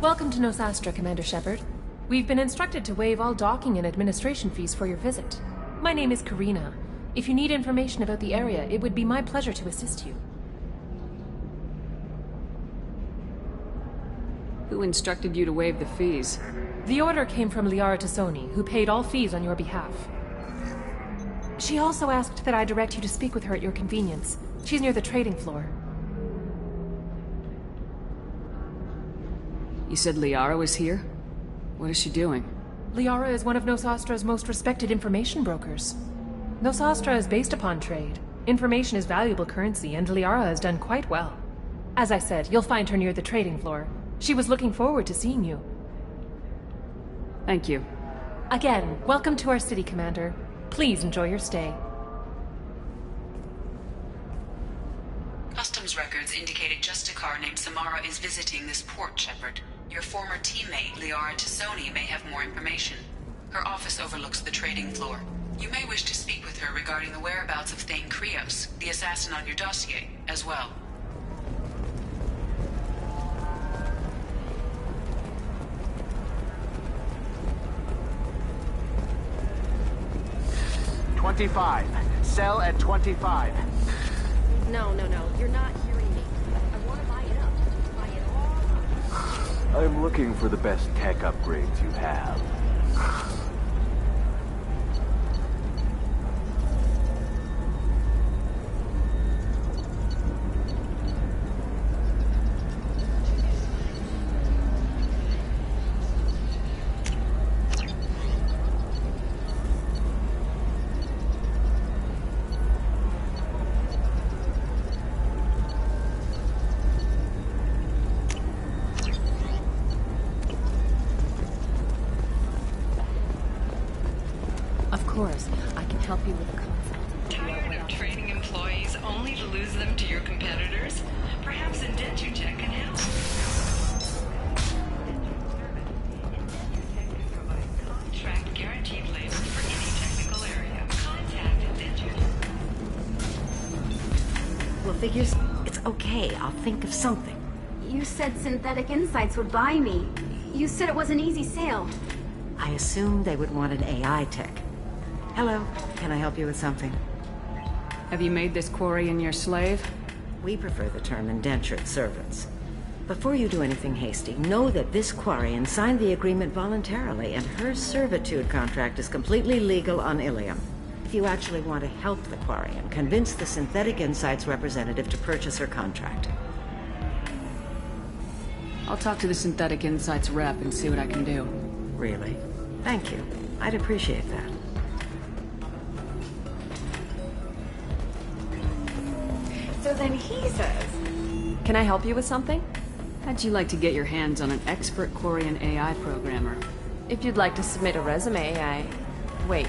Welcome to Nosastra, Commander Shepard. We've been instructed to waive all docking and administration fees for your visit. My name is Karina. If you need information about the area, it would be my pleasure to assist you. Who instructed you to waive the fees? The order came from Liara Tassoni, who paid all fees on your behalf. She also asked that I direct you to speak with her at your convenience. She's near the trading floor. You said Liara was here? What is she doing? Liara is one of Nosastra's most respected information brokers. Nosastra is based upon trade. Information is valuable currency, and Liara has done quite well. As I said, you'll find her near the trading floor. She was looking forward to seeing you. Thank you. Again, welcome to our city, Commander. Please enjoy your stay. Customs records indicated just a car named Samara is visiting this port, Shepard. Your former teammate, Liara Tassoni, may have more information. Her office overlooks the trading floor. You may wish to speak with her regarding the whereabouts of Thane Krios, the assassin on your dossier, as well. 25. Sell at 25. No, you're not hearing me. I want to buy it up. Buy it all up. I'm looking for the best tech upgrades you have. Of course, I can help you with a consult. Tired of training employees only to lose them to your competitors? Perhaps IndentureTech can help. IndentureTech can provide contract guaranteed labor for any technical area. Contact IndentureTech. Well, figures, it's okay. I'll think of something. You said Synthetic Insights would buy me. You said it was an easy sale. I assumed they would want an AI tech. Hello, can I help you with something? Have you made this Quarian your slave? We prefer the term indentured servants. Before you do anything hasty, know that this Quarian signed the agreement voluntarily, and her servitude contract is completely legal on Ilium. If you actually want to help the Quarian, convince the Synthetic Insights representative to purchase her contract. I'll talk to the Synthetic Insights rep and see what I can do. Really? Thank you. I'd appreciate that. So then he says, Can I help you with something? How'd you like to get your hands on an expert Quarian AI programmer? If you'd like to submit a resume, Wait.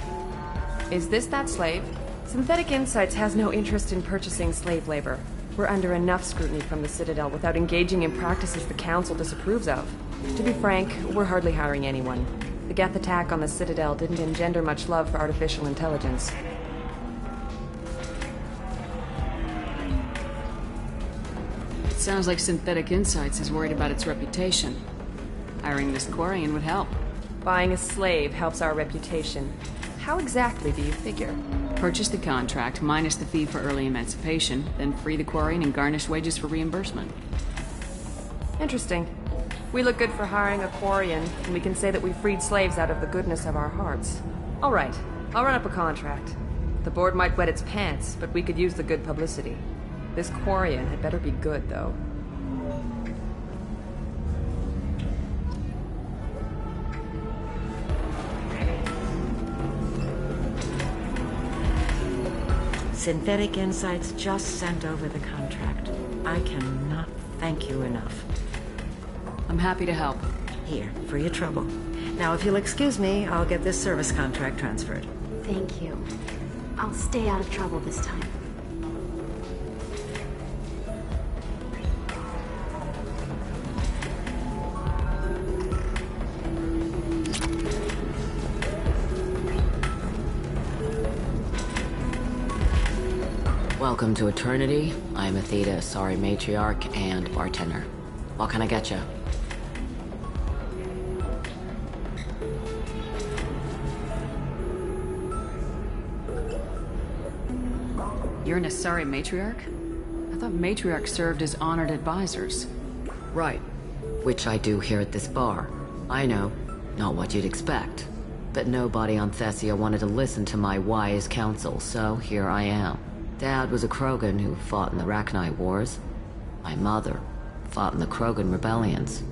Is this that slave? Synthetic Insights has no interest in purchasing slave labor. We're under enough scrutiny from the Citadel without engaging in practices the Council disapproves of. To be frank, we're hardly hiring anyone. The Geth attack on the Citadel didn't engender much love for artificial intelligence. It sounds like Synthetic Insights is worried about its reputation. Hiring this Quarian would help. Buying a slave helps our reputation. How exactly do you figure? Purchase the contract, minus the fee for early emancipation, then free the Quarian and garnish wages for reimbursement. Interesting. We look good for hiring a Quarian, and we can say that we freed slaves out of the goodness of our hearts. All right, I'll run up a contract. The board might wet its pants, but we could use the good publicity. This Quarian had better be good, though. Synthetic Insights just sent over the contract. I cannot thank you enough. I'm happy to help. Here, for your trouble. Now, if you'll excuse me, I'll get this service contract transferred. thank you. I'll stay out of trouble this time. Welcome to Eternity. I'm Athena, sorry matriarch and bartender. What can I get you? You're an Asari matriarch? I thought matriarchs served as honored advisors. Right. Which I do here at this bar. I know. Not what you'd expect. But nobody on Thessia wanted to listen to my wise counsel, so here I am. Dad was a Krogan who fought in the Rachni Wars. My mother fought in the Krogan rebellions.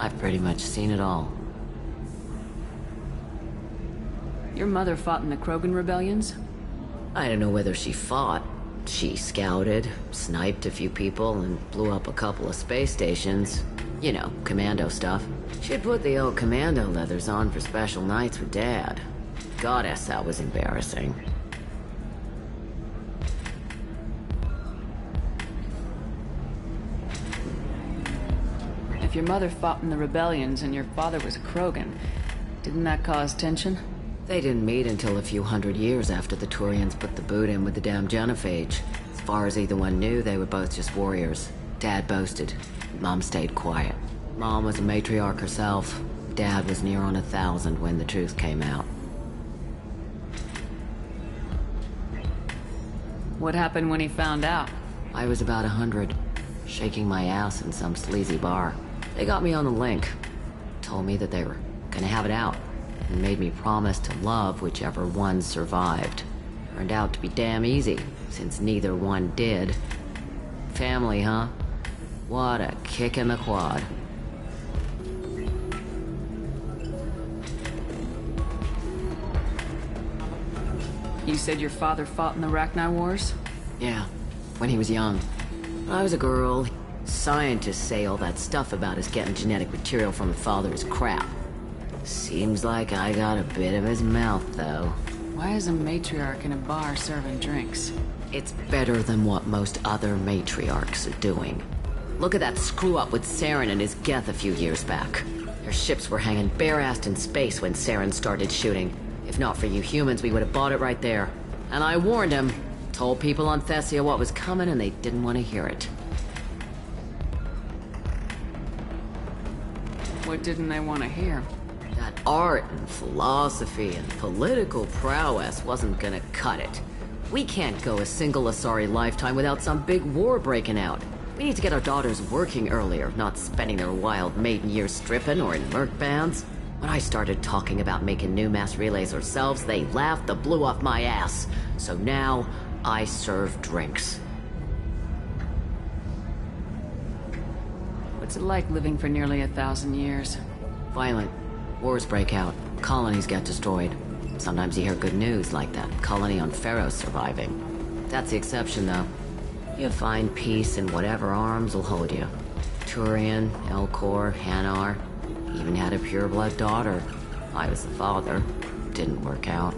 I've pretty much seen it all. Your mother fought in the Krogan rebellions? I don't know whether she fought. She scouted, sniped a few people, and blew up a couple of space stations. You know, commando stuff. She'd put the old commando leathers on for special nights with Dad. Goddess, that was embarrassing. If your mother fought in the rebellions and your father was a Krogan, didn't that cause tension? They didn't meet until a few hundred years after the Turians put the boot in with the damn Genophage. As far as either one knew, they were both just warriors. Dad boasted. Mom stayed quiet. Mom was a matriarch herself. Dad was near on 1,000 when the truth came out. What happened when he found out? I was about 100, shaking my ass in some sleazy bar. They got me on the link. Told me that they were gonna have it out, and made me promise to love whichever one survived. Turned out to be damn easy, since neither one did. Family, huh? What a kick in the quad. You said your father fought in the Rachni Wars? Yeah, when he was young. I was a girl. Scientists say all that stuff about us getting genetic material from the father is crap. Seems like I got a bit of his mouth, though. Why is a matriarch in a bar serving drinks? It's better than what most other matriarchs are doing. Look at that screw-up with Saren and his Geth a few years back. Their ships were hanging bare-assed in space when Saren started shooting. If not for you humans, we would have bought it right there. And I warned him. Told people on Thessia what was coming, and they didn't want to hear it. What didn't they want to hear? That art and philosophy and political prowess wasn't gonna cut it. We can't go a single Asari lifetime without some big war breaking out. We need to get our daughters working earlier, not spending their wild maiden years stripping or in merc bands. When I started talking about making new mass relays ourselves, they laughed the blue off my ass. So now, I serve drinks. What's it like living for nearly 1,000 years? Violent. Wars break out. Colonies get destroyed. Sometimes you hear good news, like that colony on Pharaoh surviving. That's the exception, though. You find peace in whatever arms will hold you. Turian, Elcor, Hanar. Even had a pureblood daughter. I was the father. Didn't work out.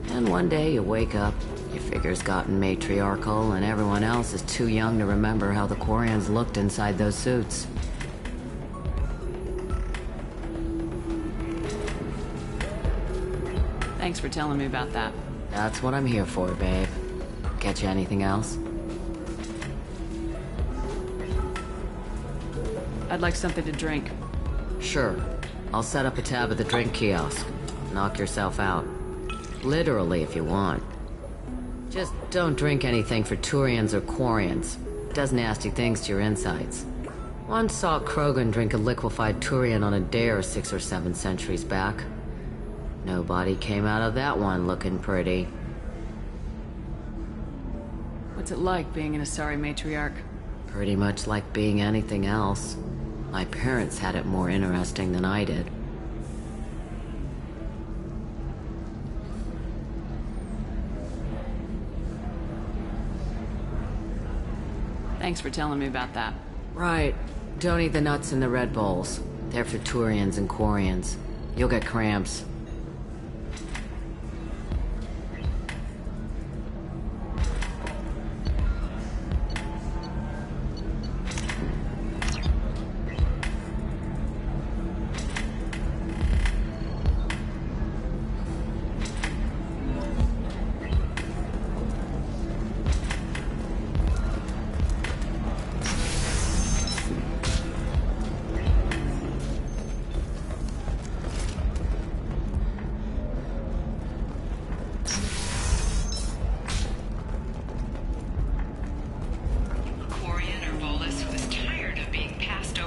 And one day you wake up, your figure's gotten matriarchal, and everyone else is too young to remember how the Quarians looked inside those suits. Thanks for telling me about that. That's what I'm here for, babe. Get you anything else? I'd like something to drink. Sure. I'll set up a tab at the drink kiosk. Knock yourself out. Literally, if you want. Just don't drink anything for Turians or Quarians. It does nasty things to your insides. Once saw Krogan drink a liquefied Turian on a dare 6 or 7 centuries back. Nobody came out of that one looking pretty. What's it like being an Asari matriarch? Pretty much like being anything else. My parents had it more interesting than I did. Thanks for telling me about that. Right. Don't eat the nuts in the Red Bowls. They're for Turians and Quarians. You'll get cramps.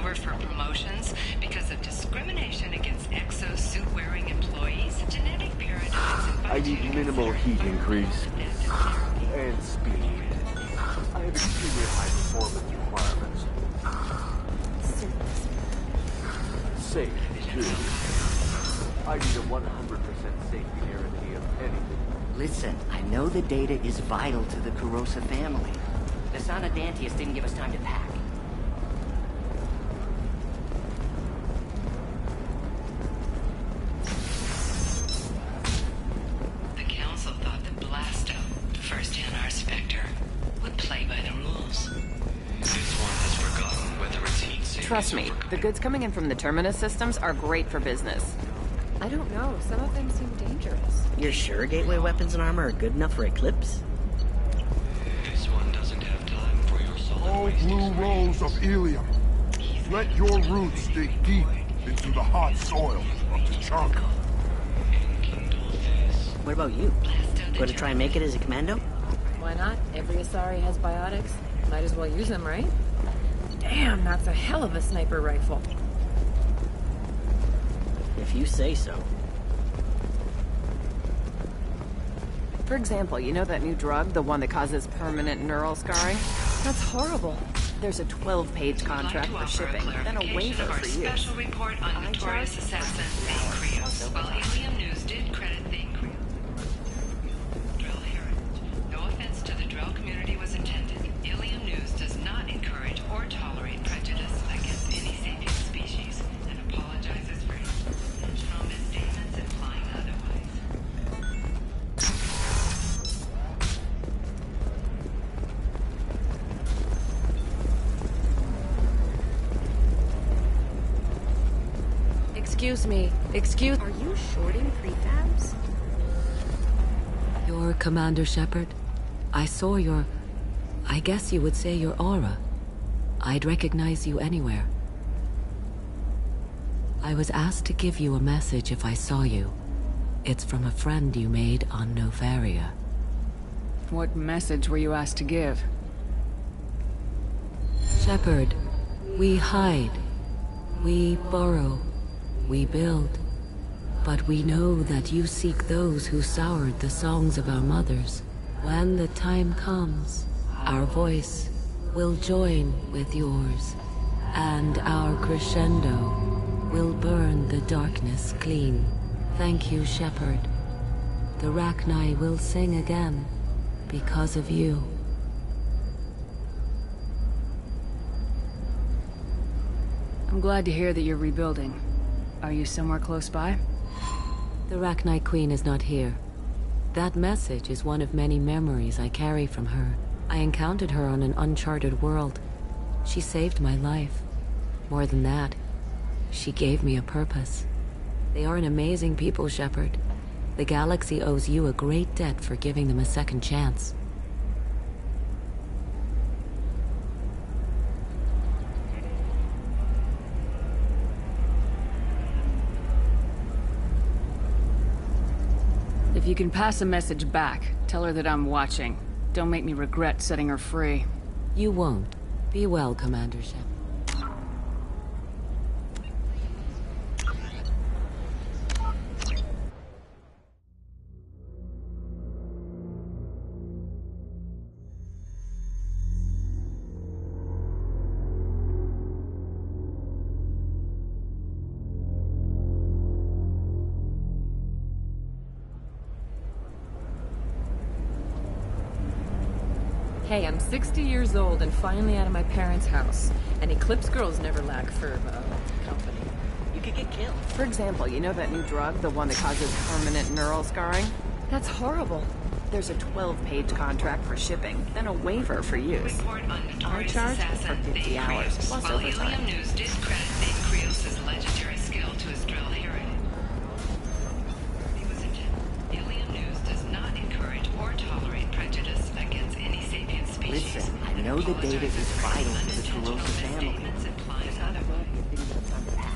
over for promotions because of discrimination against exosuit-wearing employees. Genetic paradigms I need minimal heat increase and speed. I have extremely high performance requirements. Safe, too. I need a 100% safety guarantee of anything. Listen, I know the data is vital to the Kurosa family. The son of Dantius didn't give us time to pack. The Council thought that Blasto, the first NR Spectre, would play by the rules. This one has forgotten whether it's heat safe. Trust me, the goods coming in from the Terminus systems are great for business. I don't know, some of them seem dangerous. You're sure gateway weapons and armor are good enough for Eclipse? This one doesn't have time for your solid All waste blue rolls of Ilium. Let your roots dig deep into the hot soil of the chunk. What about you? Going to try and make it as a commando? Why not? Every Asari has biotics. Might as well use them, right? Damn, that's a hell of a sniper rifle. If you say so. For example, you know that new drug, the one that causes permanent neural scarring? That's horrible. There's a 12-page contract for shipping, then a waiver for use. Special report on notorious assassin Thane Krios, while Ilium News did credit Thane Krios. Drell heritage. No offense to the Drell community was intended. Ilium News does not encourage or tolerate prejudice against any sapient species and apologizes for intentional misstatements implying otherwise. Excuse me. Are you shorting prefabs? You're Commander Shepard? I saw your... I guess you would say your aura. I'd recognize you anywhere. I was asked to give you a message if I saw you. It's from a friend you made on Novaria. What message were you asked to give? Shepard, we hide. We burrow. We build. But we know that you seek those who soured the songs of our mothers. When the time comes, our voice will join with yours, and our crescendo will burn the darkness clean. Thank you, Shepard. The Rachni will sing again because of you. I'm glad to hear that you're rebuilding. Are you somewhere close by? The Rachni Queen is not here. That message is one of many memories I carry from her. I encountered her on an uncharted world. She saved my life. More than that, she gave me a purpose. They are an amazing people, Shepard. The galaxy owes you a great debt for giving them a second chance. If you can pass a message back, tell her that I'm watching. Don't make me regret setting her free. You won't. Be well, Commander Shepard. Hey, I'm 60 years old and finally out of my parents' house. And Eclipse girls never lack for, company. You could get killed. For example, you know that new drug, the one that causes permanent neural scarring? That's horrible. There's a 12-page contract for shipping, then a waiver for use. Report on I notorious charge assassin for 50 Thane hours, Krios, plus while overtime. Ilium News did credit Thane Krios' legendary skill to his Drell heritage. He was intended. Ilium News does not encourage or tolerate prejudice against any sapient species. Listen, I know the data is vital to the Kurosa family. Statements implying otherwise. It didn't have time to pack.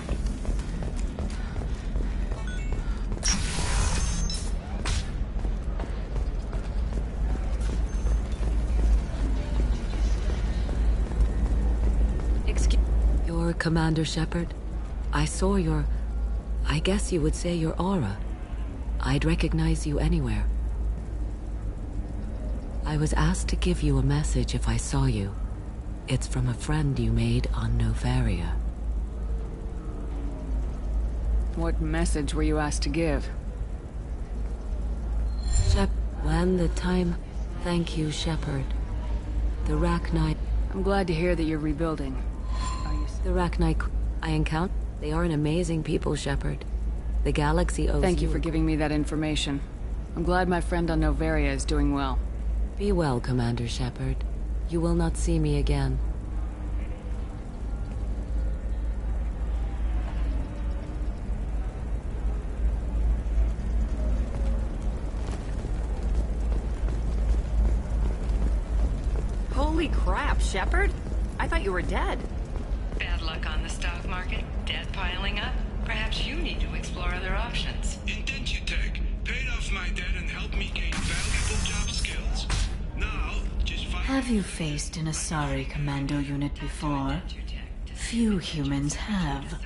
You're Commander Shepard? I saw your... I guess you would say your aura. I'd recognize you anywhere. I was asked to give you a message if I saw you. It's from a friend you made on Novaria. What message were you asked to give? When the time... Thank you, Shepard. The Rachni... I'm glad to hear that you're rebuilding. The Rachni I encountered... They are an amazing people, Shepard. The galaxy owes Thank you for giving me that information. I'm glad my friend on Novaria is doing well. Be well, Commander Shepard. You will not see me again. Holy crap, Shepard! I thought you were dead. Bad luck on the stock market? Debt piling up? Perhaps you need to explore other options. Indentutech paid off my debt and helped me gain valuable job skills. Now, just Have you faced an Asari commando unit before? Few humans have.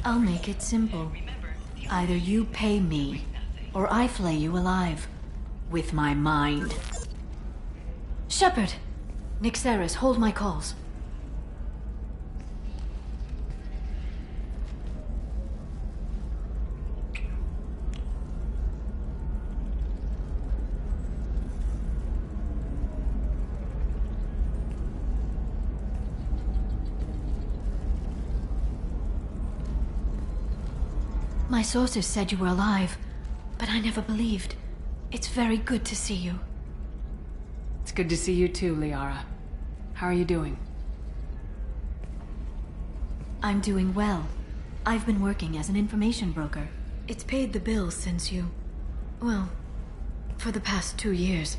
I'll make it simple. Either you pay me, or I flay you alive. With my mind. Shepard! Nixeris, hold my calls. My sources said you were alive, but I never believed. It's very good to see you. It's good to see you too, Liara. How are you doing? I'm doing well. I've been working as an information broker. It's paid the bills since you... well, for the past 2 years.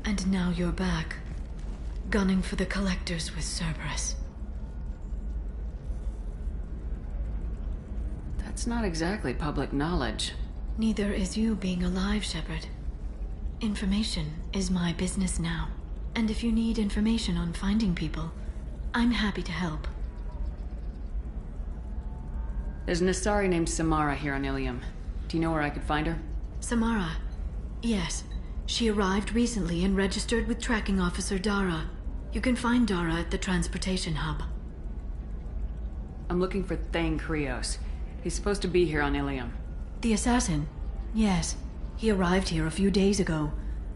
And now you're back, gunning for the Collectors with Cerberus. That's not exactly public knowledge. Neither is you being alive, Shepard. Information is my business now. And if you need information on finding people, I'm happy to help. There's an Asari named Samara here on Ilium. Do you know where I could find her? Samara? Yes. She arrived recently and registered with Tracking Officer Dara. You can find Dara at the transportation hub. I'm looking for Thane Krios. He's supposed to be here on Ilium. The assassin? Yes. He arrived here a few days ago.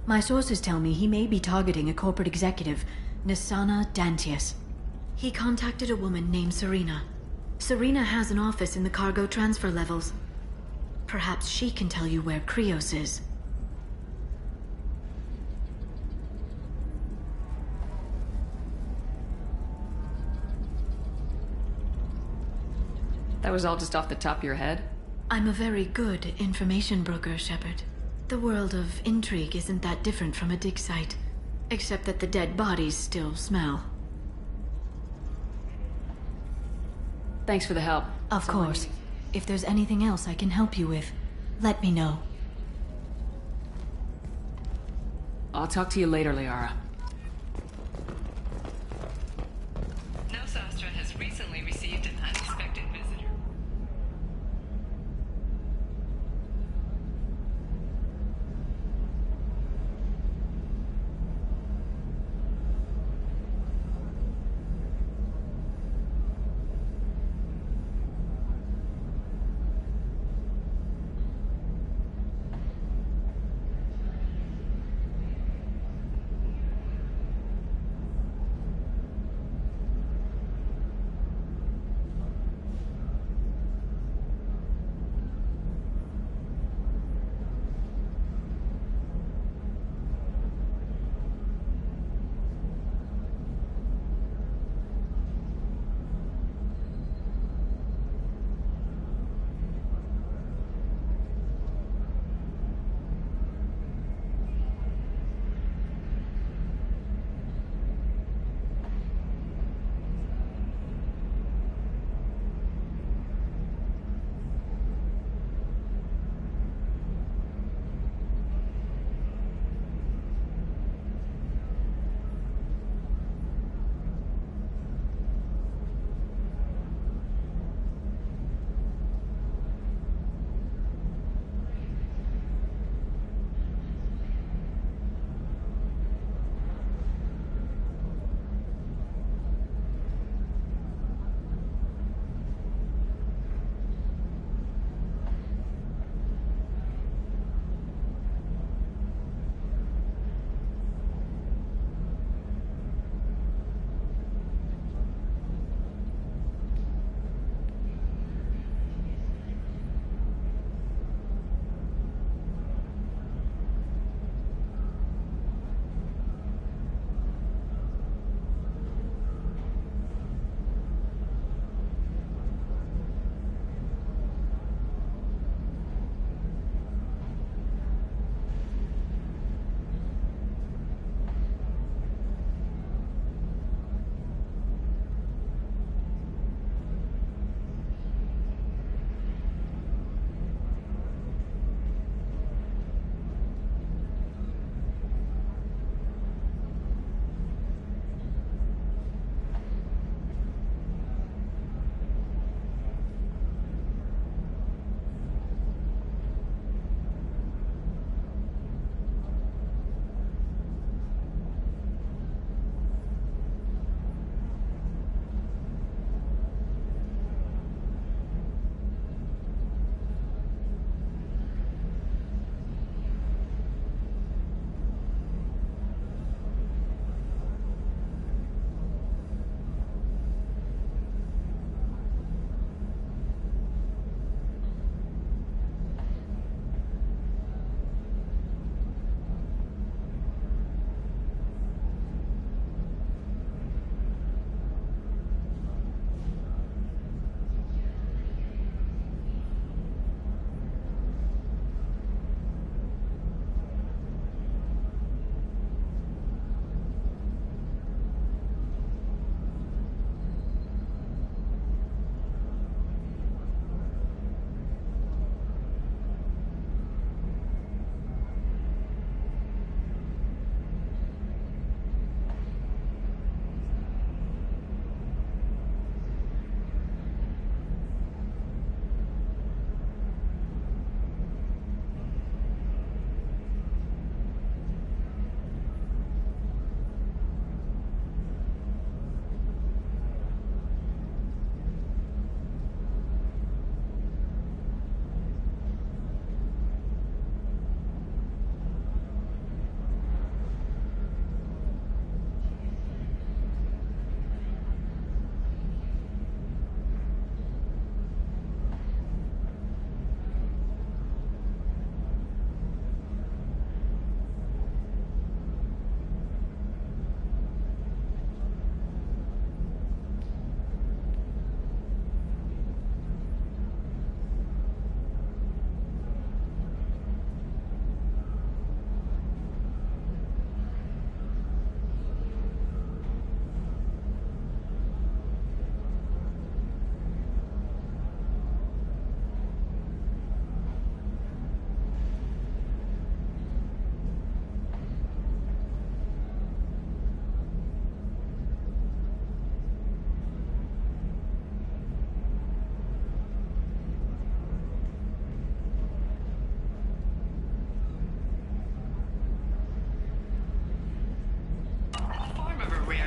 My sources tell me he may be targeting a corporate executive, Nasana Dantius. He contacted a woman named Serena. Serena has an office in the cargo transfer levels. Perhaps she can tell you where Krios is. That was all just off the top of your head? I'm a very good information broker, Shepard. The world of intrigue isn't that different from a dig site, except that the dead bodies still smell. Thanks for the help. Of course. If there's anything else I can help you with, let me know. I'll talk to you later, Liara. Nosastra has recently received an unexpected visitor.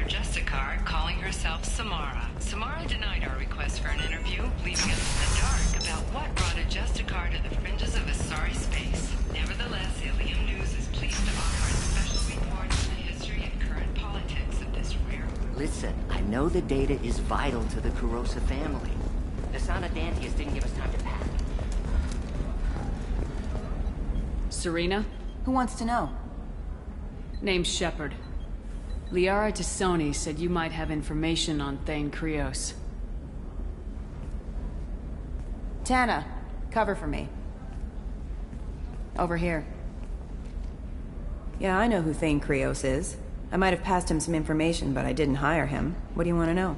our Justicar calling herself Samara. Samara denied our request for an interview, leaving us in the dark about what brought a Justicar to the fringes of Asari space. Nevertheless, Ilium News is pleased to offer a special report on the history and current politics of this rare... Listen, I know the data is vital to the Kurosa family. Nasana Dantius didn't give us time to pack. Serena? Who wants to know? Name's Shepard. Liara Tassoni said you might have information on Thane Krios. Tana, cover for me. Over here. Yeah, I know who Thane Krios is. I might have passed him some information, but I didn't hire him. What do you want to know?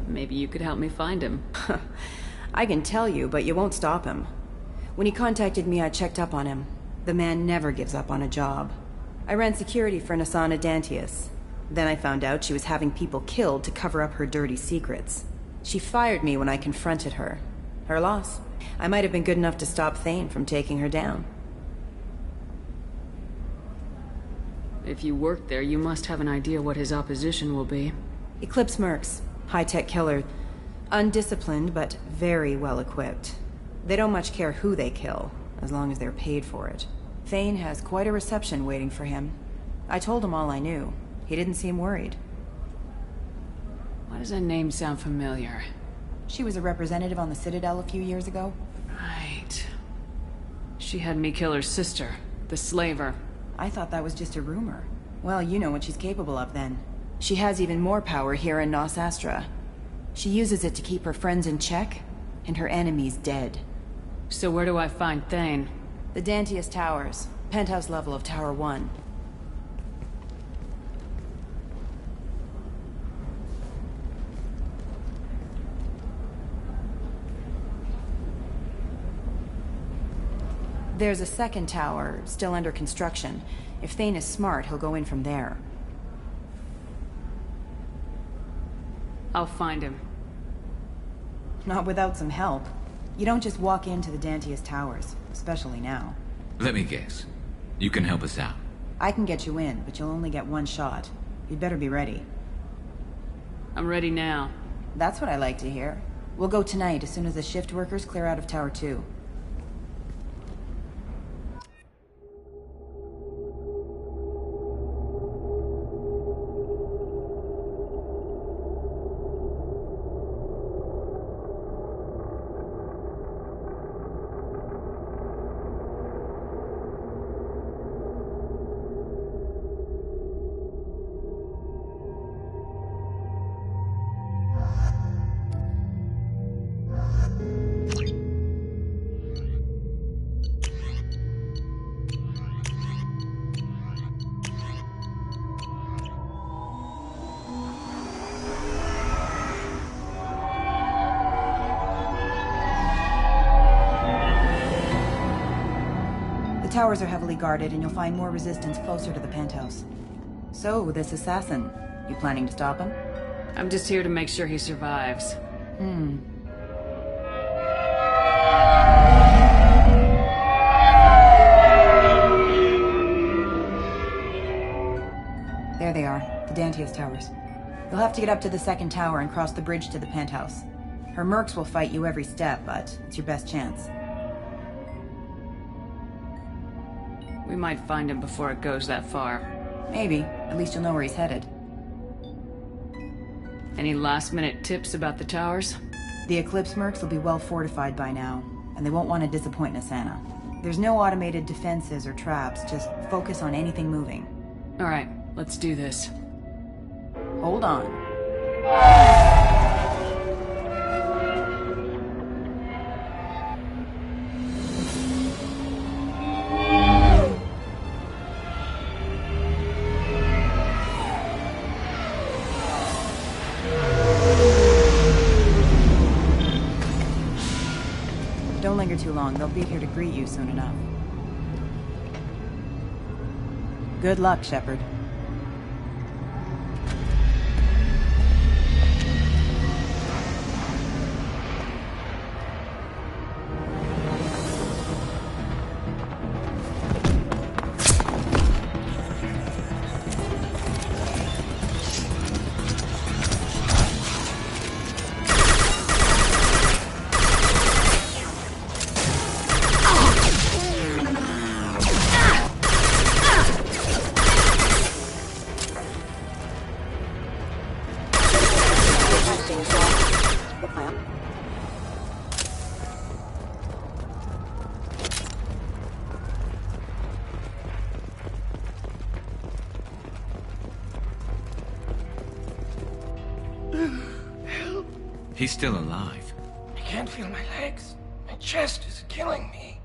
Maybe you could help me find him. I can tell you, but you won't stop him. When he contacted me, I checked up on him. The man never gives up on a job. I ran security for Nasana Dantius. Then I found out she was having people killed to cover up her dirty secrets. She fired me when I confronted her. Her loss. I might have been good enough to stop Thane from taking her down. If you work there, you must have an idea what his opposition will be. Eclipse Mercs. High-tech killer. Undisciplined, but very well-equipped. They don't much care who they kill, as long as they're paid for it. Thane has quite a reception waiting for him. I told him all I knew. He didn't seem worried. Why does that name sound familiar? She was a representative on the Citadel a few years ago. Right. She had me kill her sister, the Slaver. I thought that was just a rumor. Well, you know what she's capable of then. She has even more power here in Nos Astra. She uses it to keep her friends in check, and her enemies dead. So where do I find Thane? The Dantius Towers. Penthouse level of Tower 1. There's a second tower, still under construction. If Thane is smart, he'll go in from there. I'll find him. Not without some help. You don't just walk into the Dantius Towers, especially now. Let me guess. You can help us out. I can get you in, but you'll only get one shot. You'd better be ready. I'm ready now. That's what I like to hear. We'll go tonight as soon as the shift workers clear out of Tower 2. The towers are heavily guarded, and you'll find more resistance closer to the penthouse. So, this assassin, you planning to stop him? I'm just here to make sure he survives. There they are, the Dantius Towers. You'll have to get up to the second tower and cross the bridge to the penthouse. Her mercs will fight you every step, but it's your best chance. We might find him before it goes that far. Maybe. At least you'll know where he's headed. Any last-minute tips about the towers? The Eclipse mercs will be well fortified by now, and they won't want to disappoint Nasana. There's no automated defenses or traps, just focus on anything moving. All right, let's do this. Hold on. Don't linger too long. They'll be here to greet you soon enough. Good luck, Shepard. He's still alive. I can't feel my legs. My chest is killing me.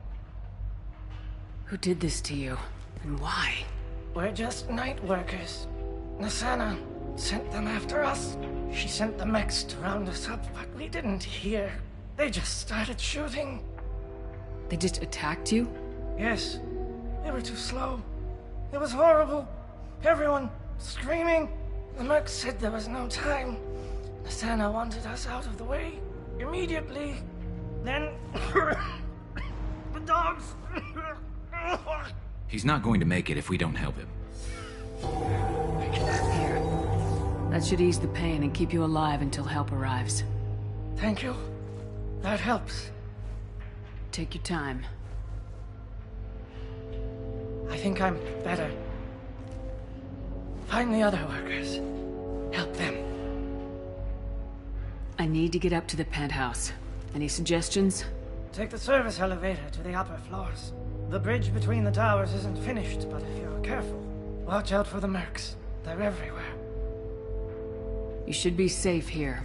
Who did this to you? And why? We're just night workers. Nassana sent them after us. She sent the mechs to round us up, but we didn't hear. They just started shooting. They just attacked you? Yes. They were too slow. It was horrible. Everyone screaming. The mechs said there was no time. Nassana wanted us out of the way. Immediately. Then... the dogs... He's not going to make it if we don't help him. Here. That should ease the pain and keep you alive until help arrives. Thank you. That helps. Take your time. I think I'm better. Find the other workers. Help them. I need to get up to the penthouse. Any suggestions? Take the service elevator to the upper floors. The bridge between the towers isn't finished, but if you're careful, watch out for the mercs. They're everywhere. You should be safe here.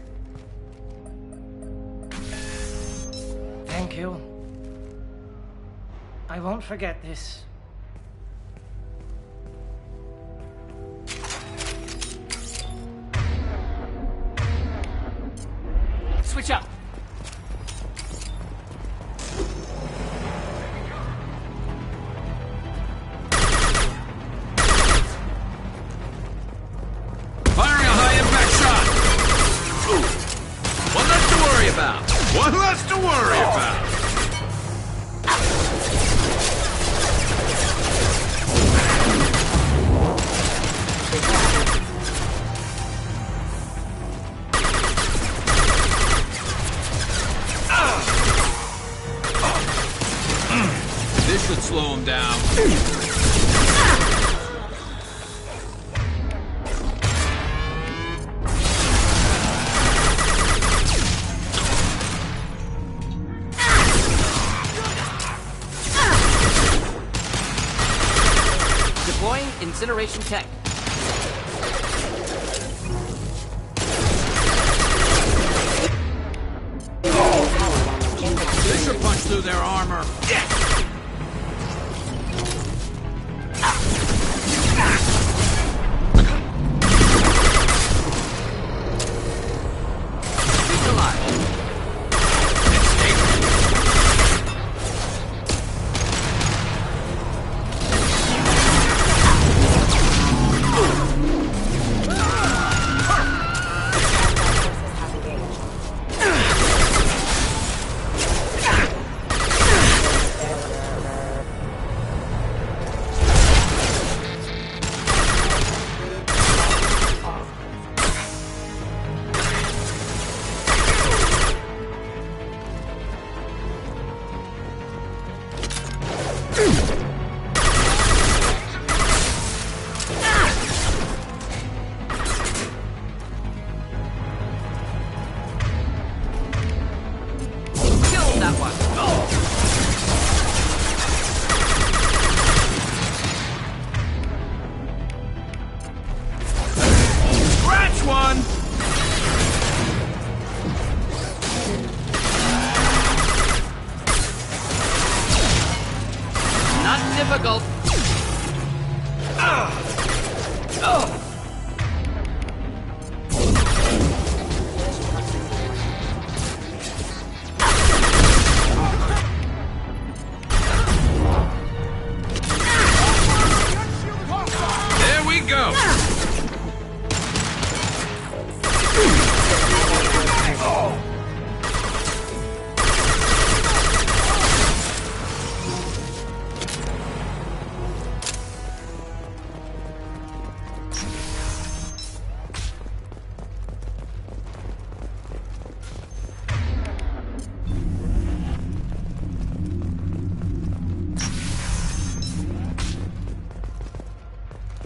Thank you. I won't forget this. Switch up! Firing a high-impact shot! One less to worry about! One less to worry about! This should slow him down. Deploying incineration tech. They should punch through their armor. Difficult. There we go.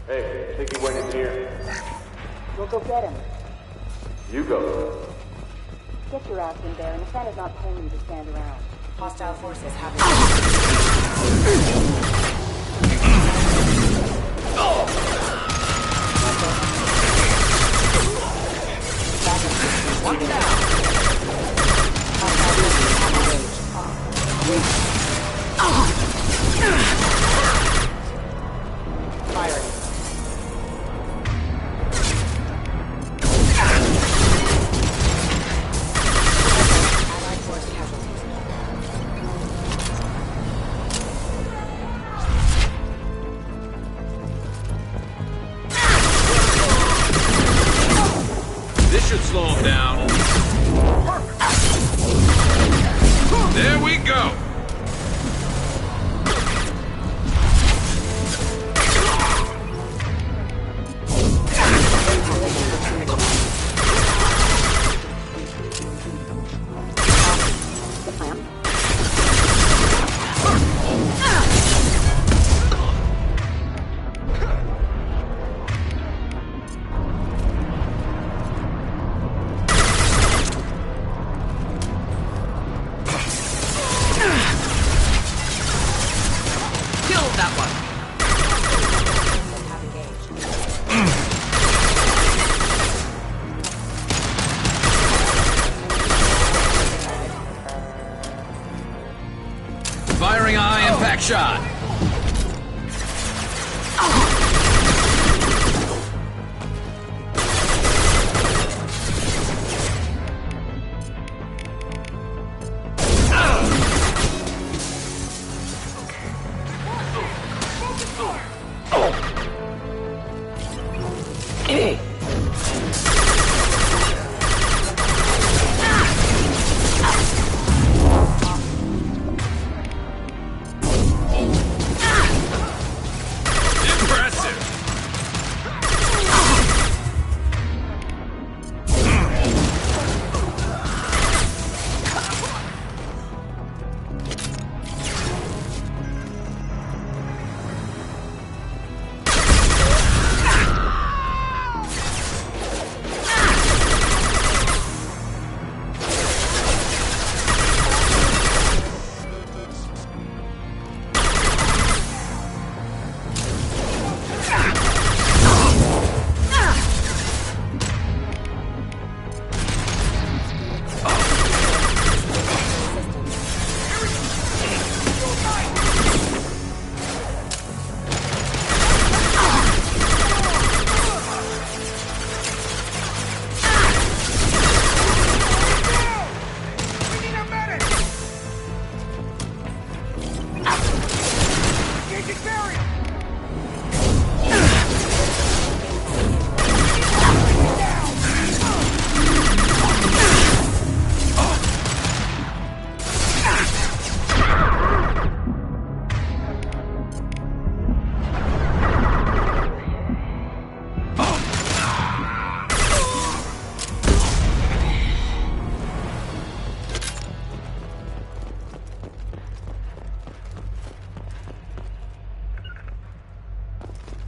Hey, think he went in here? We'll go get him. You go. Get your ass in there, and the Santa's not paying you to stand around. Hostile forces have One down. shot!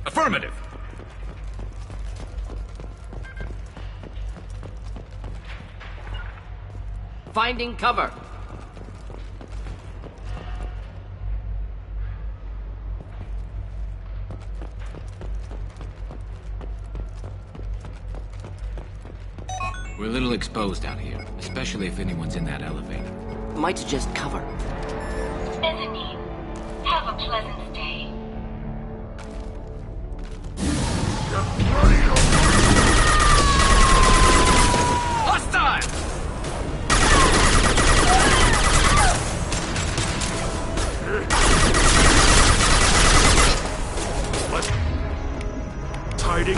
Affirmative. Finding cover. We're a little exposed out here, especially if anyone's in that elevator. Might suggest cover. Mezzanine. Have a pleasant stay. Hostile! What's hiding?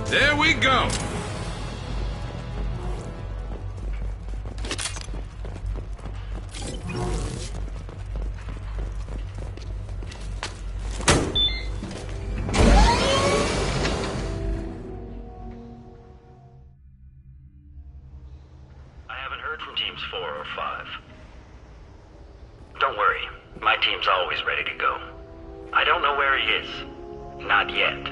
There we go! I haven't heard from teams 4 or 5. Don't worry, my team's always ready to go. I don't know where he is. Not yet.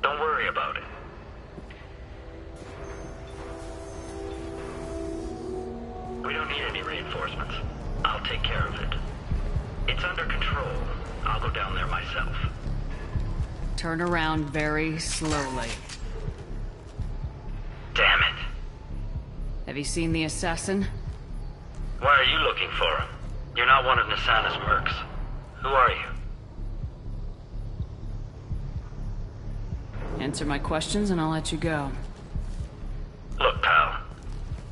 Don't worry about it. We don't need any reinforcements. I'll take care of it. It's under control. I'll go down there myself. Turn around very slowly. Damn it. Have you seen the assassin? Why are you looking for him? You're not one of Nisana's mercs. Who are you? Answer my questions and I'll let you go. Look, pal.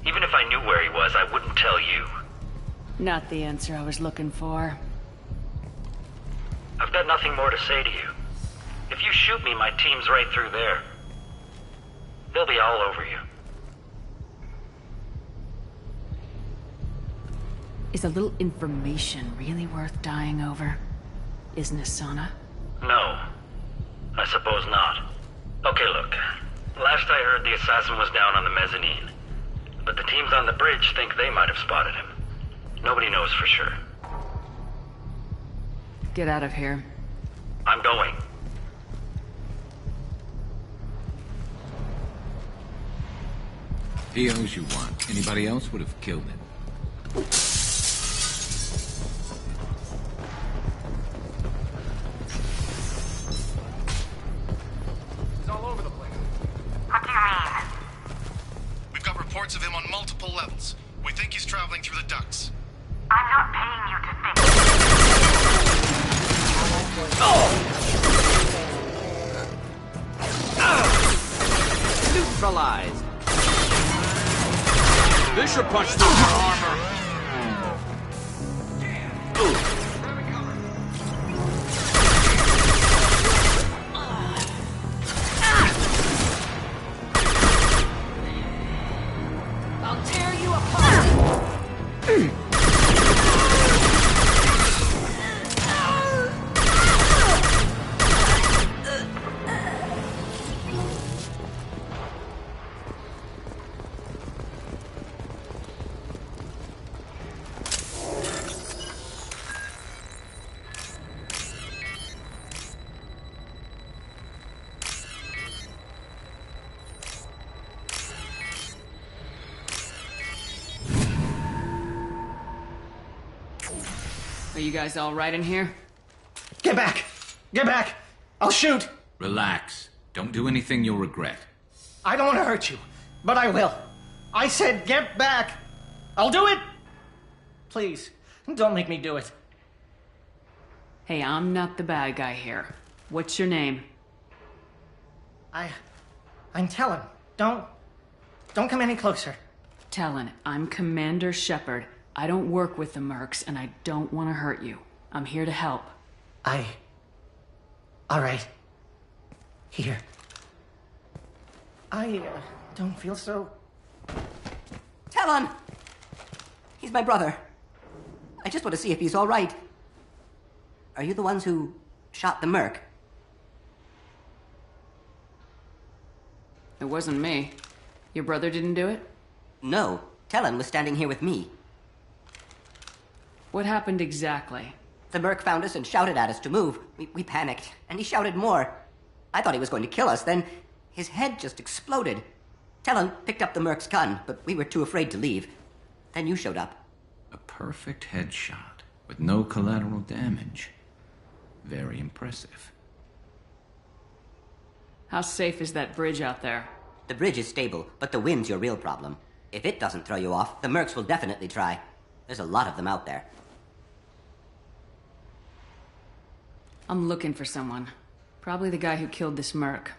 Even if I knew where he was, I wouldn't tell you. Not the answer I was looking for. I've got nothing more to say to you. If you shoot me, my team's right through there. They'll be all over you. Is a little information really worth dying over? Is Nisana? No. I suppose not. Okay, look. Last I heard, the assassin was down on the mezzanine. But the teams on the bridge think they might have spotted him. Nobody knows for sure. Get out of here. I'm going. He owes you one. Anybody else would have killed him. He's all over the place. What do you mean? We've got reports of him on multiple levels. We think he's traveling through the ducts. I'm not paying you to think. Neutralized. Bishop punched through her armor. I'll tear you apart. Are you guys all right in here? Get back! Get back! I'll shoot! Relax. Don't do anything you'll regret. I don't want to hurt you, but I will. I said get back! I'll do it! Please, don't make me do it. Hey, I'm not the bad guy here. What's your name? I'm Talon. Don't come any closer. Talon, I'm Commander Shepard. I don't work with the Mercs, and I don't want to hurt you. I'm here to help. All right. Here. I don't feel so... Talon! He's my brother. I just want to see if he's all right. Are you the ones who shot the Merc? It wasn't me. Your brother didn't do it? No. Talon was standing here with me. What happened exactly? The Merc found us and shouted at us to move. We panicked, and he shouted more. I thought he was going to kill us, then his head just exploded. Talon picked up the Merc's gun, but we were too afraid to leave. Then you showed up. A perfect headshot with no collateral damage. Very impressive. How safe is that bridge out there? The bridge is stable, but the wind's your real problem. If it doesn't throw you off, the Mercs will definitely try. There's a lot of them out there. I'm looking for someone. Probably the guy who killed this Merc.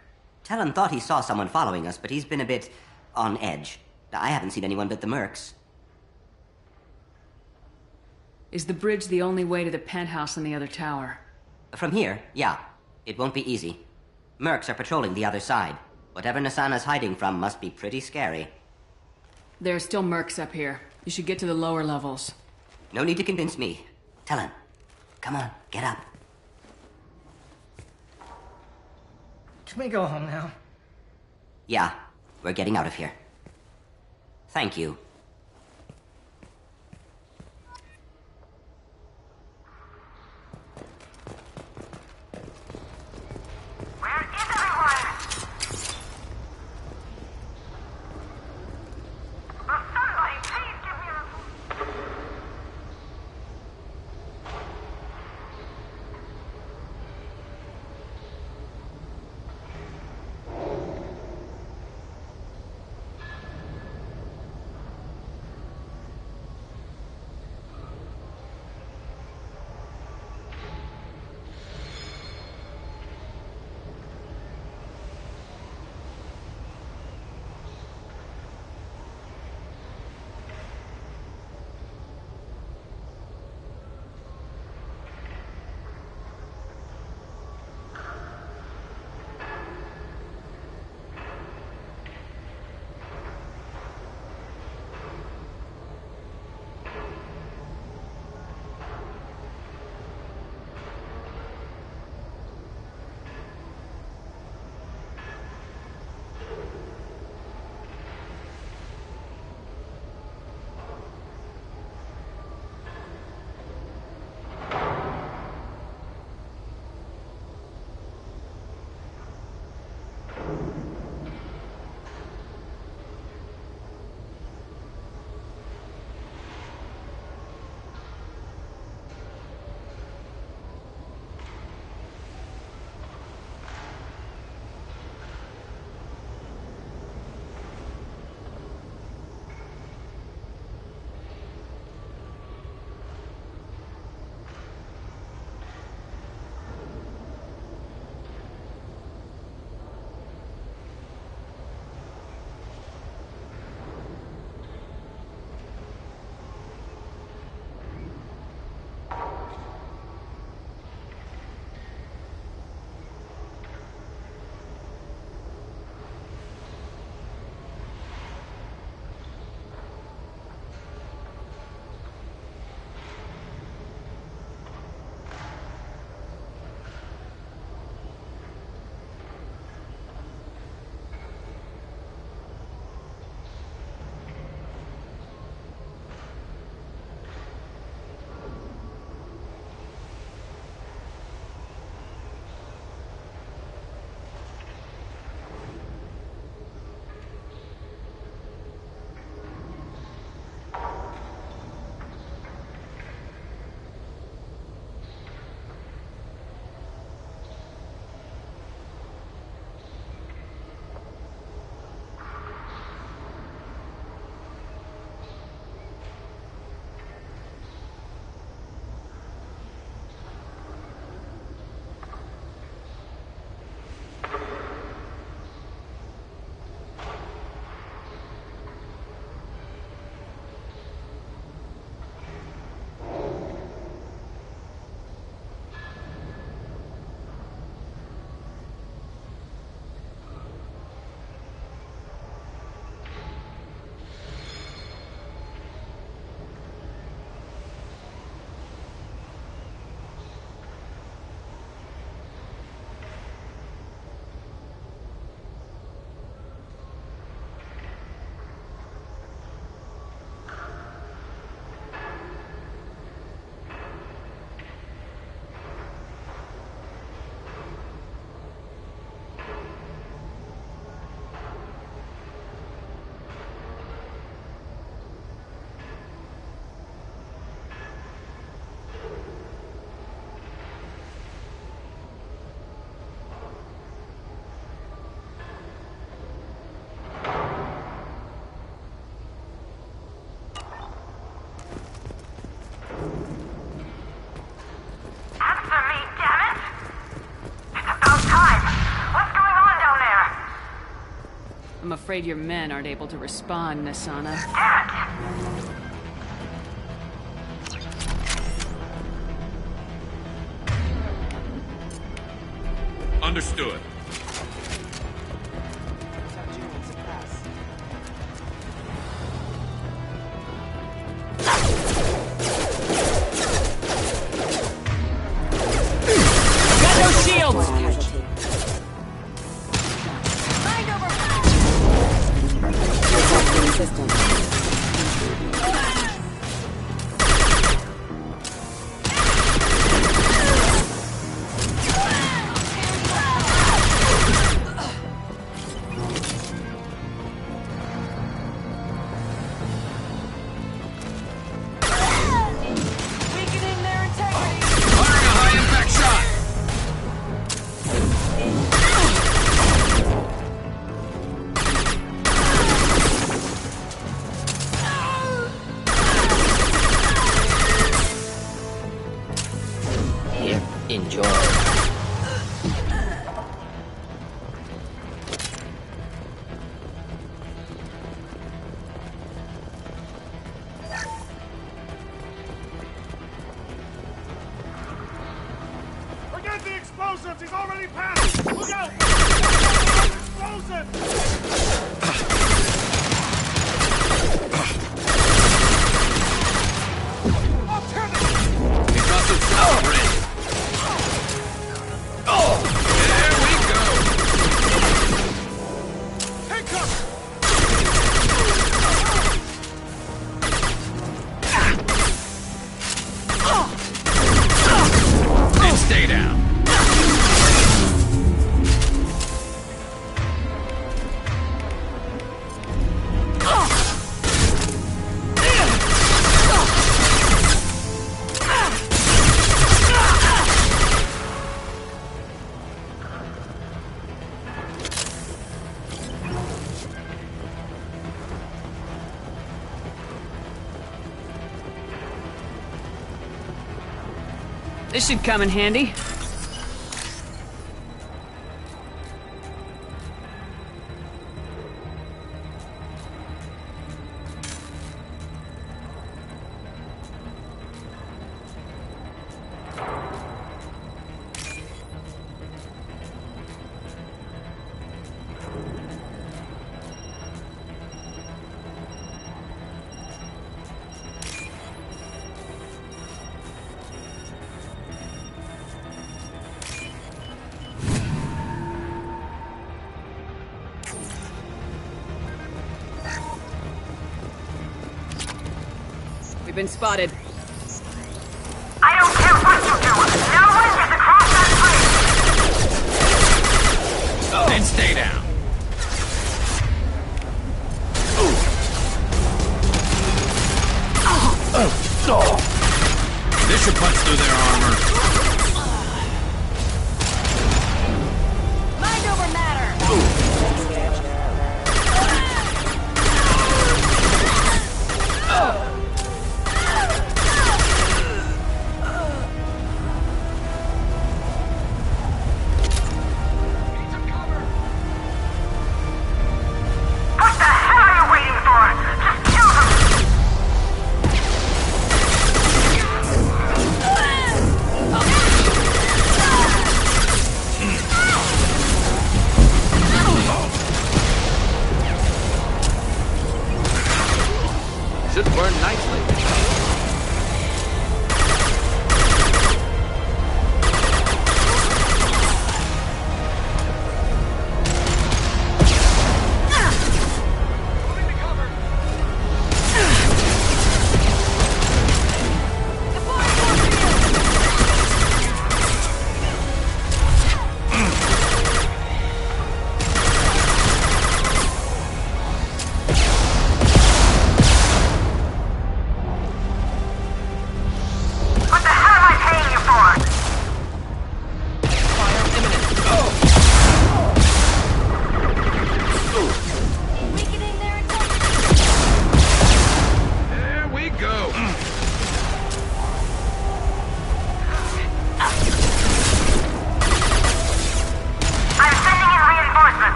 Talon thought he saw someone following us, but he's been a bit on edge. I haven't seen anyone but the Mercs. Is the bridge the only way to the penthouse in the other tower? From here, yeah. It won't be easy. Mercs are patrolling the other side. Whatever Nasana's hiding from must be pretty scary. There are still Mercs up here. You should get to the lower levels. No need to convince me. Talon, come on, get up. Can we go home now? Yeah, we're getting out of here. Thank you. afraid your men aren't able to respond, Nasana. Understood. Got no shields! Enjoy. Forget the explosives! He's already passed! Look out! We've got some stuff ready. There we go. Take cover! And stay down. This should come in handy. We've been spotted. I don't care what you do! No one gets across that bridge! Then stay down. This should punch through their armor. Mind over matter! What the hell are you waiting for? Just kill them!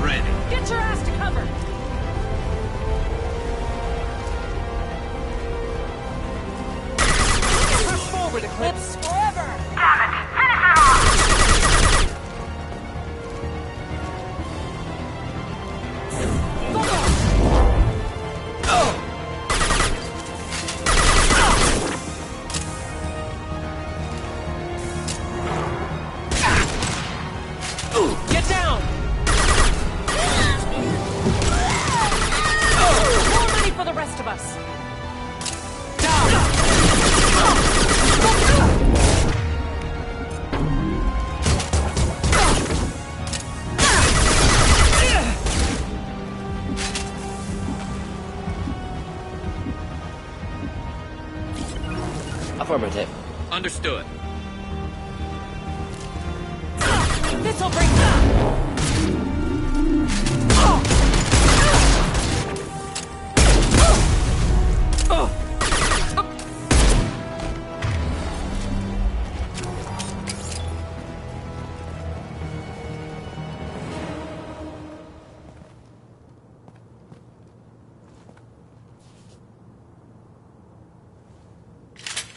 ready. Get your ass to cover! Push forward, Eclipse! Forever! Damn it! Finish him off! Get down! More money for the rest of us! Affirmative. Understood. This'll break.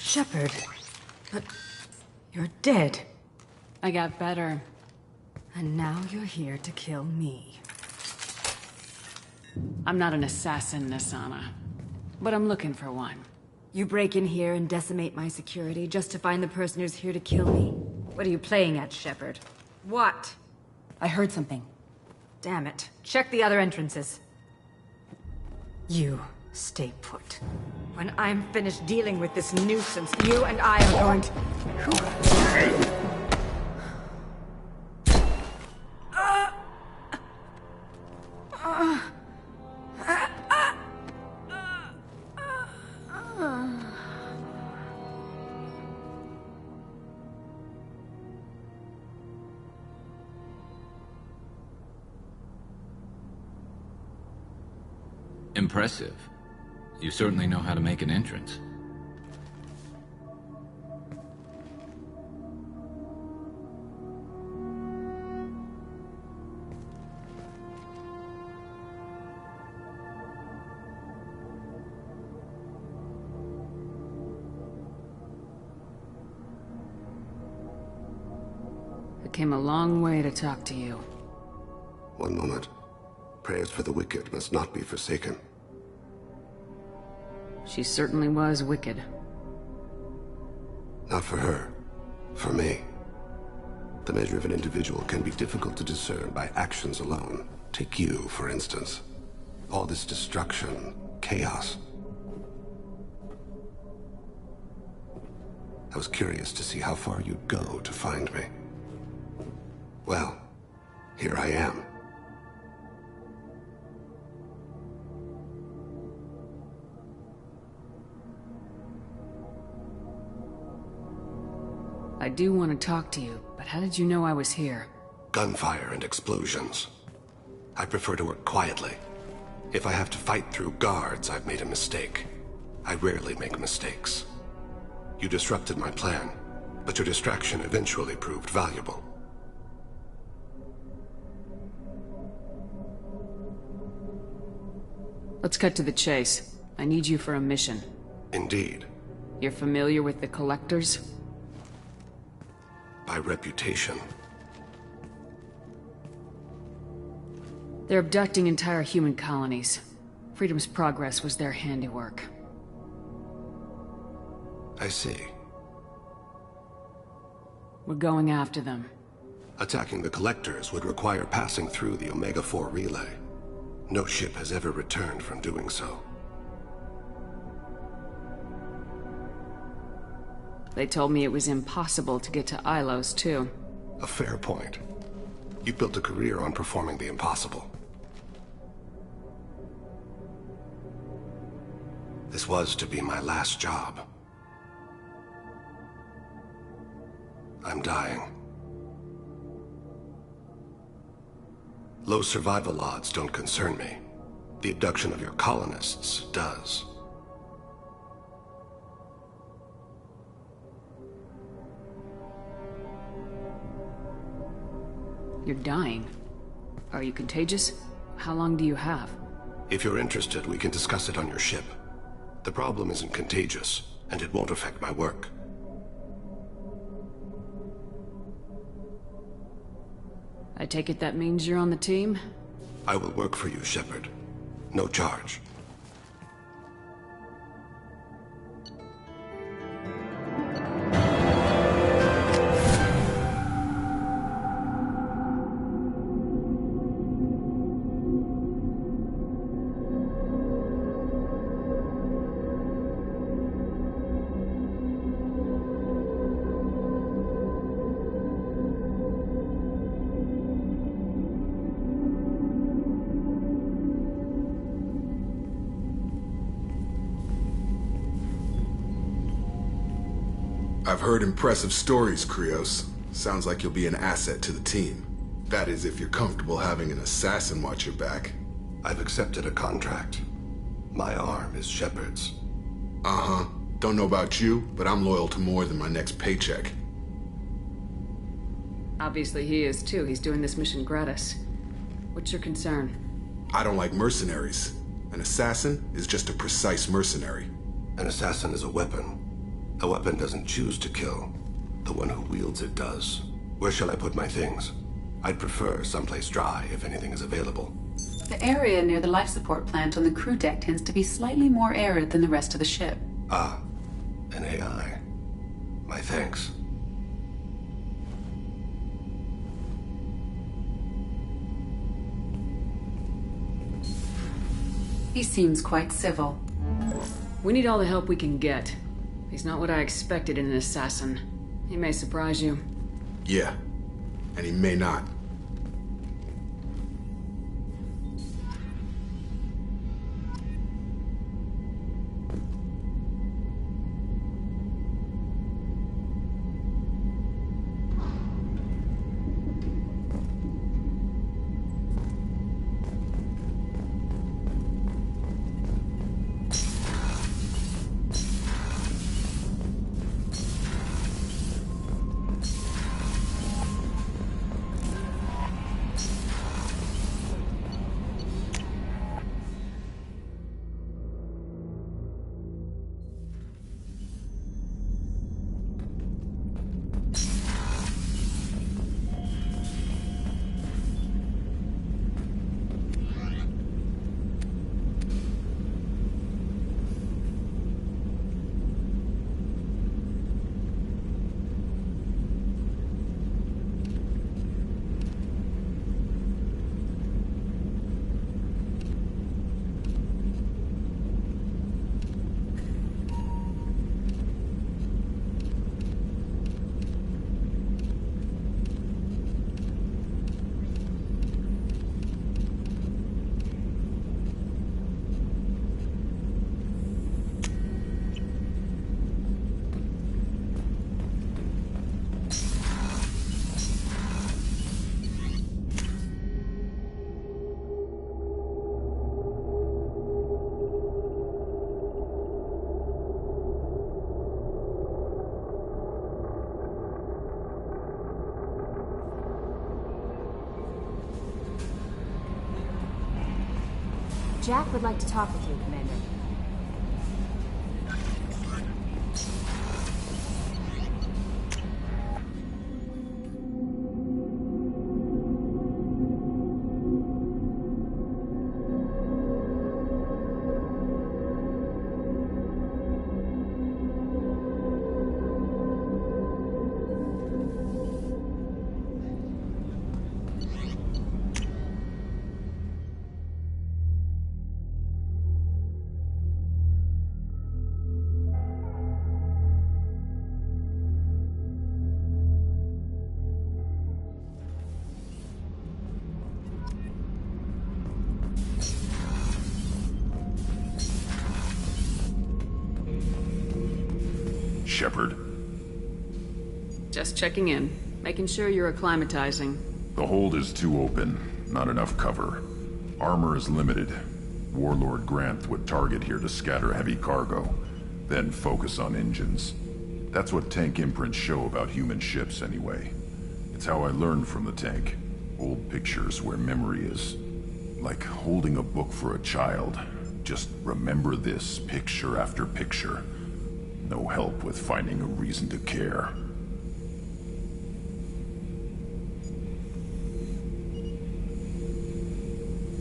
Shepard. But you're dead. I got better. And now you're here to kill me. I'm not an assassin, Nasana. But I'm looking for one. You break in here and decimate my security just to find the person who's here to kill me? What are you playing at, Shepard? What? I heard something. Damn it. Check the other entrances. You stay put. When I'm finished dealing with this nuisance, you and I are going to... Impressive. You certainly know how to make an entrance. I came a long way to talk to you. One moment. Prayers for the wicked must not be forsaken. She certainly was wicked. Not for her. For me. The measure of an individual can be difficult to discern by actions alone. Take you, for instance. All this destruction, chaos. I was curious to see how far you'd go to find me. Well, here I am. I do want to talk to you, but how did you know I was here? Gunfire and explosions. I prefer to work quietly. If I have to fight through guards, I've made a mistake. I rarely make mistakes. You disrupted my plan, but your distraction eventually proved valuable. Let's cut to the chase. I need you for a mission. Indeed. You're familiar with the Collectors? By reputation. They're abducting entire human colonies. Freedom's Progress was their handiwork. I see. We're going after them. Attacking the Collectors would require passing through the Omega-4 relay. No ship has ever returned from doing so. They told me it was impossible to get to Ilos, too. A fair point. You built a career on performing the impossible. This was to be my last job. I'm dying. Low survival odds don't concern me. The abduction of your colonists does. You're dying. Are you contagious? How long do you have? If you're interested, we can discuss it on your ship. The problem isn't contagious, and it won't affect my work. I take it that means you're on the team? I will work for you, Shepard. No charge. I've heard impressive stories, Krios. Sounds like you'll be an asset to the team. That is, if you're comfortable having an assassin watch your back. I've accepted a contract. My arm is Shepard's. Uh-huh. Don't know about you, but I'm loyal to more than my next paycheck. Obviously he is too. He's doing this mission gratis. What's your concern? I don't like mercenaries. An assassin is just a precise mercenary. An assassin is a weapon. A weapon doesn't choose to kill. The one who wields it does. Where shall I put my things? I'd prefer someplace dry if anything is available. The area near the life support plant on the crew deck tends to be slightly more arid than the rest of the ship. Ah, an AI. My thanks. He seems quite civil. We need all the help we can get. He's not what I expected in an assassin. He may surprise you. Yeah, and he may not. Jack would like to talk with you, Commander. Shepard? Just checking in. Making sure you're acclimatizing. The hold is too open. Not enough cover. Armor is limited. Warlord Granth would target here to scatter heavy cargo, then focus on engines. That's what tank imprints show about human ships, anyway. It's how I learned from the tank. Old pictures where memory is. Like holding a book for a child. Just remember this picture after picture. No help with finding a reason to care.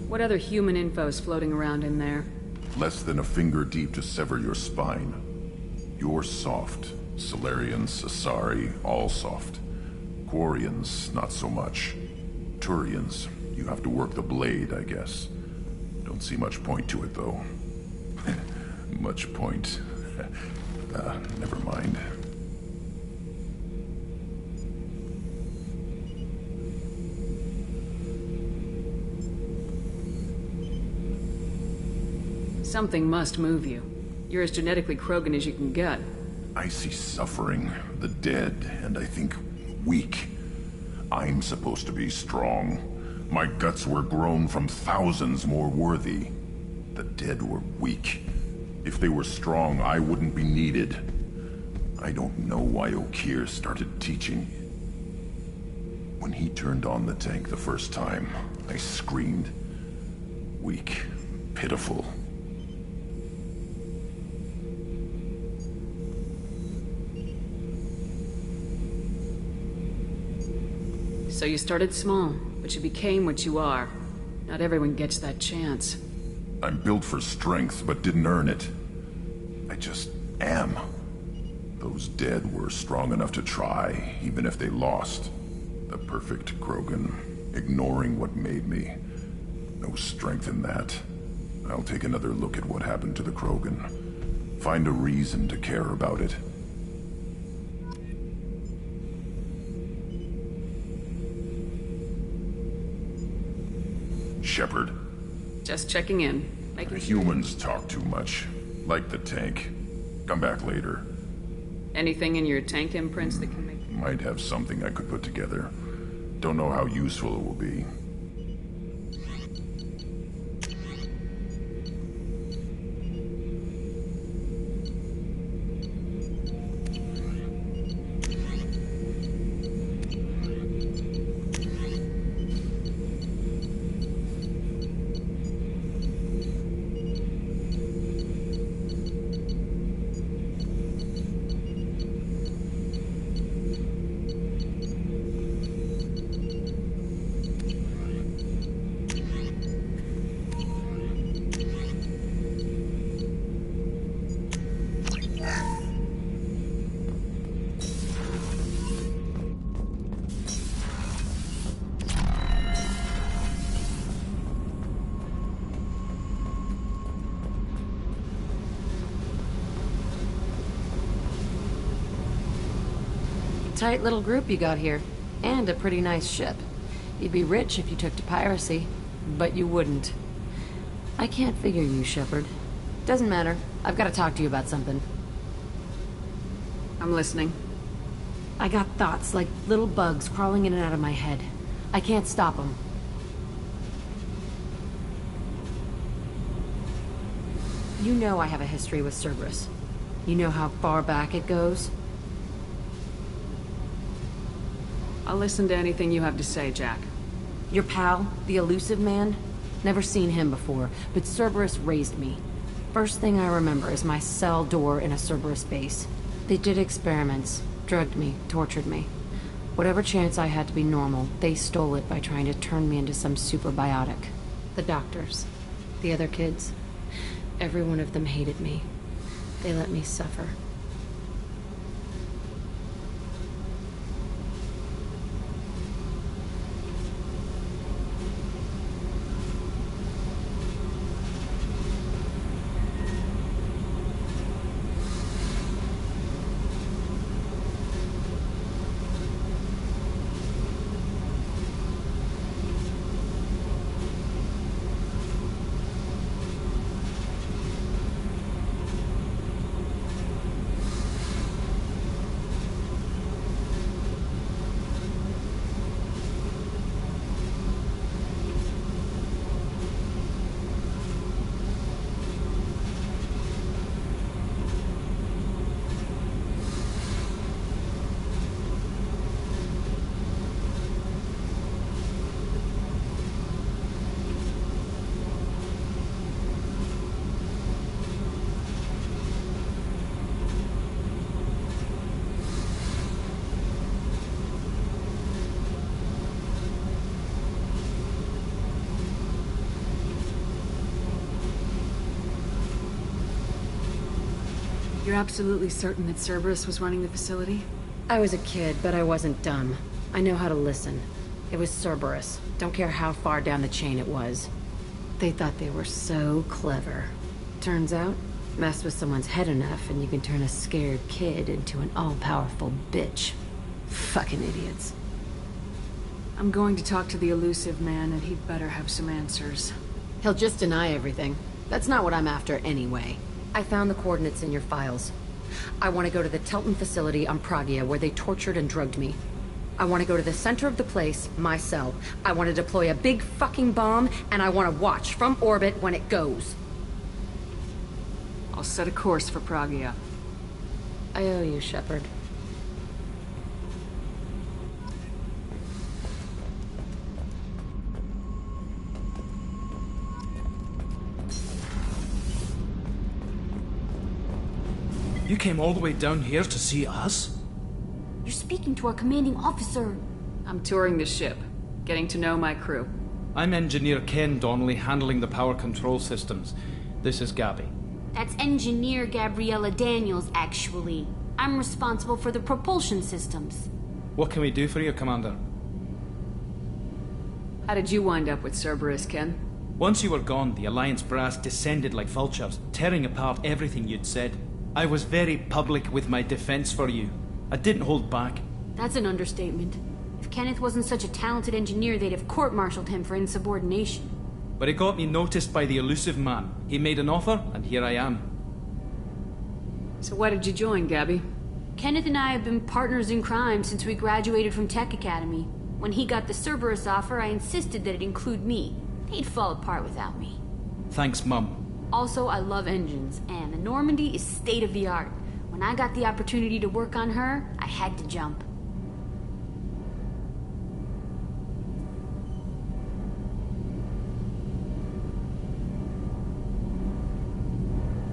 What other human info is floating around in there? Less than a finger deep to sever your spine. You're soft. Salarians, Asari, all soft. Quarians, not so much. Turians, you have to work the blade, I guess. Don't see much point to it, though. Much point. Never mind. Something must move you. You're as genetically Krogan as you can get. I see suffering, the dead, and I think weak. I'm supposed to be strong. My guts were grown from thousands more worthy. The dead were weak. If they were strong, I wouldn't be needed. I don't know why Okeer started teaching. When he turned on the tank the first time, I screamed. Weak, pitiful. So you started small, but you became what you are. Not everyone gets that chance. I'm built for strength, but didn't earn it. I just am. Those dead were strong enough to try, even if they lost. The perfect Krogan, ignoring what made me. No strength in that. I'll take another look at what happened to the Krogan. Find a reason to care about it. Shepard. Just checking in. Making sure. Humans talk too much. Like the tank. Come back later. Anything in your tank imprints that can make... Might have something I could put together. Don't know how useful it will be. Tight little group you got here. And a pretty nice ship. You'd be rich if you took to piracy. But you wouldn't. I can't figure you, Shepard. Doesn't matter. I've got to talk to you about something. I'm listening. I got thoughts like little bugs crawling in and out of my head. I can't stop them. You know I have a history with Cerberus. You know how far back it goes? I'll listen to anything you have to say, Jack. Your pal, the elusive man? Never seen him before, but Cerberus raised me. First thing I remember is my cell door in a Cerberus base. They did experiments, drugged me, tortured me. Whatever chance I had to be normal, they stole it by trying to turn me into some superbiotic. The doctors, the other kids, every one of them hated me. They let me suffer. You're absolutely certain that Cerberus was running the facility? I was a kid, but I wasn't dumb. I know how to listen. It was Cerberus. Don't care how far down the chain it was. They thought they were so clever. Turns out, mess with someone's head enough and you can turn a scared kid into an all-powerful bitch. Fucking idiots. I'm going to talk to the elusive man, and he'd better have some answers. He'll just deny everything. That's not what I'm after anyway. I found the coordinates in your files. I want to go to the Telton facility on Pragia where they tortured and drugged me. I want to go to the center of the place, my cell. I want to deploy a big fucking bomb, and I want to watch from orbit when it goes. I'll set a course for Pragia. I owe you, Shepard. You came all the way down here to see us? You're speaking to our commanding officer. I'm touring the ship, getting to know my crew. I'm Engineer Ken Donnelly, handling the power control systems. This is Gabby. That's Engineer Gabriella Daniels, actually. I'm responsible for the propulsion systems. What can we do for you, Commander? How did you wind up with Cerberus, Ken? Once you were gone, the Alliance brass descended like vultures, tearing apart everything you'd said. I was very public with my defense for you. I didn't hold back. That's an understatement. If Kenneth wasn't such a talented engineer, they'd have court-martialed him for insubordination. But it got me noticed by the elusive man. He made an offer, and here I am. So why did you join, Gabby? Kenneth and I have been partners in crime since we graduated from Tech Academy. When he got the Cerberus offer, I insisted that it include me. He'd fall apart without me. Thanks, Mum. Also, I love engines, and the Normandy is state-of-the-art. When I got the opportunity to work on her, I had to jump.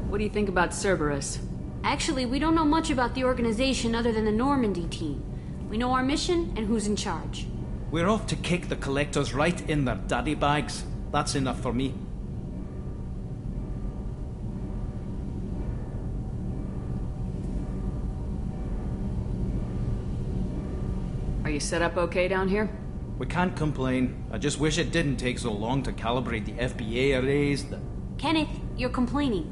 What do you think about Cerberus? Actually, we don't know much about the organization other than the Normandy team. We know our mission and who's in charge. We're off to kick the Collectors right in their daddy bags. That's enough for me. Are you set up okay down here? We can't complain. I just wish it didn't take so long to calibrate the FBA arrays. Kenneth, you're complaining.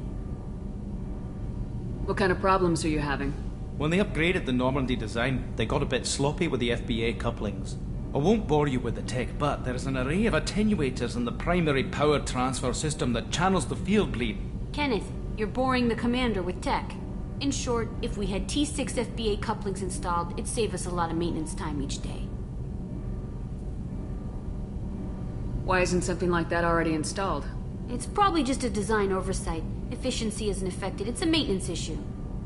What kind of problems are you having? When they upgraded the Normandy design, they got a bit sloppy with the FBA couplings. I won't bore you with the tech, but there's an array of attenuators in the primary power transfer system that channels the field bleed. Kenneth, you're boring the commander with tech. In short, if we had T6 FBA couplings installed, it'd save us a lot of maintenance time each day. Why isn't something like that already installed? It's probably just a design oversight. Efficiency isn't affected. It's a maintenance issue.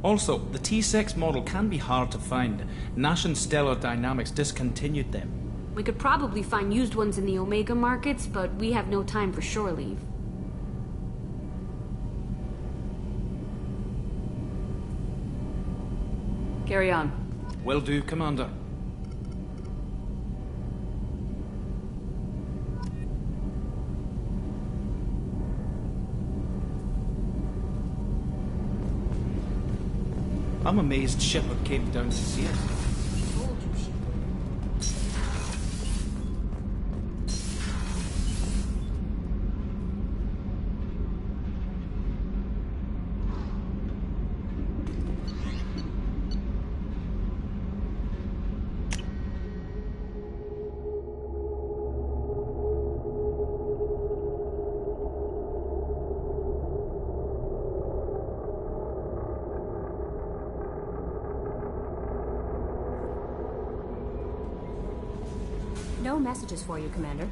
Also, the T6 model can be hard to find. Nash and Stellar Dynamics discontinued them. We could probably find used ones in the Omega markets, but we have no time for shore leave. Carry on. Will do, Commander. I'm amazed Shepard came down to see us. No messages for you, Commander.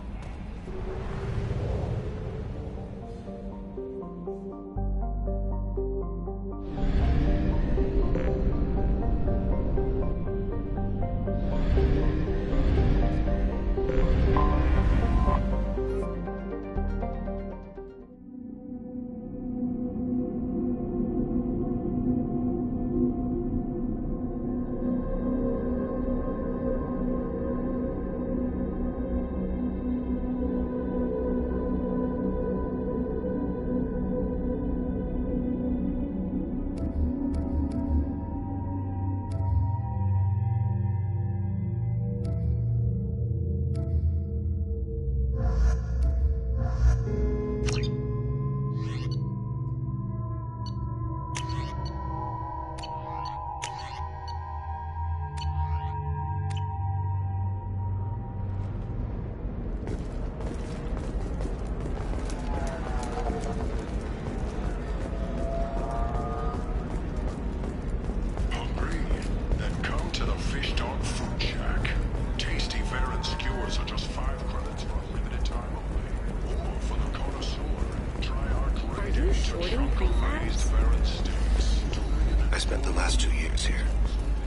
I spent the last 2 years here.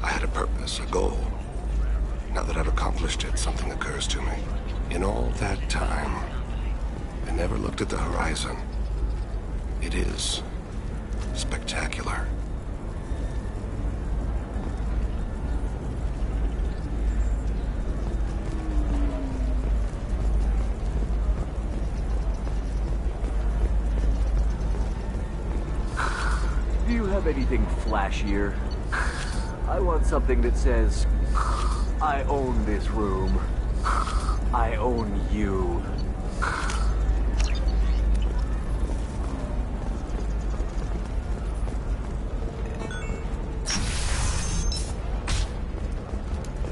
I had a purpose, a goal. Now that I've accomplished it, something occurs to me. In all that time, I never looked at the horizon. It is spectacular. Do you have anything flashier? I want something that says, I own this room. I own you.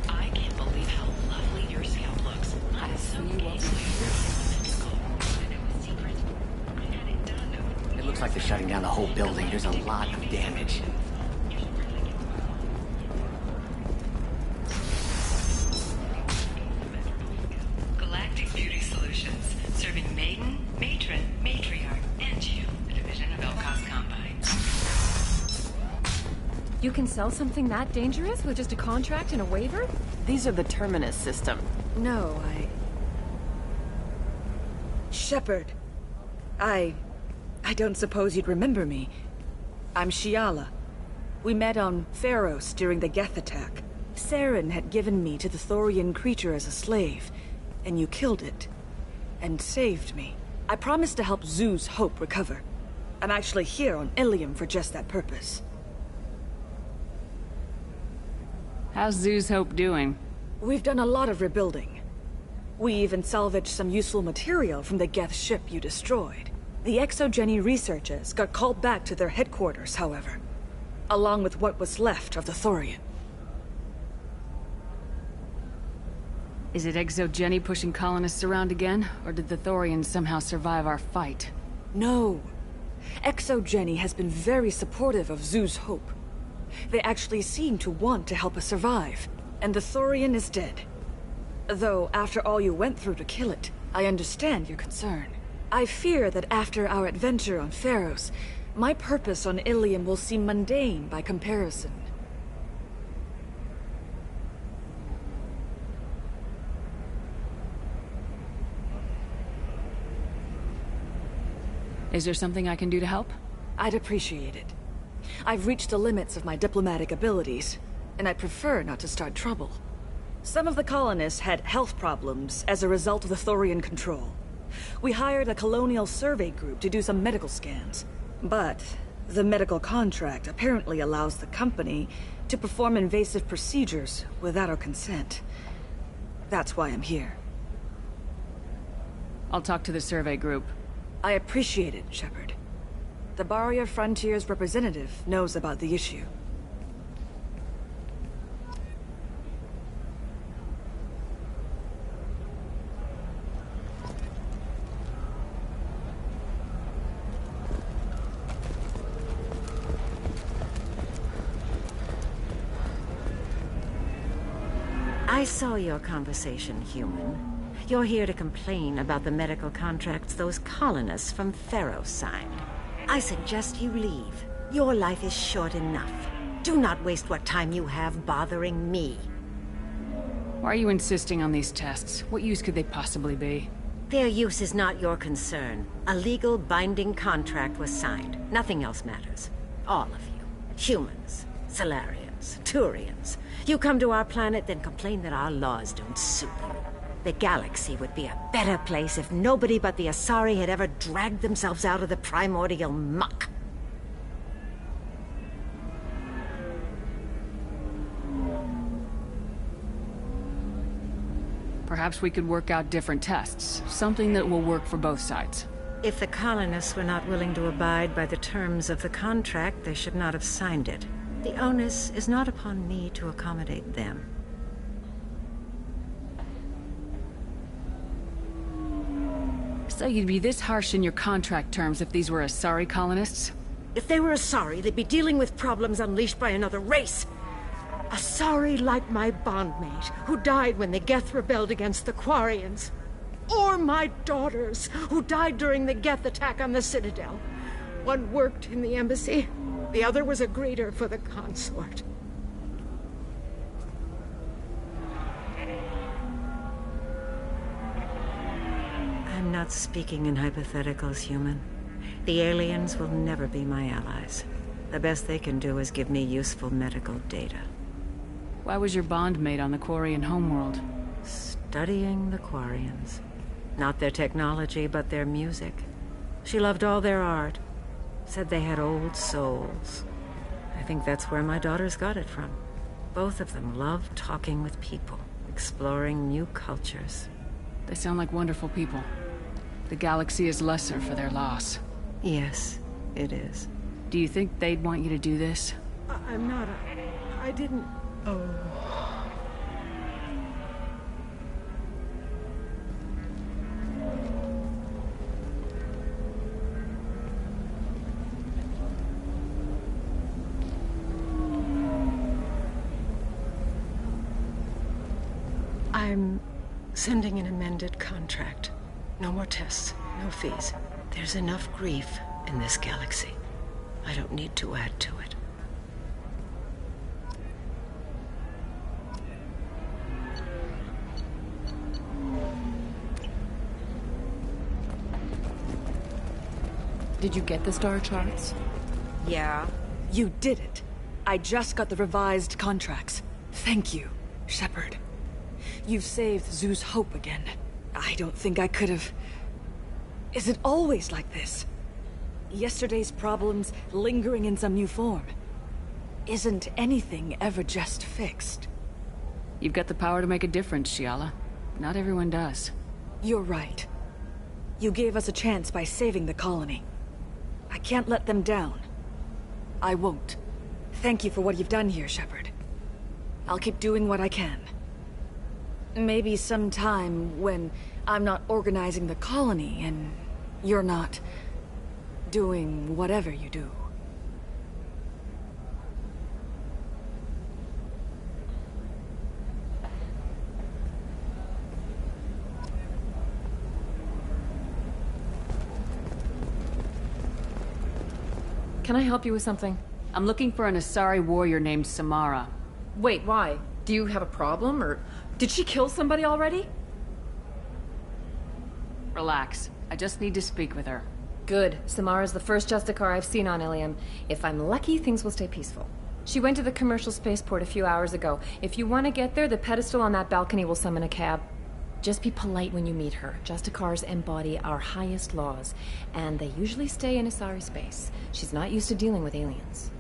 I can't believe how lovely your scout looks. I'm so gay. It looks like they're shutting down the whole building. There's a lot of damage. Galactic Beauty Solutions, serving maiden, matron, matriarch, and you, the division of Elcos Combine. You can sell something that dangerous with just a contract and a waiver? These are the Terminus system. No, Shepard. I don't suppose you'd remember me. I'm Shiala. We met on Pharos during the Geth attack. Saren had given me to the Thorian creature as a slave, and you killed it. And saved me. I promised to help Zoo's Hope recover. I'm actually here on Ilium for just that purpose. How's Zoo's Hope doing? We've done a lot of rebuilding. We even salvaged some useful material from the Geth ship you destroyed. The Exogeny researchers got called back to their headquarters, however, along with what was left of the Thorian. Is it Exogeny pushing colonists around again, or did the Thorians somehow survive our fight? No. Exogeny has been very supportive of Zoo's Hope. They actually seem to want to help us survive, and the Thorian is dead. Though, after all you went through to kill it, I understand your concern. I fear that after our adventure on Pharos, my purpose on Ilium will seem mundane by comparison. Is there something I can do to help? I'd appreciate it. I've reached the limits of my diplomatic abilities, and I prefer not to start trouble. Some of the colonists had health problems as a result of the Thorian control. We hired a colonial survey group to do some medical scans. But the medical contract apparently allows the company to perform invasive procedures without our consent. That's why I'm here. I'll talk to the survey group. I appreciate it, Shepard. The Barrier Frontiers representative knows about the issue. I saw your conversation, human. You're here to complain about the medical contracts those colonists from Pharos signed. I suggest you leave. Your life is short enough. Do not waste what time you have bothering me. Why are you insisting on these tests? What use could they possibly be? Their use is not your concern. A legal, binding contract was signed. Nothing else matters. All of you. Humans, Salarians, Turians. You come to our planet, then complain that our laws don't suit you. The galaxy would be a better place if nobody but the Asari had ever dragged themselves out of the primordial muck. Perhaps we could work out different tests. Something that will work for both sides. If the colonists were not willing to abide by the terms of the contract, they should not have signed it. The onus is not upon me to accommodate them. So you'd be this harsh in your contract terms if these were Asari colonists? If they were Asari, they'd be dealing with problems unleashed by another race. Asari like my bondmate, who died when the Geth rebelled against the Quarians. Or my daughters, who died during the Geth attack on the Citadel. One worked in the embassy, The other was a greeter for the consort. I'm not speaking in hypotheticals, human. The aliens will never be my allies. The best they can do is give me useful medical data. Why was your bond made on the Quarian homeworld? Studying the Quarians. Not their technology, but their music. She loved all their art. Said they had old souls. I think that's where my daughters got it from. Both of them love talking with people, exploring new cultures. They sound like wonderful people. The galaxy is lesser for their loss. Yes, it is. Do you think they'd want you to do this? I'm not I didn't... Oh... I'm sending an amended contract. No more tests, no fees. There's enough grief in this galaxy. I don't need to add to it. Did you get the star charts? Yeah. You did it. I just got the revised contracts. Thank you, Shepard. You've saved Zeus' hope again. I don't think I could have... Is it always like this? Yesterday's problems lingering in some new form. Isn't anything ever just fixed? You've got the power to make a difference, Shiala. Not everyone does. You're right. You gave us a chance by saving the colony. I can't let them down. I won't. Thank you for what you've done here, Shepard. I'll keep doing what I can. Maybe sometime when I'm not organizing the colony and you're not doing whatever you do. Can I help you with something? I'm looking for an Asari warrior named Samara. Wait, why? Do you have a problem, or did she kill somebody already? Relax. I just need to speak with her. Good. Samara's the first Justicar I've seen on Ilium. If I'm lucky, things will stay peaceful. She went to the commercial spaceport a few hours ago. If you want to get there, the pedestal on that balcony will summon a cab. Just be polite when you meet her. Justicars embody our highest laws, and they usually stay in Asari space. She's not used to dealing with aliens.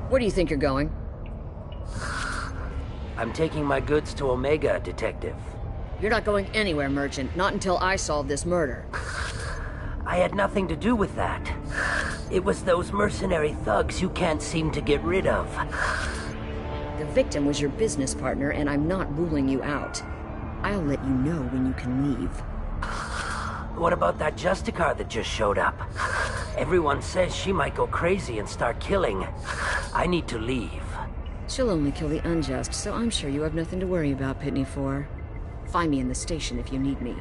Where do you think you're going? I'm taking my goods to Omega, Detective. You're not going anywhere, Merchant. Not until I solve this murder. I had nothing to do with that. It was those mercenary thugs you can't seem to get rid of. The victim was your business partner, and I'm not ruling you out. I'll let you know when you can leave. What about that Justicar that just showed up? Everyone says she might go crazy and start killing. I need to leave. She'll only kill the unjust, so I'm sure you have nothing to worry about, Pitney 4. Find me in the station if you need me.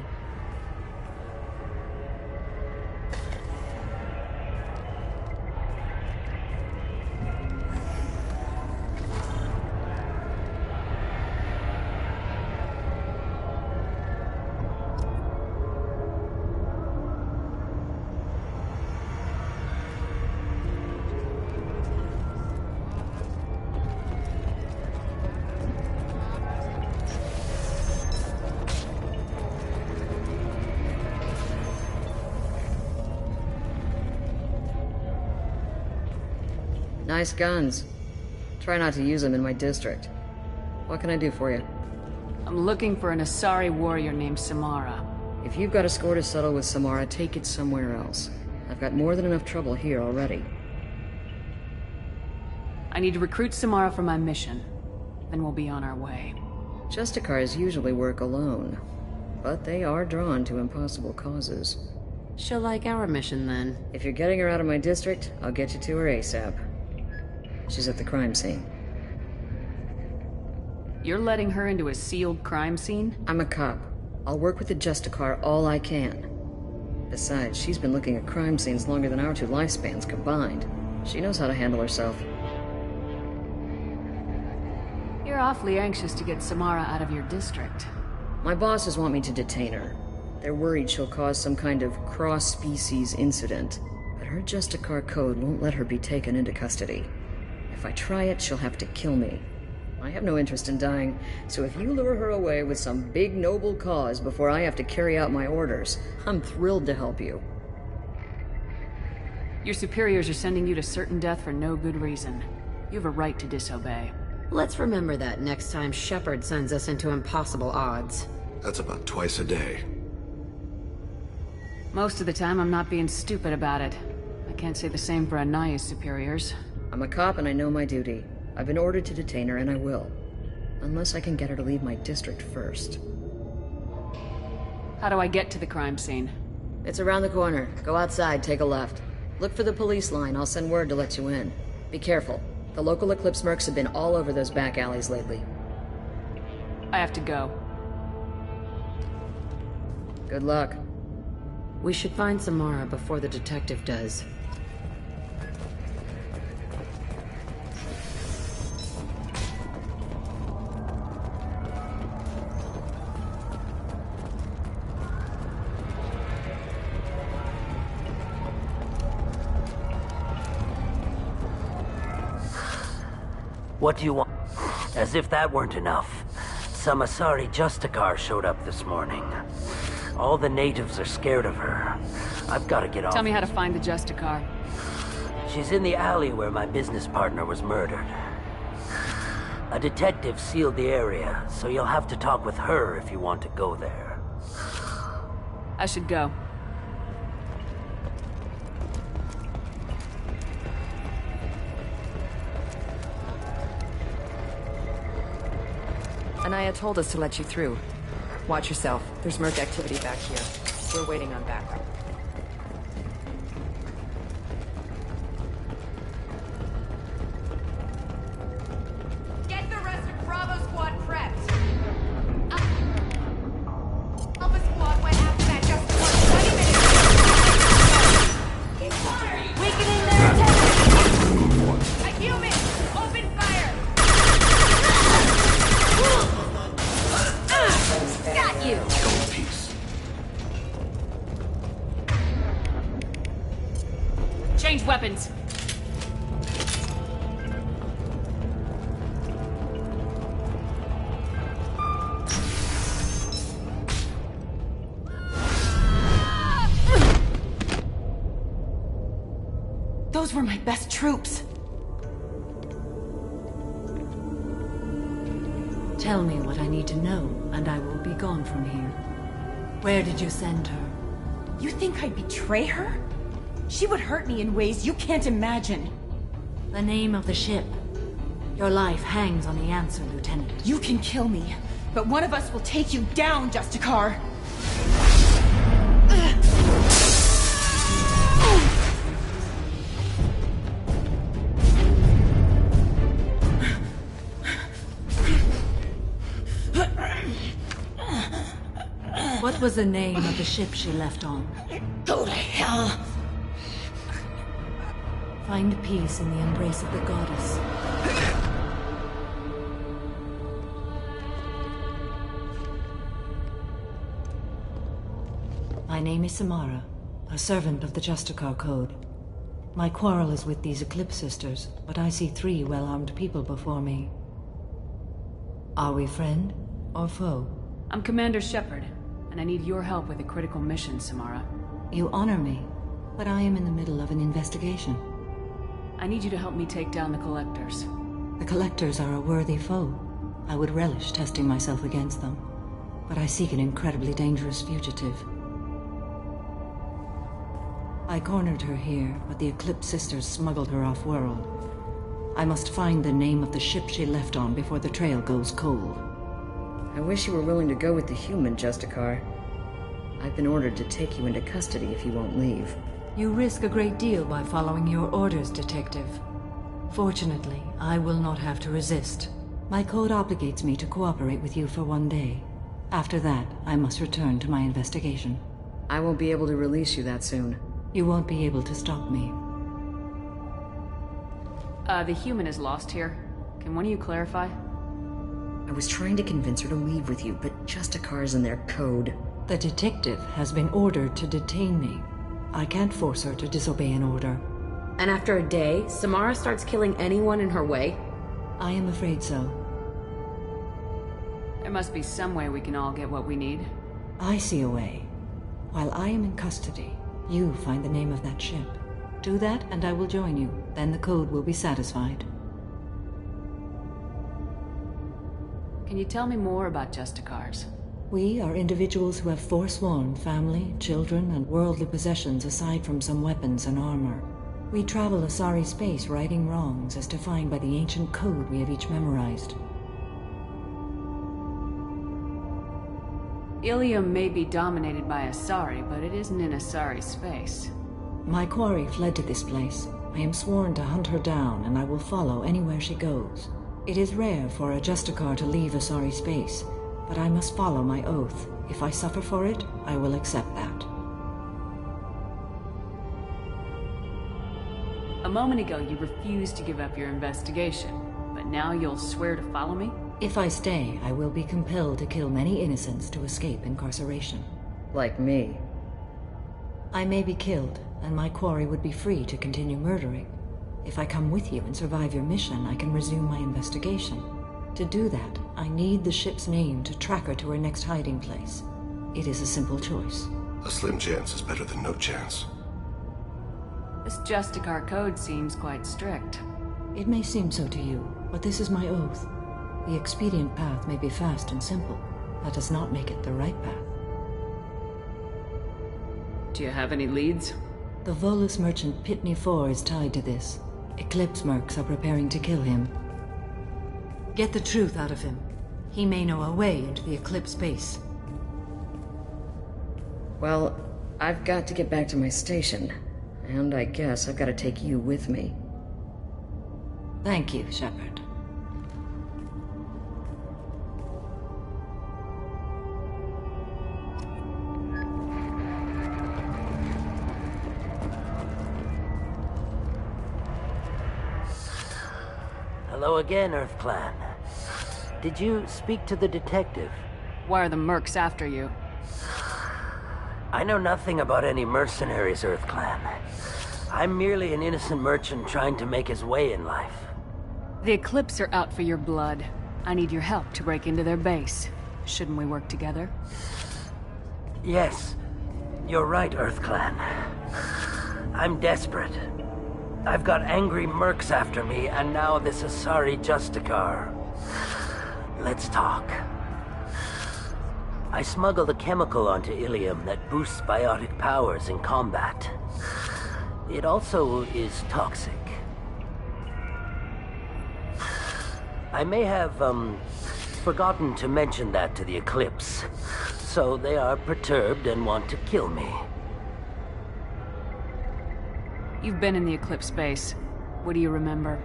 Nice guns. Try not to use them in my district. What can I do for you? I'm looking for an Asari warrior named Samara. If you've got a score to settle with Samara, take it somewhere else. I've got more than enough trouble here already. I need to recruit Samara for my mission. Then we'll be on our way. Justicars usually work alone, but they are drawn to impossible causes. She'll like our mission, then. If you're getting her out of my district, I'll get you to her ASAP. She's at the crime scene. You're letting her into a sealed crime scene? I'm a cop. I'll work with the Justicar all I can. Besides, she's been looking at crime scenes longer than our 2 lifespans combined. She knows how to handle herself. You're awfully anxious to get Samara out of your district. My bosses want me to detain her. They're worried she'll cause some kind of cross-species incident, but her Justicar code won't let her be taken into custody. If I try it, she'll have to kill me. I have no interest in dying, so if you lure her away with some big noble cause before I have to carry out my orders, I'm thrilled to help you. Your superiors are sending you to certain death for no good reason. You have a right to disobey. Let's remember that next time Shepard sends us into impossible odds. That's about twice a day. Most of the time, I'm not being stupid about it. I can't say the same for Anaya's superiors. I'm a cop and I know my duty. I've been ordered to detain her and I will. Unless I can get her to leave my district first. How do I get to the crime scene? It's around the corner. Go outside, take a left. Look for the police line. I'll send word to let you in. Be careful. The local Eclipse mercs have been all over those back alleys lately. I have to go. Good luck. We should find Samara before the detective does. What do you want? As if that weren't enough, some Asari Justicar showed up this morning. All the natives are scared of her. I've got to get off. Tell me how to find the Justicar. She's in the alley where my business partner was murdered. A detective sealed the area, so you'll have to talk with her if you want to go there. I should go. Anaya told us to let you through. Watch yourself. There's merc activity back here. We're waiting on backup. Get the rest of Bravo Squad prepped. Alpha Squad went after that just for 20 minutes. Weakening their attack. A human! Open fire! Got you! Go in peace. Change weapons. Those were my best troops. Tell me what I need to know, and I will be gone from here. Where did you send her? You think I'd betray her? She would hurt me in ways you can't imagine. The name of the ship. Your life hangs on the answer, Lieutenant. You can kill me, but one of us will take you down, Justicar. What was the name of the ship she left on? Go to hell! Find peace in the embrace of the goddess. My name is Samara, a servant of the Justicar Code. My quarrel is with these Eclipse Sisters, but I see 3 well-armed people before me. Are we friend or foe? I'm Commander Shepard, and I need your help with a critical mission, Samara. You honor me, but I am in the middle of an investigation. I need you to help me take down the Collectors. The Collectors are a worthy foe. I would relish testing myself against them. But I seek an incredibly dangerous fugitive. I cornered her here, but the Eclipse Sisters smuggled her off-world. I must find the name of the ship she left on before the trail goes cold. I wish you were willing to go with the human, Justicar. I've been ordered to take you into custody if you won't leave. You risk a great deal by following your orders, Detective. Fortunately, I will not have to resist. My code obligates me to cooperate with you for 1 day. After that, I must return to my investigation. I won't be able to release you that soon. You won't be able to stop me. The human is lost here. Can one of you clarify? I was trying to convince her to leave with you, but Justicar's in their code. The detective has been ordered to detain me. I can't force her to disobey an order. And after a day, Samara starts killing anyone in her way? I am afraid so. There must be some way we can all get what we need. I see a way. While I am in custody, you find the name of that ship. Do that and I will join you. Then the code will be satisfied. Can you tell me more about Justicars? We are individuals who have forsworn family, children, and worldly possessions aside from some weapons and armor. We travel Asari space righting wrongs as defined by the ancient code we have each memorized. Ilium may be dominated by Asari, but it isn't in Asari space. My quarry fled to this place. I am sworn to hunt her down, and I will follow anywhere she goes. It is rare for a Justicar to leave Asari space, but I must follow my oath. If I suffer for it, I will accept that. A moment ago, you refused to give up your investigation, but now you'll swear to follow me? If I stay, I will be compelled to kill many innocents to escape incarceration. Like me. I may be killed, and my quarry would be free to continue murdering. If I come with you and survive your mission, I can resume my investigation. To do that, I need the ship's name to track her to her next hiding place. It is a simple choice. A slim chance is better than no chance. This Justicar code seems quite strict. It may seem so to you, but this is my oath. The expedient path may be fast and simple. That does not make it the right path. Do you have any leads? The Volus merchant Pitney 4 is tied to this. Eclipse mercs are preparing to kill him. Get the truth out of him. He may know a way into the Eclipse base. Well, I've got to get back to my station. And I guess I've got to take you with me. Thank you, Shepard. Hello again, Earth Clan. Did you speak to the detective? Why are the mercs after you? I know nothing about any mercenaries, Earth Clan. I'm merely an innocent merchant trying to make his way in life. The Eclipse are out for your blood. I need your help to break into their base. Shouldn't we work together? Yes, you're right, Earth Clan. I'm desperate. I've got angry mercs after me, and now this Asari Justicar. Let's talk. I smuggled a chemical onto Ilium that boosts biotic powers in combat. It also is toxic. I may have, forgotten to mention that to the Eclipse, so they are perturbed and want to kill me. You've been in the Eclipse base. What do you remember?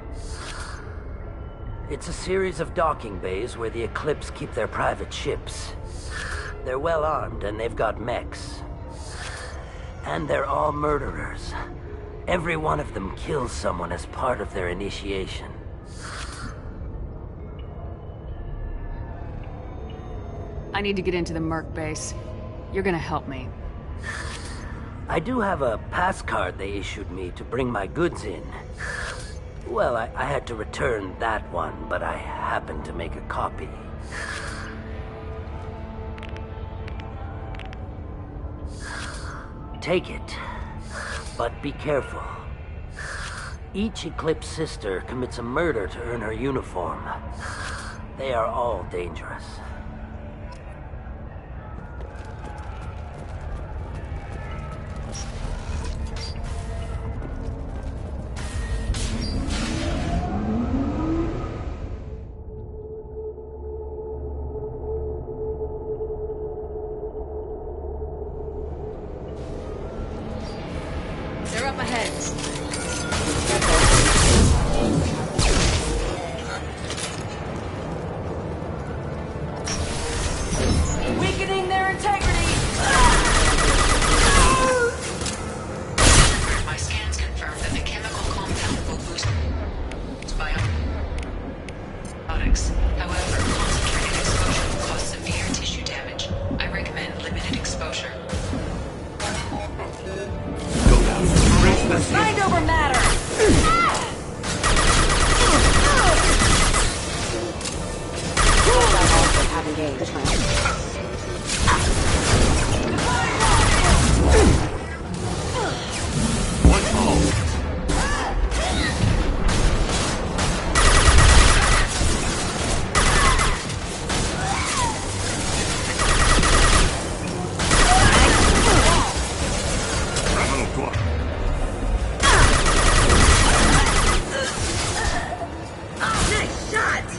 It's a series of docking bays where the Eclipse keep their private ships. They're well armed and they've got mechs. And they're all murderers. Every one of them kills someone as part of their initiation. I need to get into the merc base. You're gonna help me. I do have a pass card they issued me to bring my goods in. Well, I had to return that one, but I happened to make a copy. Take it, but be careful. Each Eclipse sister commits a murder to earn her uniform. They are all dangerous. They're up ahead. Weakening their integrity! My scans confirm that the chemical compound will boost biotics. However, concentrated exposure will cause severe tissue damage. I recommend limited exposure. Mind over matter!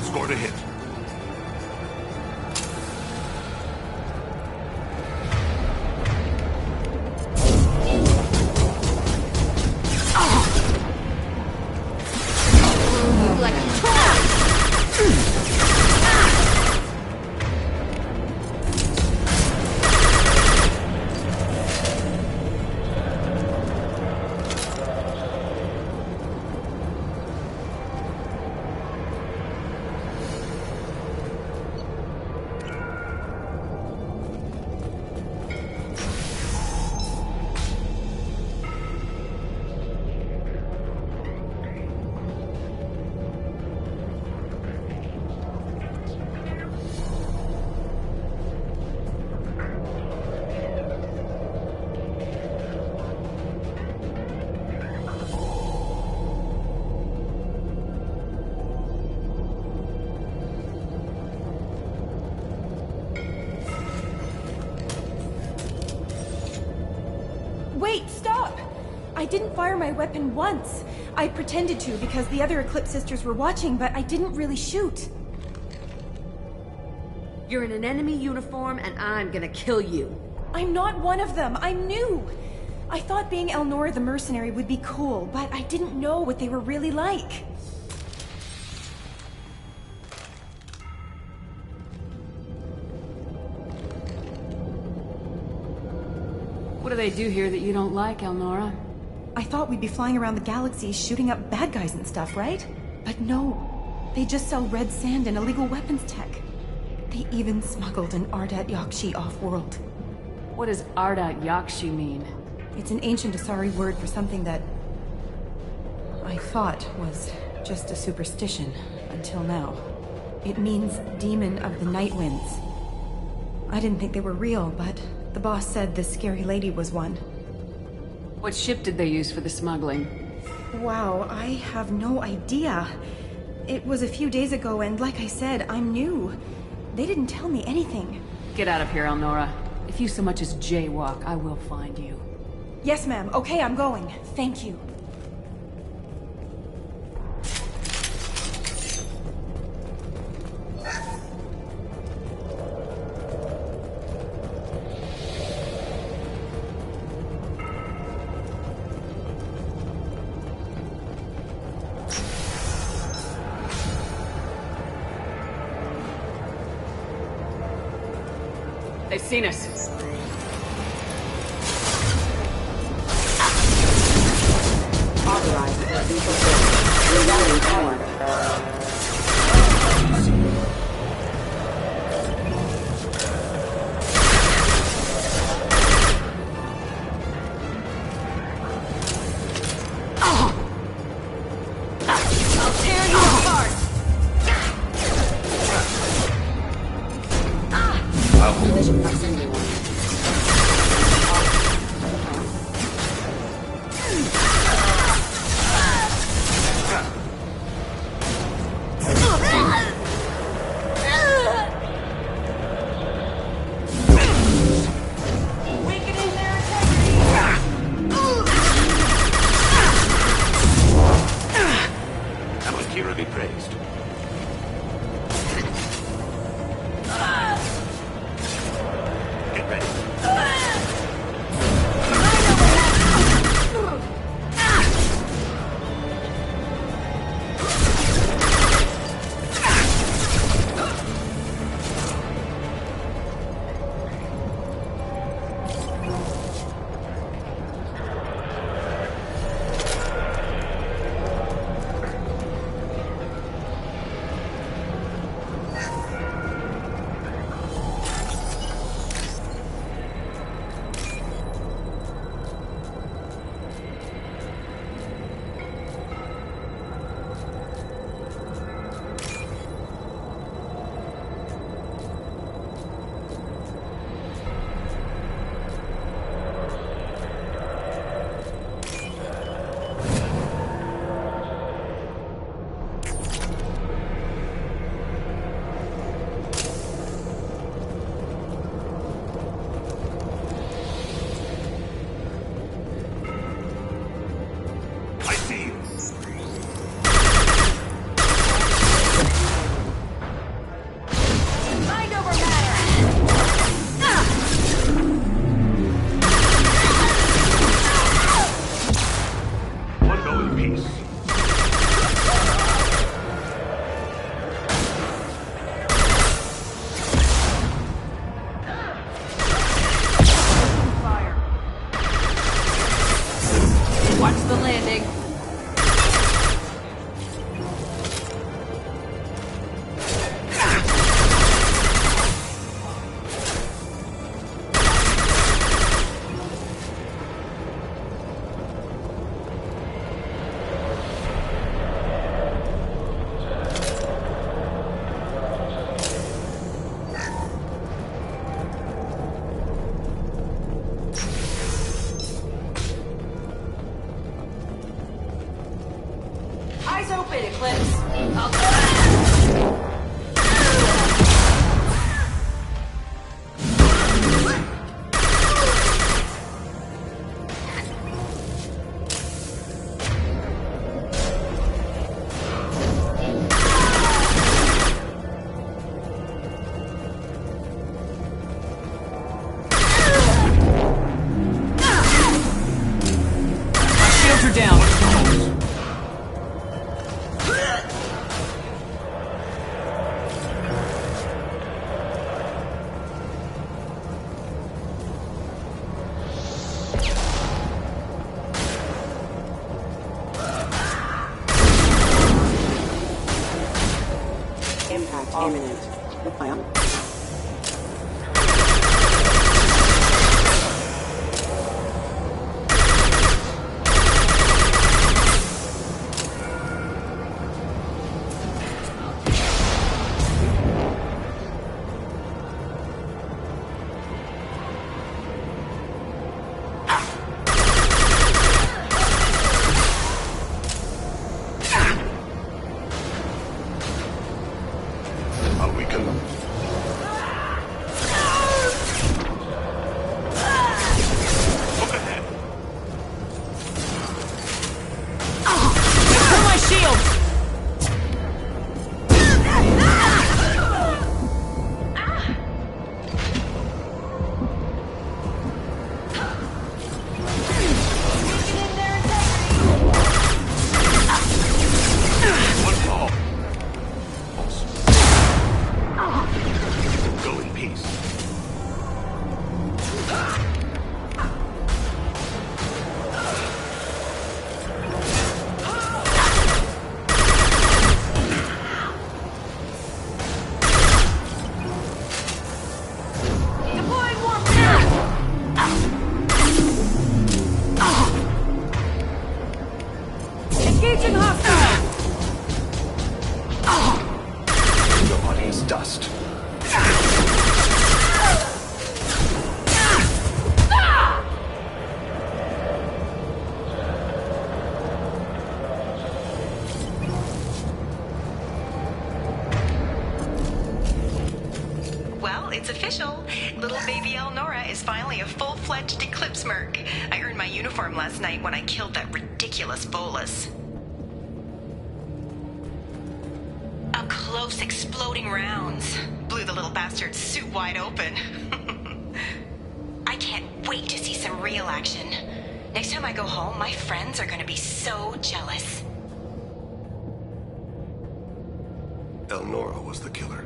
Scored a hit. Wait, stop! I didn't fire my weapon once. I pretended to because the other Eclipse sisters were watching, but I didn't really shoot. You're in an enemy uniform, and I'm gonna kill you. I'm not one of them. I'm new. I thought being Elnora the mercenary would be cool, but I didn't know what they were really like. What do they do here that you don't like, Elnora? I thought we'd be flying around the galaxy shooting up bad guys and stuff, right? But no. They just sell red sand and illegal weapons tech. They even smuggled an Ardat Yakshi off-world. What does Ardat Yakshi mean? It's an ancient Asari word for something that I thought was just a superstition until now. It means Demon of the Night Winds. I didn't think they were real, but the boss said this scary lady was one. What ship did they use for the smuggling? Wow, I have no idea. It was a few days ago, and like I said, I'm new. They didn't tell me anything. Get out of here, Elnora. If you so much as jaywalk, I will find you. Yes, ma'am. Okay, I'm going. Thank you. They've seen us. Authorized for vehicle rerouting power. Open, Eclipse. Shields are down. Impact imminent. I'll weaken them. Look ahead. Kill my shield! One fall. Go in peace. Deploying warfare! Engaging hostile! Your body is dust. Well, it's official. Little baby Elnora is finally a full-fledged Eclipse Merc. I earned my uniform last night when I killed that ridiculous Volus. Up close, exploding rounds. Blew the little bastard's suit wide open. I can't wait to see some real action. Next time I go home, my friends are gonna be so jealous. Elnora was the killer.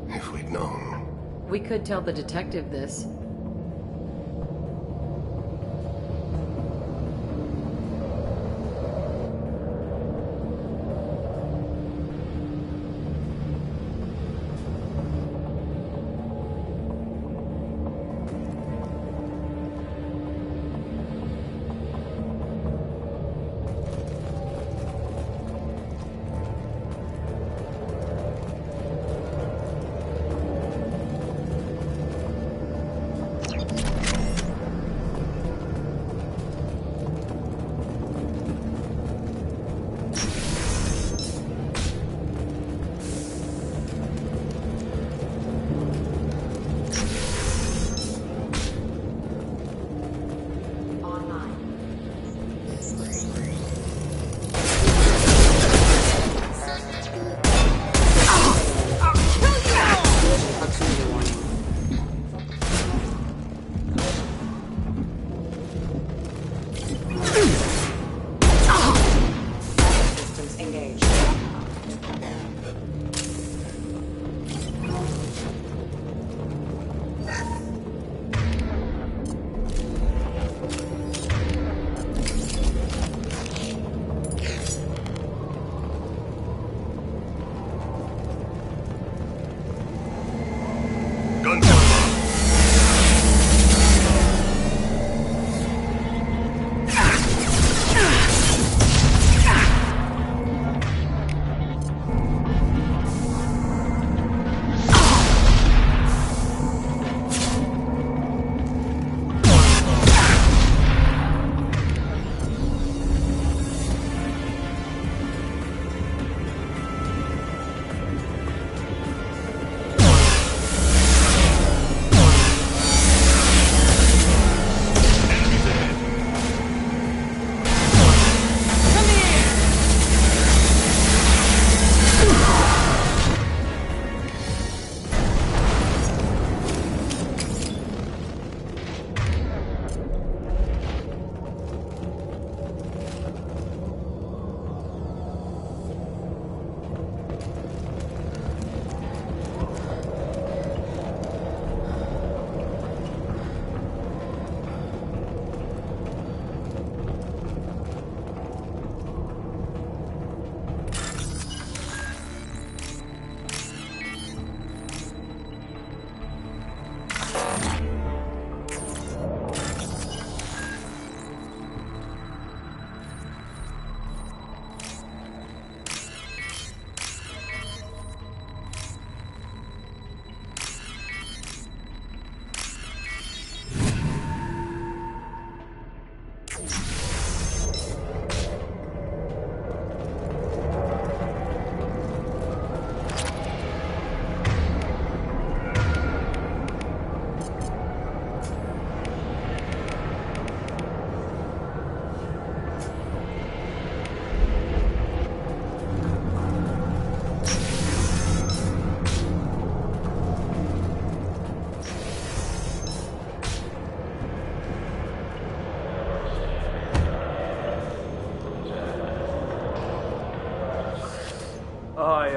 If we'd known. We could tell the detective this.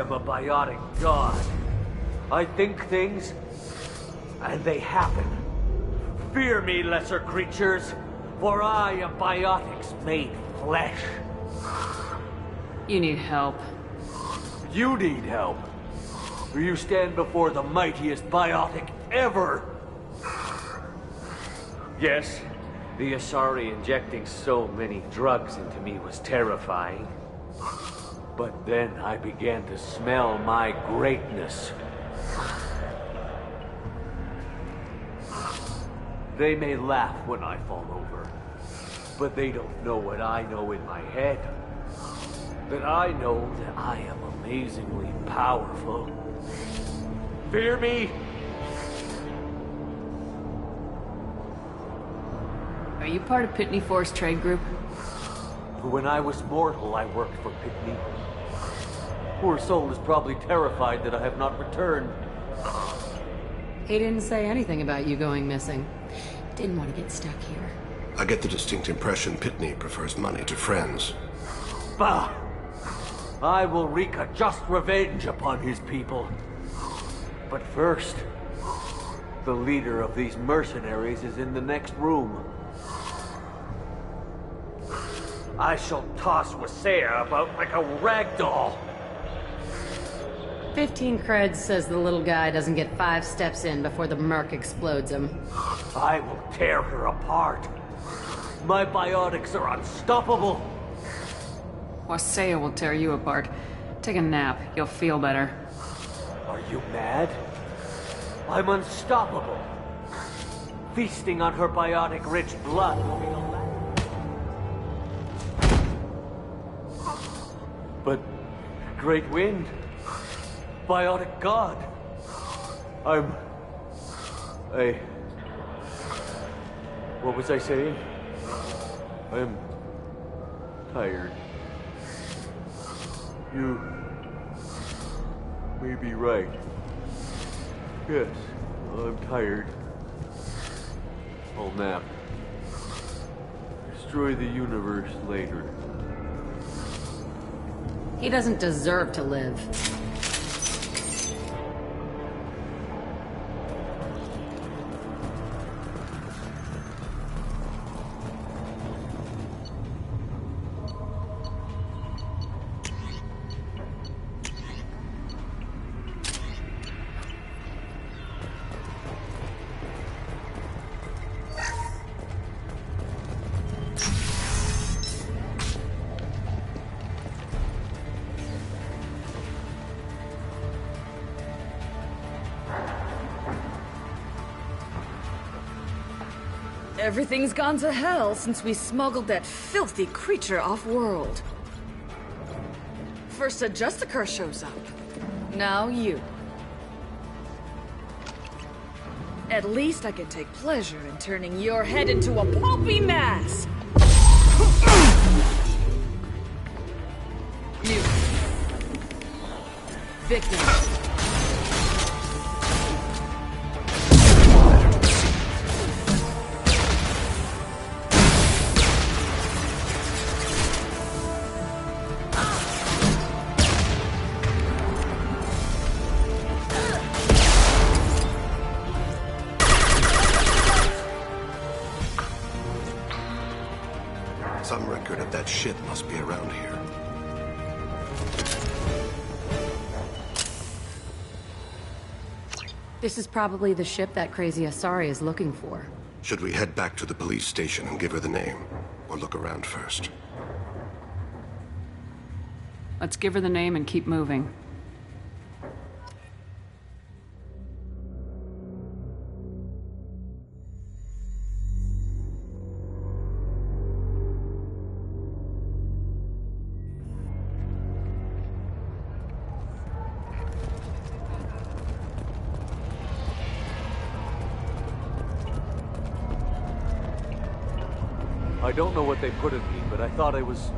am a biotic god. I think things, and they happen. Fear me, lesser creatures, for I am biotics made flesh. You need help. You need help. For you stand before the mightiest biotic ever. Yes, the Asari injecting so many drugs into me was terrifying. But then I began to smell my greatness. They may laugh when I fall over, but they don't know what I know in my head. That I know that I am amazingly powerful. Fear me? Are you part of Pitney Force Trade Group? When I was mortal, I worked for Pitney. Poor soul is probably terrified that I have not returned. He didn't say anything about you going missing. Didn't want to get stuck here. I get the distinct impression Pitney prefers money to friends. Bah! I will wreak a just revenge upon his people. But first, the leader of these mercenaries is in the next room. I shall toss Wasea about like a rag doll. 15 creds says the little guy doesn't get 5 steps in before the Merc explodes him. I will tear her apart. My biotics are unstoppable. Wasea will tear you apart. Take a nap. You'll feel better. Are you mad? I'm unstoppable. Feasting on her biotic-rich blood will be the last. But Great Wind, biotic god. What was I saying? I'm tired. You may be right. Yes, I'm tired. I'll nap. Destroy the universe later. He doesn't deserve to live. Everything's gone to hell since we smuggled that filthy creature off-world. First a Justicar shows up. Now you. At least I can take pleasure in turning your head into a pulpy mass! You. Victim. Some record of that shit must be around here. This is probably the ship that crazy Asari is looking for. Should we head back to the police station and give her the name? Or look around first? Let's give her the name and keep moving. I don't know what they put in me, but I thought I was...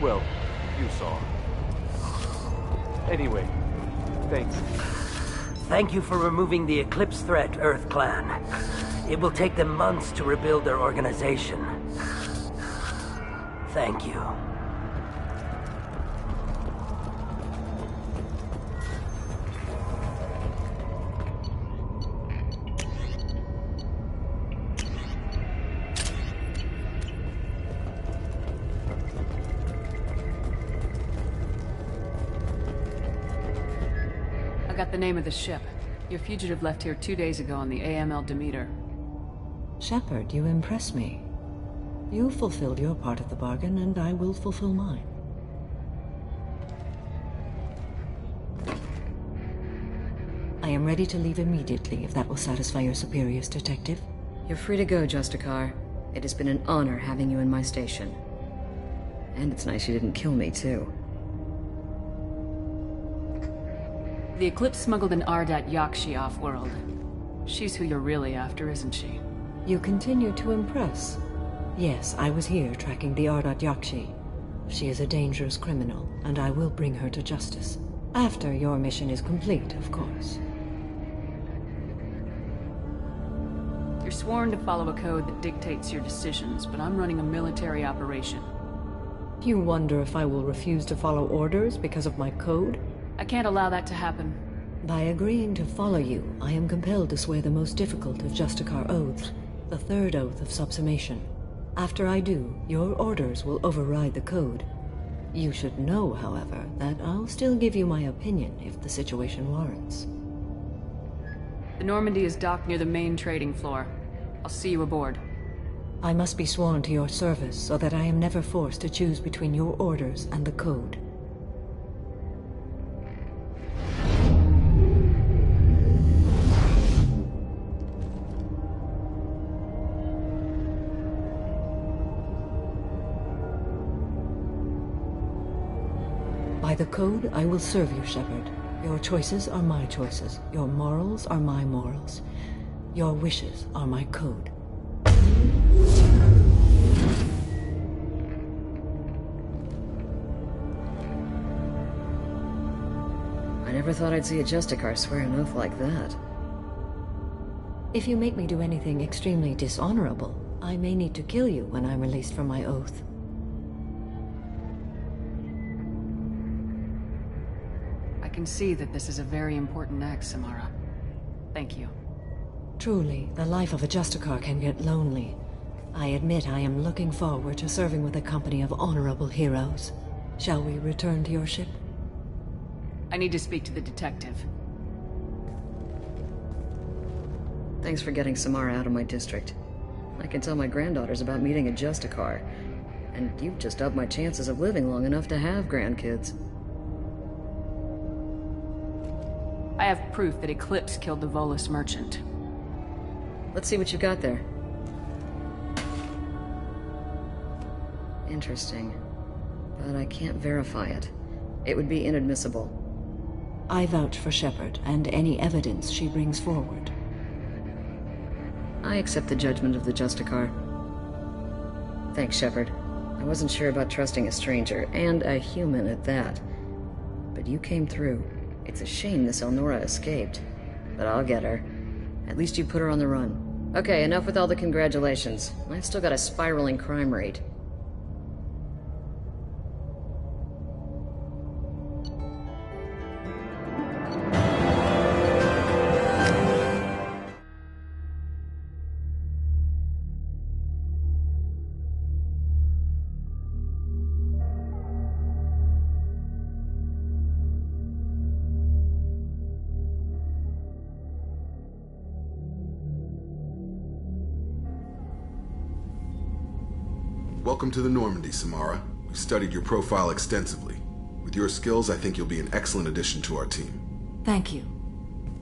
Well, you saw. Anyway, thank you. Thank you for removing the Eclipse threat, Earth Clan. It will take them months to rebuild their organization. Thank you. The name of the ship. Your fugitive left here 2 days ago on the AML Demeter. Shepard, you impress me. You fulfilled your part of the bargain, and I will fulfill mine. I am ready to leave immediately, if that will satisfy your superiors, Detective. You're free to go, Justicar. It has been an honor having you in my station. And it's nice you didn't kill me, too. The Eclipse smuggled an Ardat Yakshi off-world. She's who you're really after, isn't she? You continue to impress. Yes, I was here tracking the Ardat Yakshi. She is a dangerous criminal, and I will bring her to justice. After your mission is complete, of course. You're sworn to follow a code that dictates your decisions, but I'm running a military operation. You wonder if I will refuse to follow orders because of my code? I can't allow that to happen. By agreeing to follow you, I am compelled to swear the most difficult of Justicar oaths, the third oath of subsumation. After I do, your orders will override the code. You should know, however, that I'll still give you my opinion if the situation warrants. The Normandy is docked near the main trading floor. I'll see you aboard. I must be sworn to your service so that I am never forced to choose between your orders and the code. By the code, I will serve you, Shepard. Your choices are my choices. Your morals are my morals. Your wishes are my code. I never thought I'd see a Justicar swear an oath like that. If you make me do anything extremely dishonorable, I may need to kill you when I'm released from my oath. I can see that this is a very important act, Samara. Thank you. Truly, the life of a Justicar can get lonely. I admit I am looking forward to serving with a company of honorable heroes. Shall we return to your ship? I need to speak to the detective. Thanks for getting Samara out of my district. I can tell my granddaughters about meeting a Justicar, and you've just upped my chances of living long enough to have grandkids. I have proof that Eclipse killed the Volus merchant. Let's see what you got there. Interesting. But I can't verify it. It would be inadmissible. I vouch for Shepard and any evidence she brings forward. I accept the judgment of the Justicar. Thanks, Shepard. I wasn't sure about trusting a stranger, and a human at that. But you came through. It's a shame this Elnora escaped. But I'll get her. At least you put her on the run. Okay, enough with all the congratulations. I've still got a spiraling crime rate. Welcome to the Normandy, Samara. We've studied your profile extensively. With your skills, I think you'll be an excellent addition to our team. Thank you.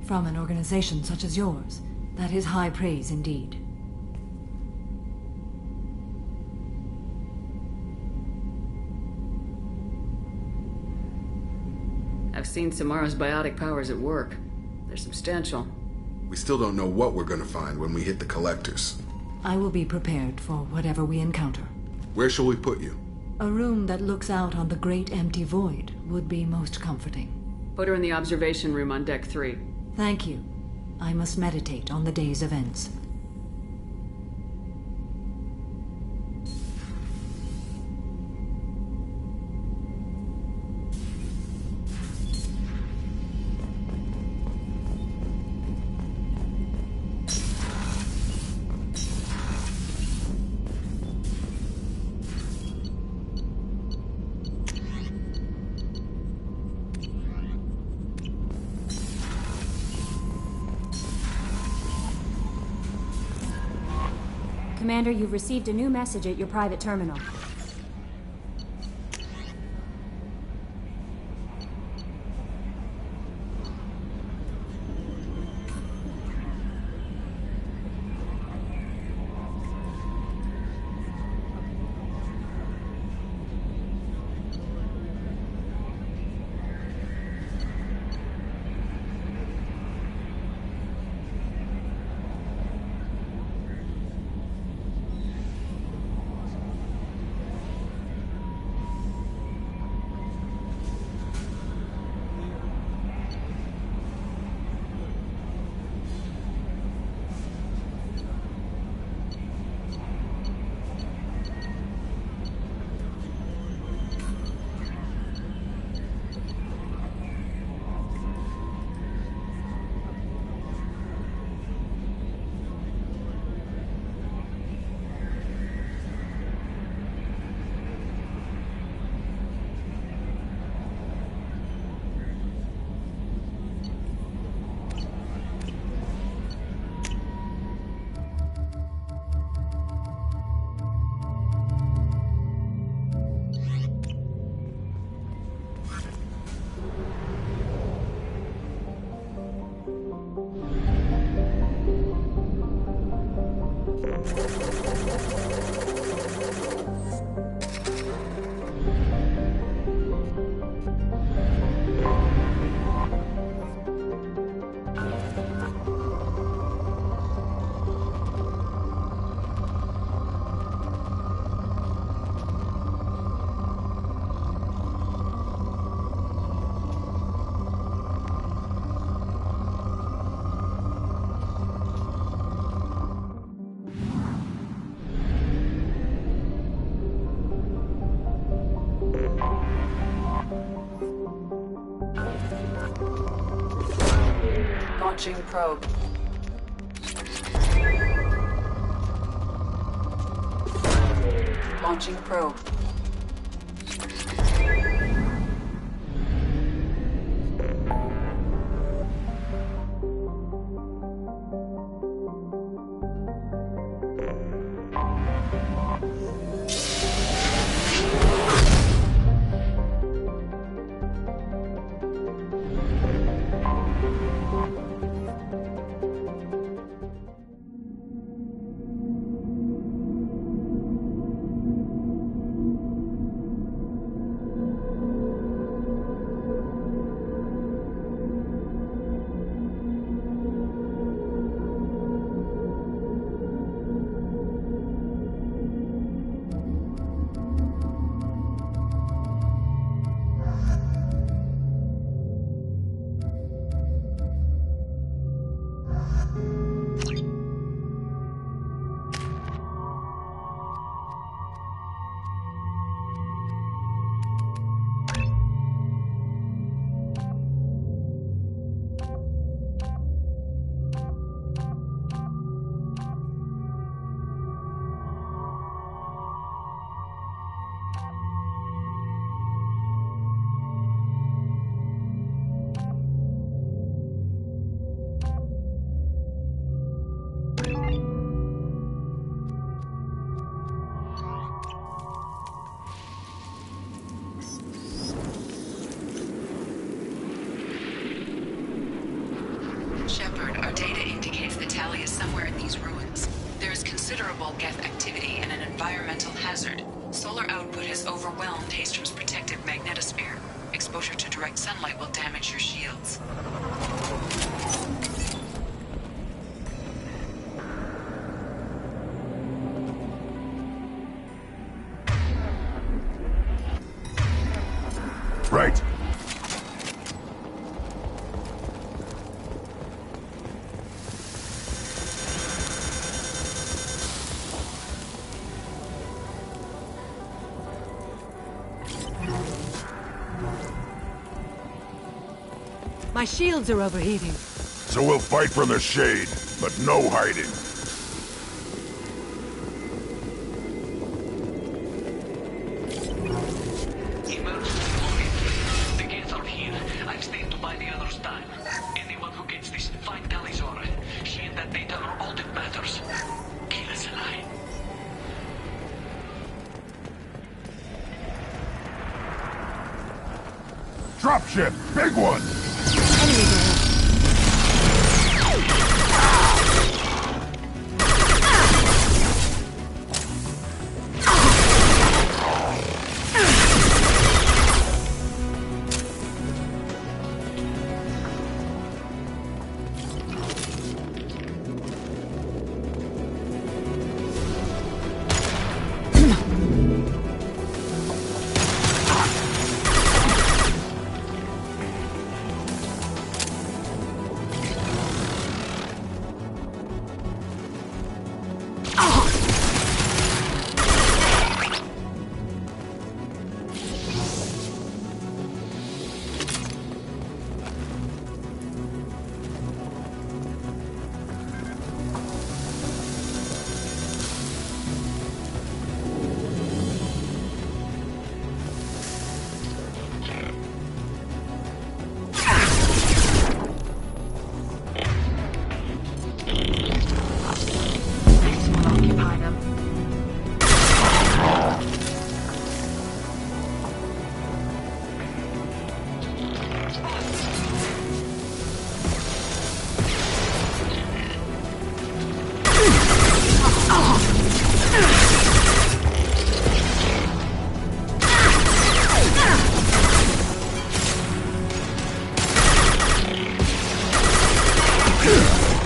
From an organization such as yours, that is high praise indeed. I've seen Samara's biotic powers at work. They're substantial. We still don't know what we're gonna find when we hit the collectors. I will be prepared for whatever we encounter. Where shall we put you? A room that looks out on the great empty void would be most comforting. Put her in the observation room on Deck 3. Thank you. I must meditate on the day's events. Commander, you've received a new message at your private terminal. Launching probe. Launching probe. Shepard, our data indicates the Tali is somewhere in these ruins. There is considerable Geth activity and an environmental hazard. Solar output has overwhelmed Hastrom's protective magnetosphere. Exposure to direct sunlight will damage your shields. Right. My shields are overheating. So we'll fight from the shade, but no hiding. The Geth are here. I've stayed to buy the others time. Anyone who gets this, find Tali's aura. She and that data are all that matters. Kill us alive. Dropship! Big one!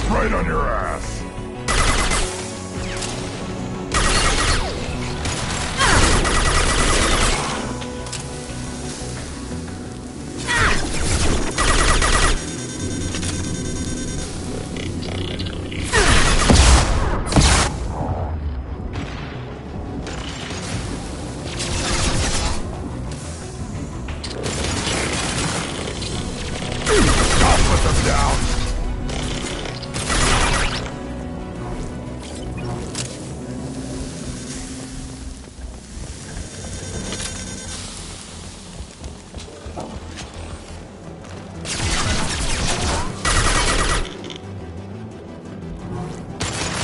Right on your ass. I'll put them down.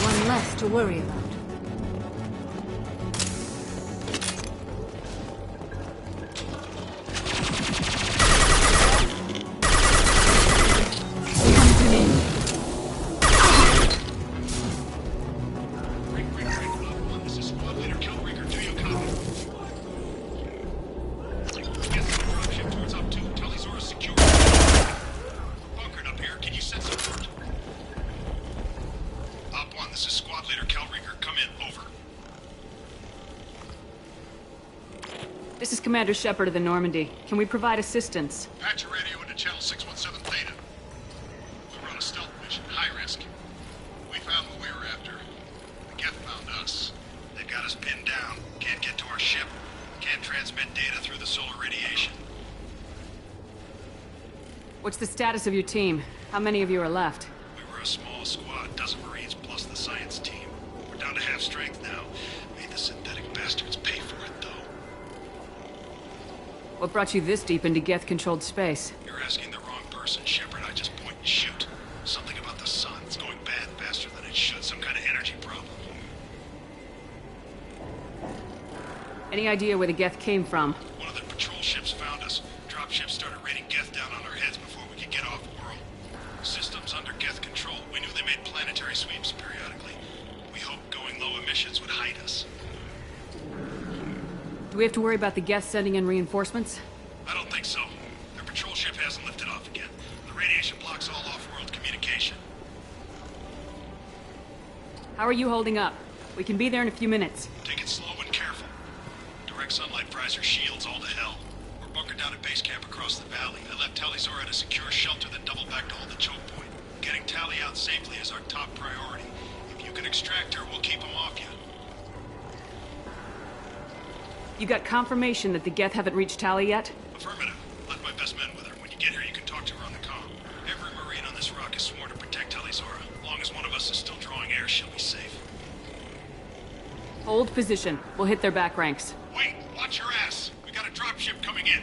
One less to worry about. This is Squad Leader Kelrieger. Come in. Over. This is Commander Shepard of the Normandy. Can we provide assistance? Patch your radio into Channel 617 Theta. We run a stealth mission, high risk. We found what we were after. The Geth found us. They've got us pinned down. Can't get to our ship. Can't transmit data through the solar radiation. What's the status of your team? How many of you are left? We were a small squad, dozen Marines plus the science team. We're down to half strength now. Made the synthetic bastards pay for it, though. What brought you this deep into Geth-controlled space? You're asking the wrong person, Shepard. I just point and shoot. Something about the sun. It's going bad faster than it should. Some kind of energy problem. Any idea where the Geth came from? One of the patrol ships found us. Dropships started raining Geth down on our heads before we could get off world. Systems under Geth control. We knew they made planetary sweeps periodically. We hoped going low emissions would hide us. Do we have to worry about the Geth sending in reinforcements? I don't think so. Their patrol ship hasn't lifted off again. The radiation blocks all off-world communication. How are you holding up? We can be there in a few minutes. Take it slow and careful. Direct sunlight fries our shields all to hell. We're bunkered down at base camp across the valley. I left Tali'Zorah at a secure shelter, then doubled back to hold the choke point. Getting Tali out safely is our top priority. If you can extract her, we'll keep him off you. You got confirmation that the Geth haven't reached Tali yet? Affirmative. Left my best men with her. When you get here, you can talk to her on the comm. Every Marine on this rock is sworn to protect Tali'Zorah. As long as one of us is still drawing air, she'll be safe. Hold position. We'll hit their back ranks. Wait! Watch your ass! We got a dropship coming in.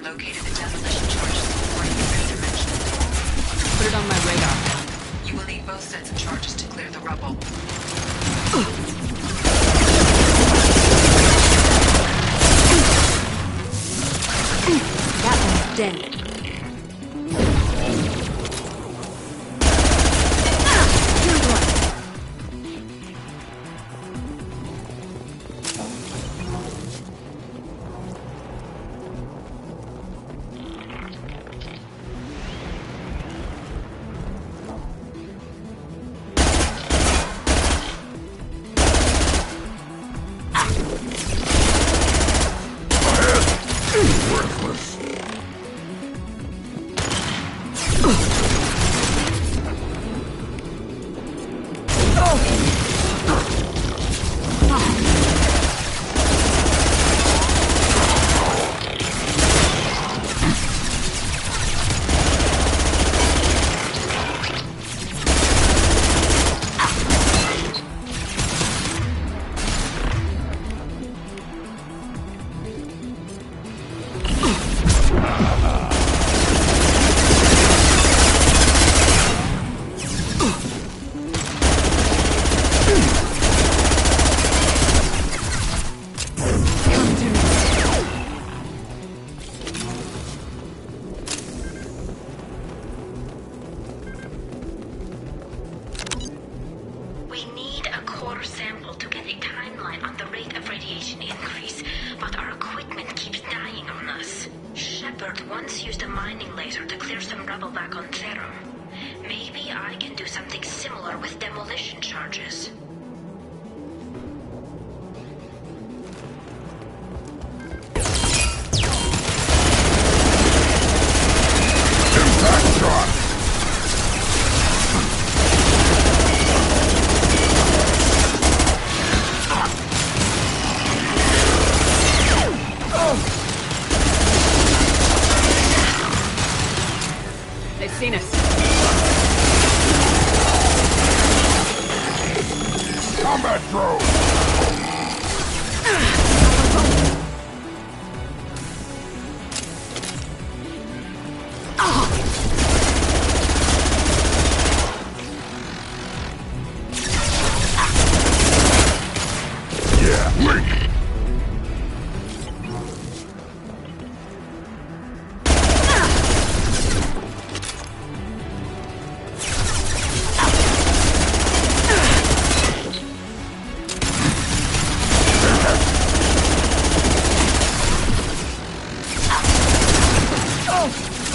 located the demolition charges before you mentioned. Put it on my radar. You will need both sets of charges to clear the rubble. That one's dead. Once used a mining laser to clear some rubble back on Therum. Maybe I can do something similar with demolition charges. Impact shot! They've seen us. Combat drone! Yeah, link!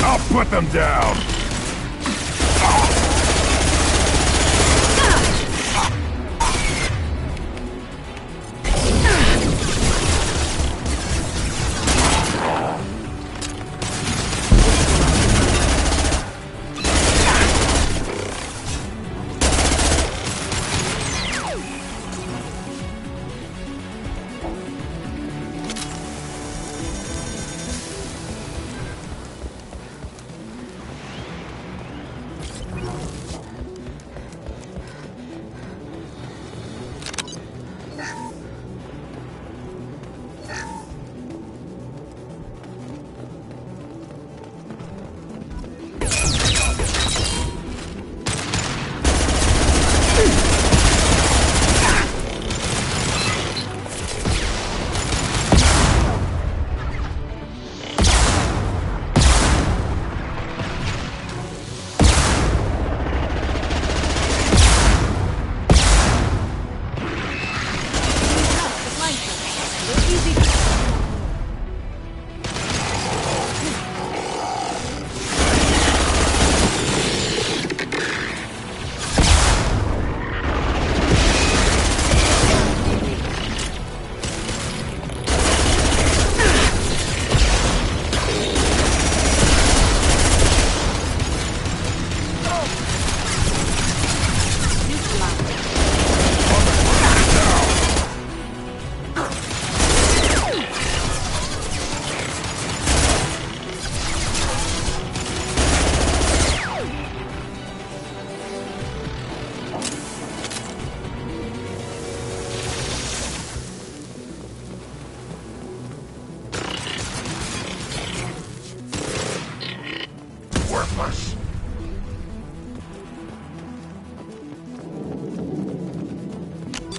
I'll put them down!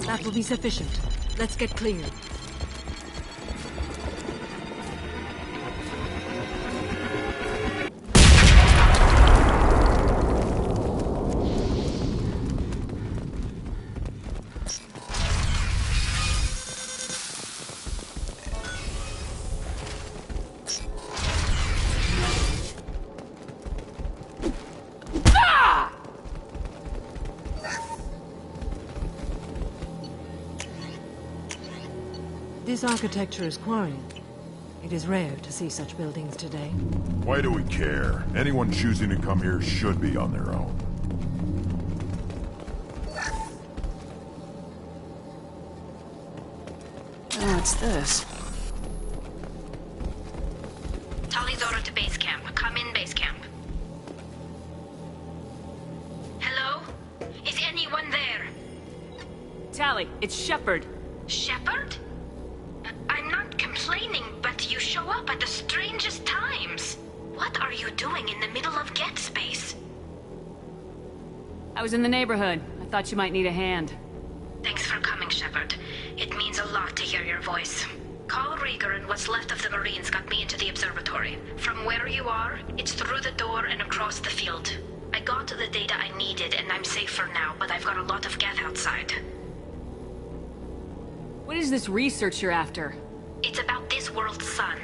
That will be sufficient. Let's get clear. This architecture is quarrying. It is rare to see such buildings today. Why do we care? Anyone choosing to come here should be on their own. What's this? Tali's order to base camp. Come in, base camp. Hello? Is anyone there? Tali, it's Shepard. Shepard? I'm not complaining, but you show up at the strangest times. What are you doing in the middle of Get Space? I was in the neighborhood. I thought you might need a hand. Thanks for coming, Shepard. It means a lot to hear your voice. Carl Rieger and what's left of the Marines got me into the observatory. From where you are, it's through the door and across the field. I got the data I needed and I'm safe for now, but I've got a lot of Geth outside. What is this research you're after? It's about this world's sun.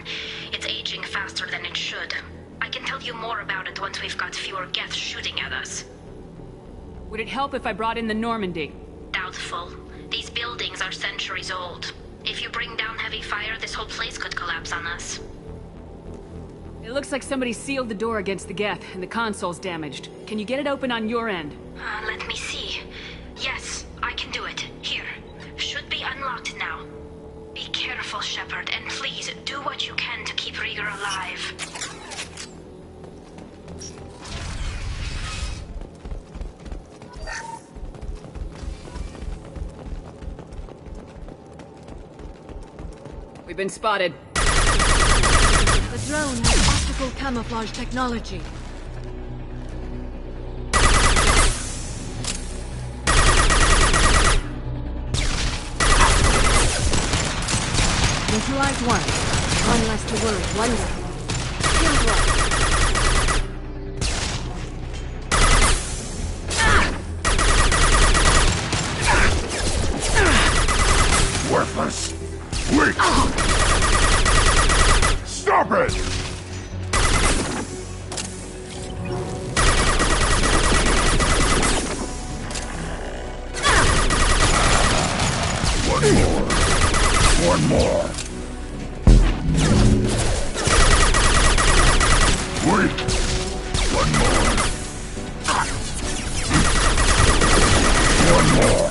It's aging faster than it should. I can tell you more about it once we've got fewer Geth shooting at us. Would it help if I brought in the Normandy? Doubtful. These buildings are centuries old. If you bring down heavy fire, this whole place could collapse on us. It looks like somebody sealed the door against the Geth, and the console's damaged. Can you get it open on your end? Let me see. Yes, I can do it. Here. Should be unlocked now. Be careful, Shepard, and please do what you can to keep Rieger alive. We've been spotted. The drone has optical camouflage technology. Neutralize one. One less to worry. One down. Killed one. Worthless! Weak! Stop it! One more. One more. Weak. One more. One more.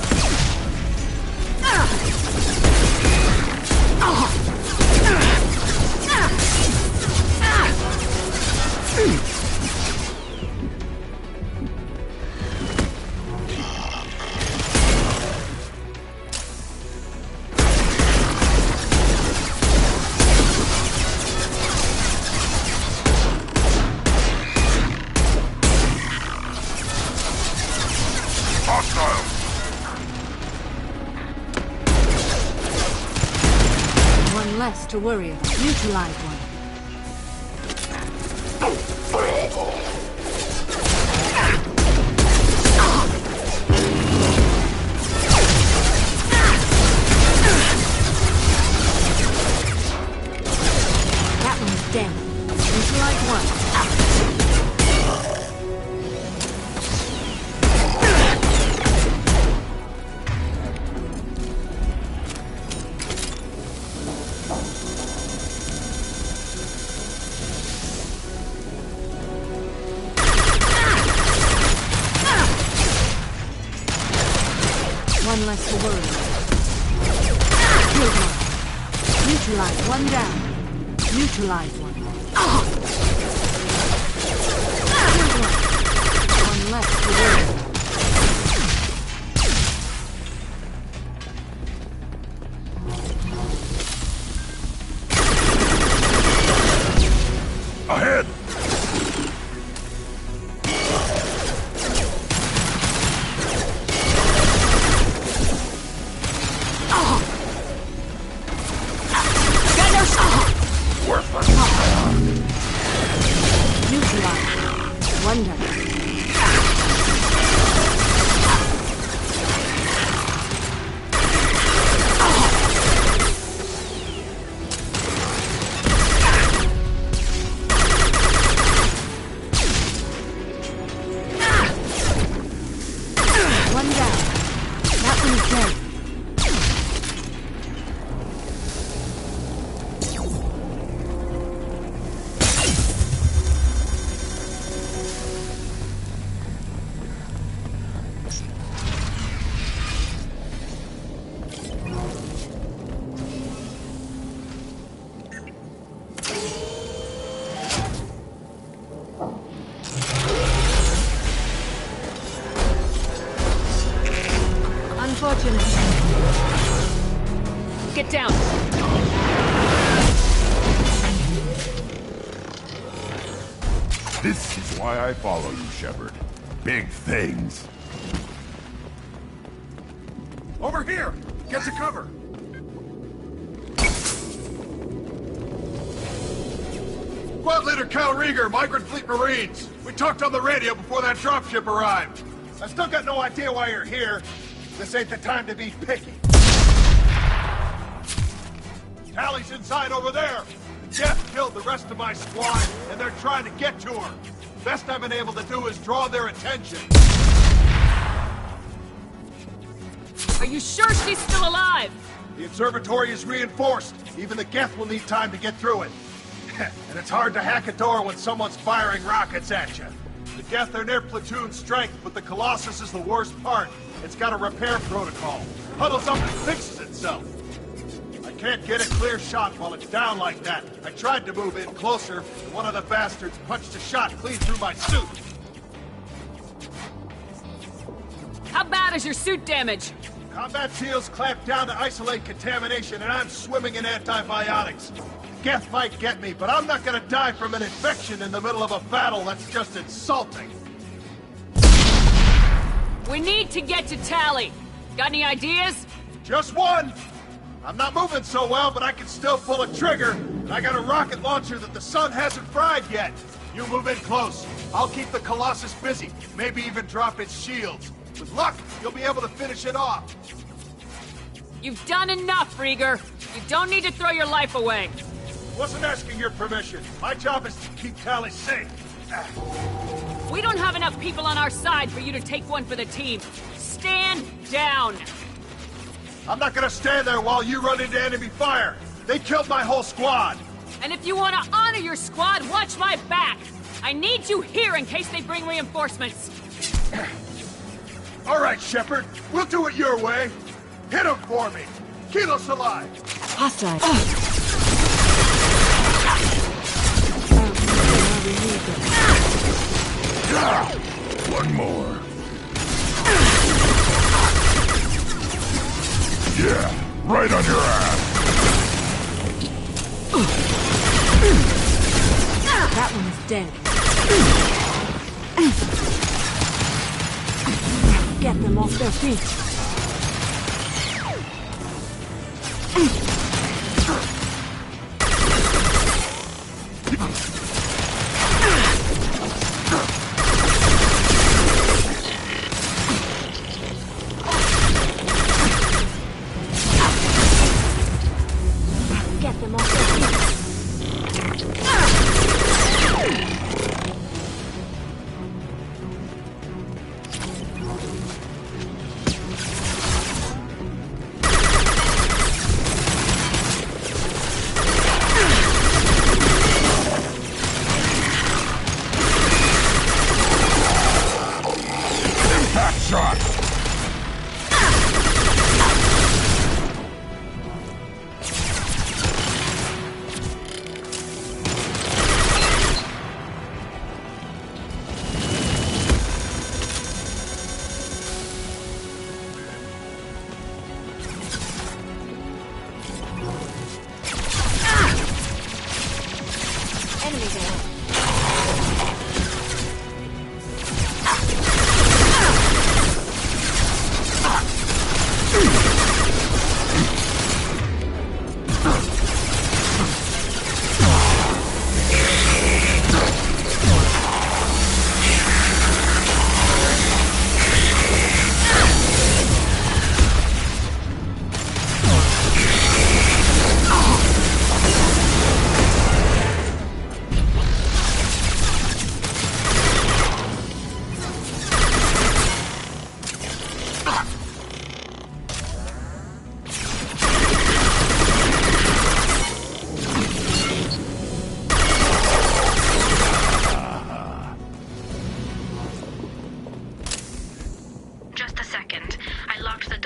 One less to worry about. Neutralize one. That one's down. Neutralize one. One less to worry. Killed one. Neutralize one down. Neutralize one. Killed one. One less to worry. Ahead! dead. Get down! This is why I follow you, Shepard. Big things. Over here! Get to cover! Squad Leader Cal Rieger, Migrant Fleet Marines. We talked on the radio before that dropship arrived. I still got no idea why you're here. This ain't the time to be picky. Tally's inside over there. Jeff killed the rest of my squad, and they're trying to get to her. Best I've been able to do is draw their attention. Are you sure she's still alive? The observatory is reinforced. Even the Geth will need time to get through it. And it's hard to hack a door when someone's firing rockets at you. The Geth are near platoon strength, but the Colossus is the worst part. It's got a repair protocol. Huddles up and fixes itself. I can't get a clear shot while it's down like that. I tried to move in closer, and one of the bastards punched a shot clean through my suit. How bad is your suit damage? Combat SEALs clamped down to isolate contamination, and I'm swimming in antibiotics. Geth might get me, but I'm not gonna die from an infection in the middle of a battle. That's just insulting. We need to get to Tally. Got any ideas? Just one! I'm not moving so well, but I can still pull a trigger. And I got a rocket launcher that the sun hasn't fried yet. You move in close. I'll keep the Colossus busy. Maybe even drop its shields. With luck, you'll be able to finish it off. You've done enough, Rieger. You don't need to throw your life away. Wasn't asking your permission. My job is to keep Tally safe. We don't have enough people on our side for you to take one for the team. Stand down. I'm not gonna stand there while you run into enemy fire. They killed my whole squad. And if you want to honor your squad, watch my back. I need you here in case they bring reinforcements. All right, Shepard. We'll do it your way. Hit him for me. Kilos alive. Hostile. One more. Yeah, right on your ass. That one is dead. Get them off their feet.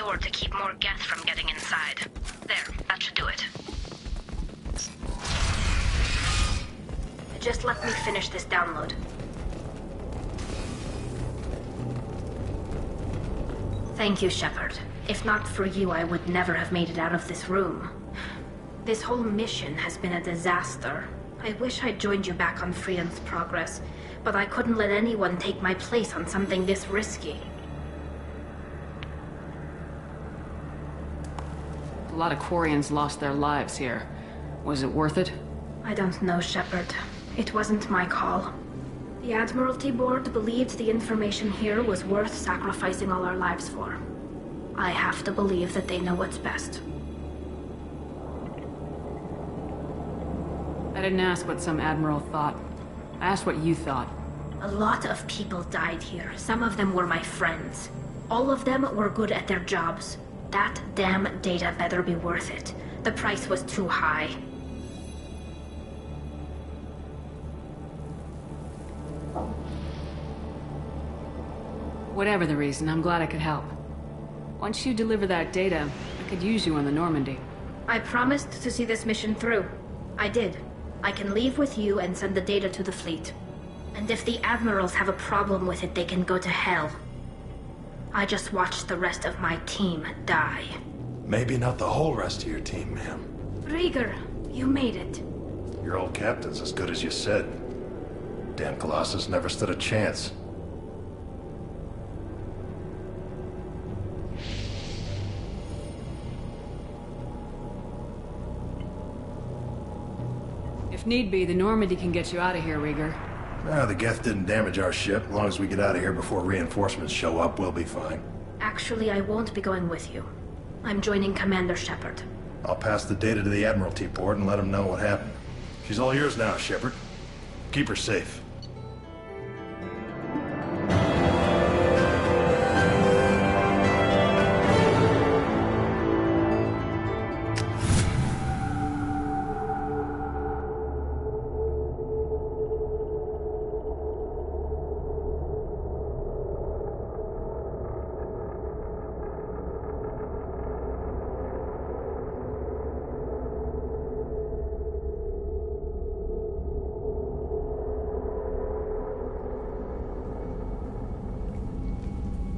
door to keep more Geth from getting inside. There, that should do it. Just let me finish this download. Thank you, Shepard. If not for you, I would never have made it out of this room. This whole mission has been a disaster. I wish I'd joined you back on Freon's Progress, but I couldn't let anyone take my place on something this risky. A lot of Quarians lost their lives here. Was it worth it? I don't know, Shepard. It wasn't my call. The Admiralty Board believed the information here was worth sacrificing all our lives for. I have to believe that they know what's best. I didn't ask what some Admiral thought. I asked what you thought. A lot of people died here. Some of them were my friends. All of them were good at their jobs. That damn data better be worth it. The price was too high. Whatever the reason, I'm glad I could help. Once you deliver that data, I could use you on the Normandy. I promised to see this mission through. I did. I can leave with you and send the data to the fleet. And if the Admirals have a problem with it, they can go to hell. I just watched the rest of my team die. Maybe not the whole rest of your team, ma'am. Rieger, you made it. Your old captain's as good as you said. Damn Colossus never stood a chance. If need be, the Normandy can get you out of here, Rieger. The Geth didn't damage our ship. As long as we get out of here before reinforcements show up, we'll be fine. Actually, I won't be going with you. I'm joining Commander Shepard. I'll pass the data to the Admiralty Board and let them know what happened. She's all yours now, Shepard. Keep her safe.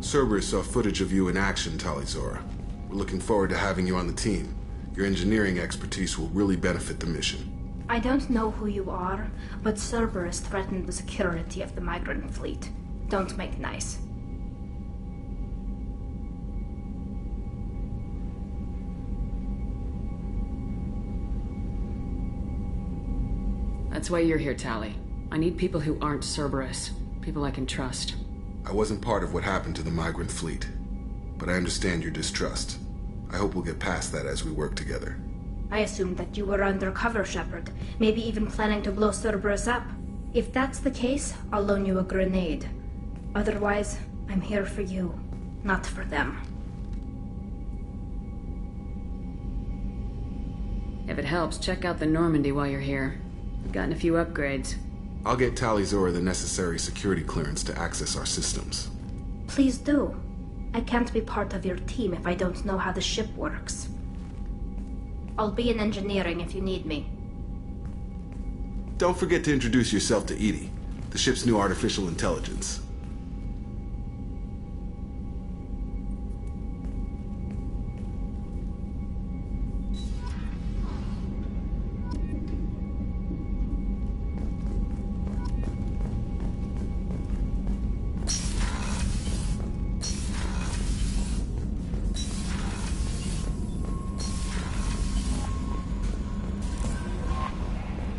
Cerberus saw footage of you in action, Tali'Zorah. We're looking forward to having you on the team. Your engineering expertise will really benefit the mission. I don't know who you are, but Cerberus threatened the security of the migrant fleet. Don't make nice. That's why you're here, Tali. I need people who aren't Cerberus. People I can trust. I wasn't part of what happened to the migrant fleet, but I understand your distrust. I hope we'll get past that as we work together. I assumed that you were undercover, Shepard. Maybe even planning to blow Cerberus up. If that's the case, I'll loan you a grenade. Otherwise, I'm here for you, not for them. If it helps, check out the Normandy while you're here. We've gotten a few upgrades. I'll get Tali'Zorah the necessary security clearance to access our systems. Please do. I can't be part of your team if I don't know how the ship works. I'll be in engineering if you need me. Don't forget to introduce yourself to EDI, the ship's new artificial intelligence.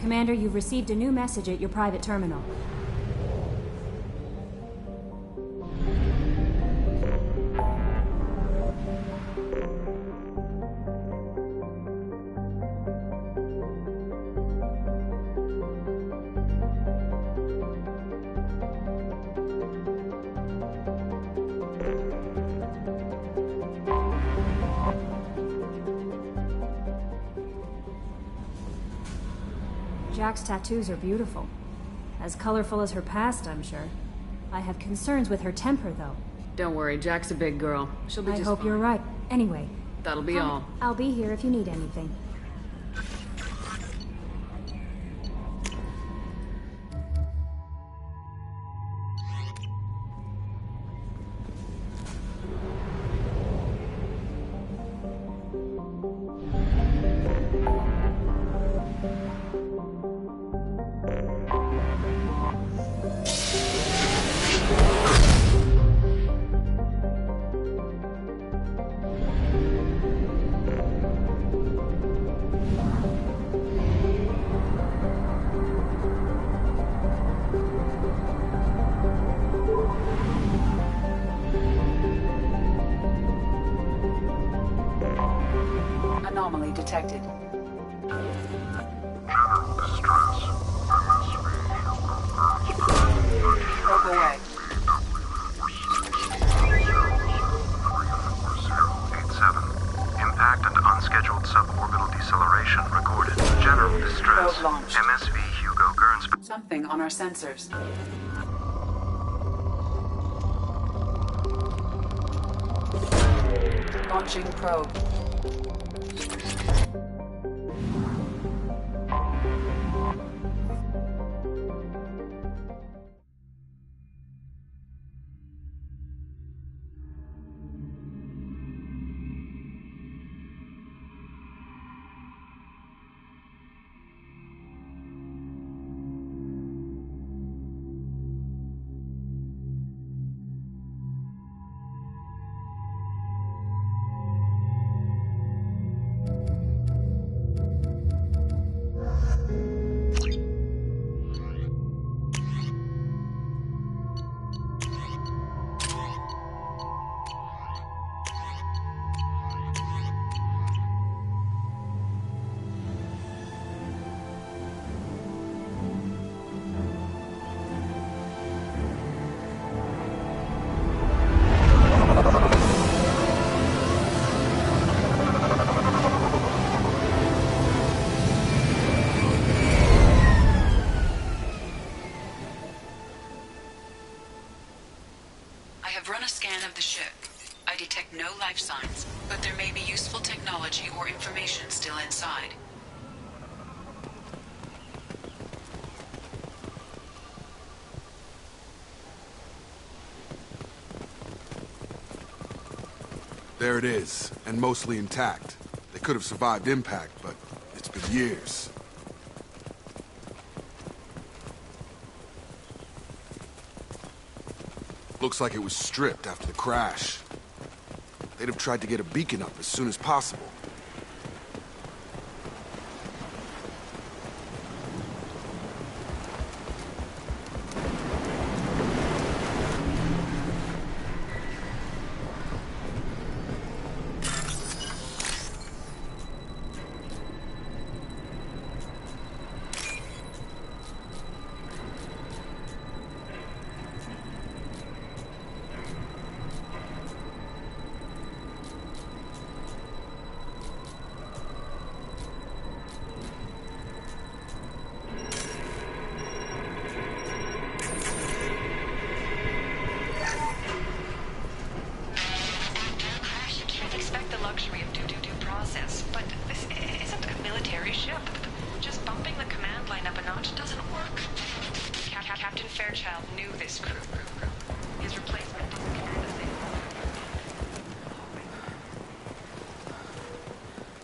Commander, you've received a new message at your private terminal. Jack's tattoos are beautiful. As colorful as her past, I'm sure. I have concerns with her temper, though. Don't worry, Jack's a big girl. She'll be I just hope fine. you're right. Anyway. That'll be all. I'll be here if you need anything. Anomaly detected. Probe away. Impact and unscheduled suborbital deceleration recorded. General distress. Probe launched. MSV Hugo Gerns. Something on our sensors. Launching probe. I have run a scan of the ship. I detect no life signs, but there may be useful technology or information still inside. There it is, and mostly intact. They could have survived impact, but it's been years. Looks like it was stripped after the crash. They'd have tried to get a beacon up as soon as possible.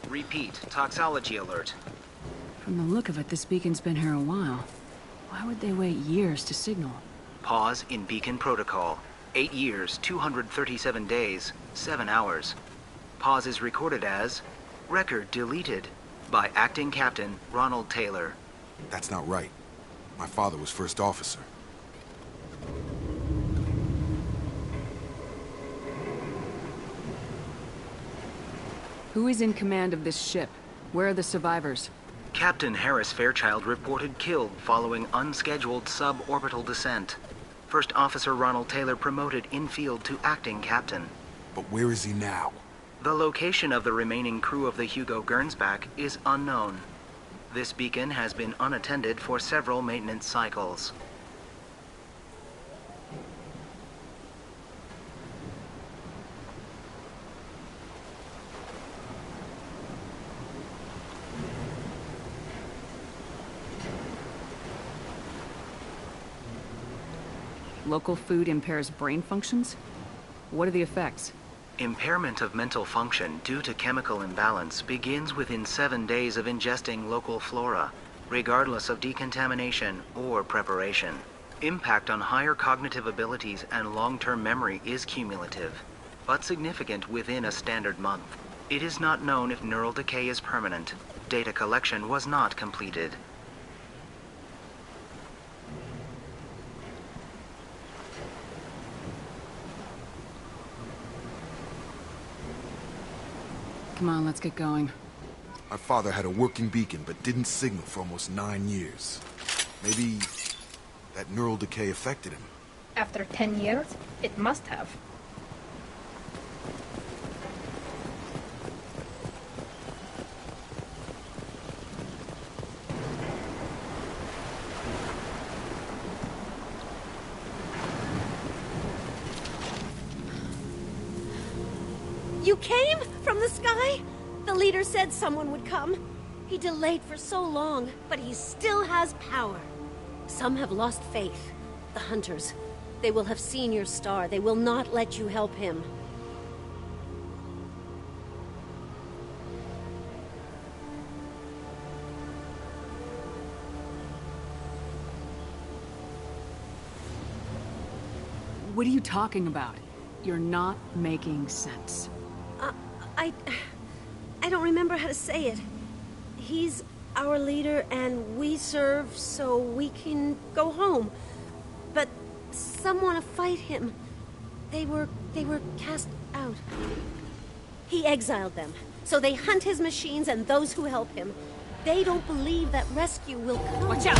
Repeat, toxology alert. From the look of it, this beacon's been here a while. Why would they wait years to signal? Pause in beacon protocol. 8 years, 237 days, 7 hours. Pause is recorded as record deleted by Acting Captain Ronald Taylor. That's not right. My father was first officer. Who is in command of this ship? Where are the survivors? Captain Harris Fairchild reported killed following unscheduled suborbital descent. First Officer Ronald Taylor promoted in-field to acting captain. But where is he now? The location of the remaining crew of the Hugo Gernsback is unknown. This beacon has been unattended for several maintenance cycles. Local food impairs brain functions? What are the effects? Impairment of mental function due to chemical imbalance begins within 7 days of ingesting local flora, regardless of decontamination or preparation. Impact on higher cognitive abilities and long-term memory is cumulative, but significant within a standard month. It is not known if neural decay is permanent. Data collection was not completed. Come on, let's get going. My father had a working beacon, but didn't signal for almost 9 years. Maybe that neural decay affected him. After 10 years, it must have. You came? From the sky? The leader said someone would come. He delayed for so long, but he still has power. Some have lost faith. The hunters. They will have seen your star. They will not let you help him. What are you talking about? You're not making sense. I don't remember how to say it. He's our leader and we serve so we can go home. But some want to fight him. They were cast out. He exiled them, so they hunt his machines and those who help him. They don't believe that rescue will come. Watch out!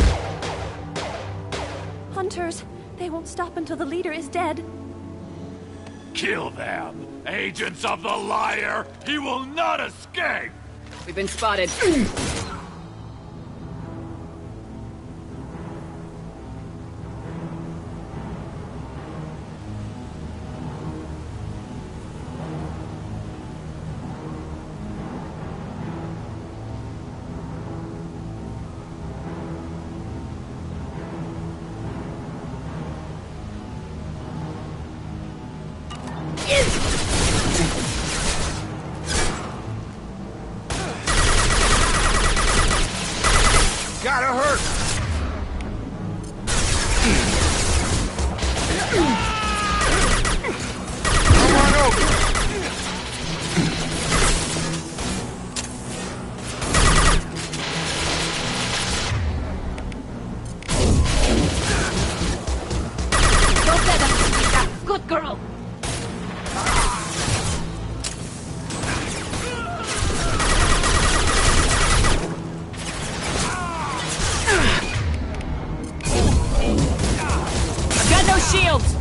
Hunters, they won't stop until the leader is dead. Kill them! Agents of the liar! He will not escape! We've been spotted. Gotta hurt! Come on over! Good girl! Shields!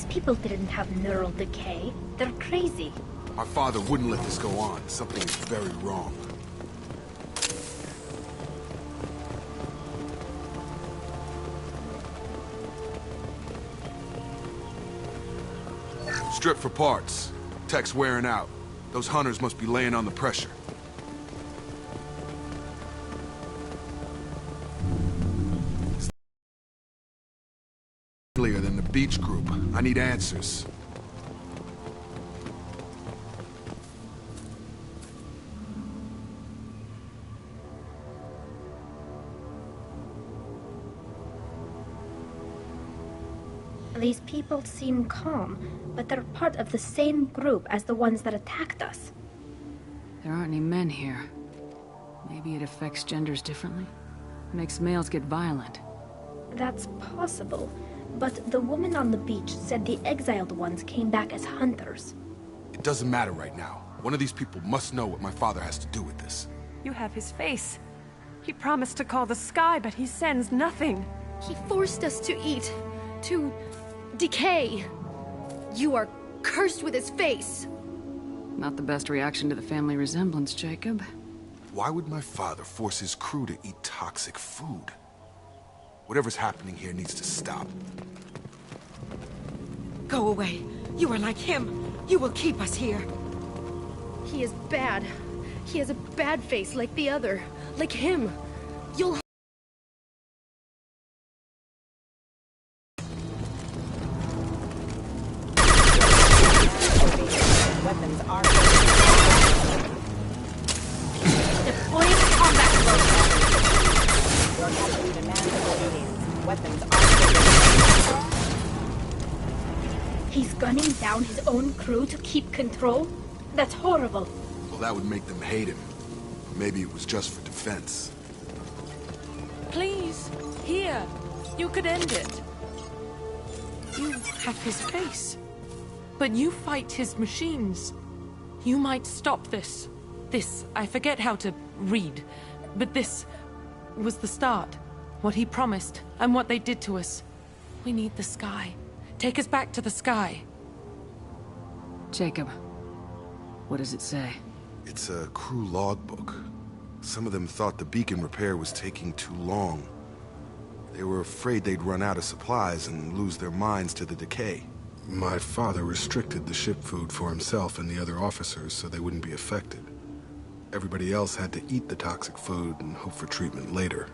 People didn't have neural decay. They're crazy. My father wouldn't let this go on. Something is very wrong. Strip for parts. Tech's wearing out. Those hunters must be laying on the pressure. Than the beach group. I need answers. These people seem calm, but they're part of the same group as the ones that attacked us. There aren't any men here. Maybe it affects genders differently? Makes males get violent. That's possible. But the woman on the beach said the exiled ones came back as hunters. It doesn't matter right now. One of these people must know what my father has to do with this. You have his face. He promised to call the sky, but he sends nothing. He forced us to eat, to decay. You are cursed with his face. Not the best reaction to the family resemblance, Jacob. Why would my father force his crew to eat toxic food? Whatever's happening here needs to stop. Go away. You are like him. You will keep us here. He is bad. He has a bad face like the other. Like him. You'll... Weapons are... Deploying combat program. Your captain demands obedience. Weapons are... He's gunning down his own crew to keep control? That's horrible. Well, that would make them hate him. Maybe it was just for defense. Please, here. You could end it. You have his face. But you fight his machines. You might stop this. This, I forget how to read. But this was the start. What he promised, and what they did to us. We need the sky. Take us back to the sky. Jacob, what does it say? It's a crew logbook. Some of them thought the beacon repair was taking too long. They were afraid they'd run out of supplies and lose their minds to the decay. My father restricted the ship food for himself and the other officers so they wouldn't be affected. Everybody else had to eat the toxic food and hope for treatment later.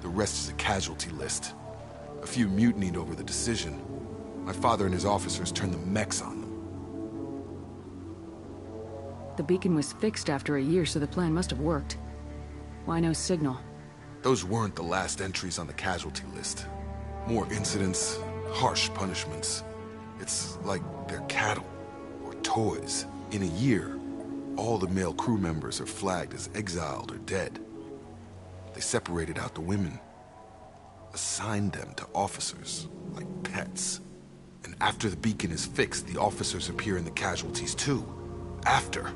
The rest is a casualty list. A few mutinied over the decision. My father and his officers turned the mechs on them. The beacon was fixed after a year, so the plan must have worked. Why no signal? Those weren't the last entries on the casualty list. More incidents, harsh punishments. It's like they're cattle, or toys. In a year, all the male crew members are flagged as exiled or dead. They separated out the women, assigned them to officers, like pets. And after the beacon is fixed, the officers appear in the casualties too. After.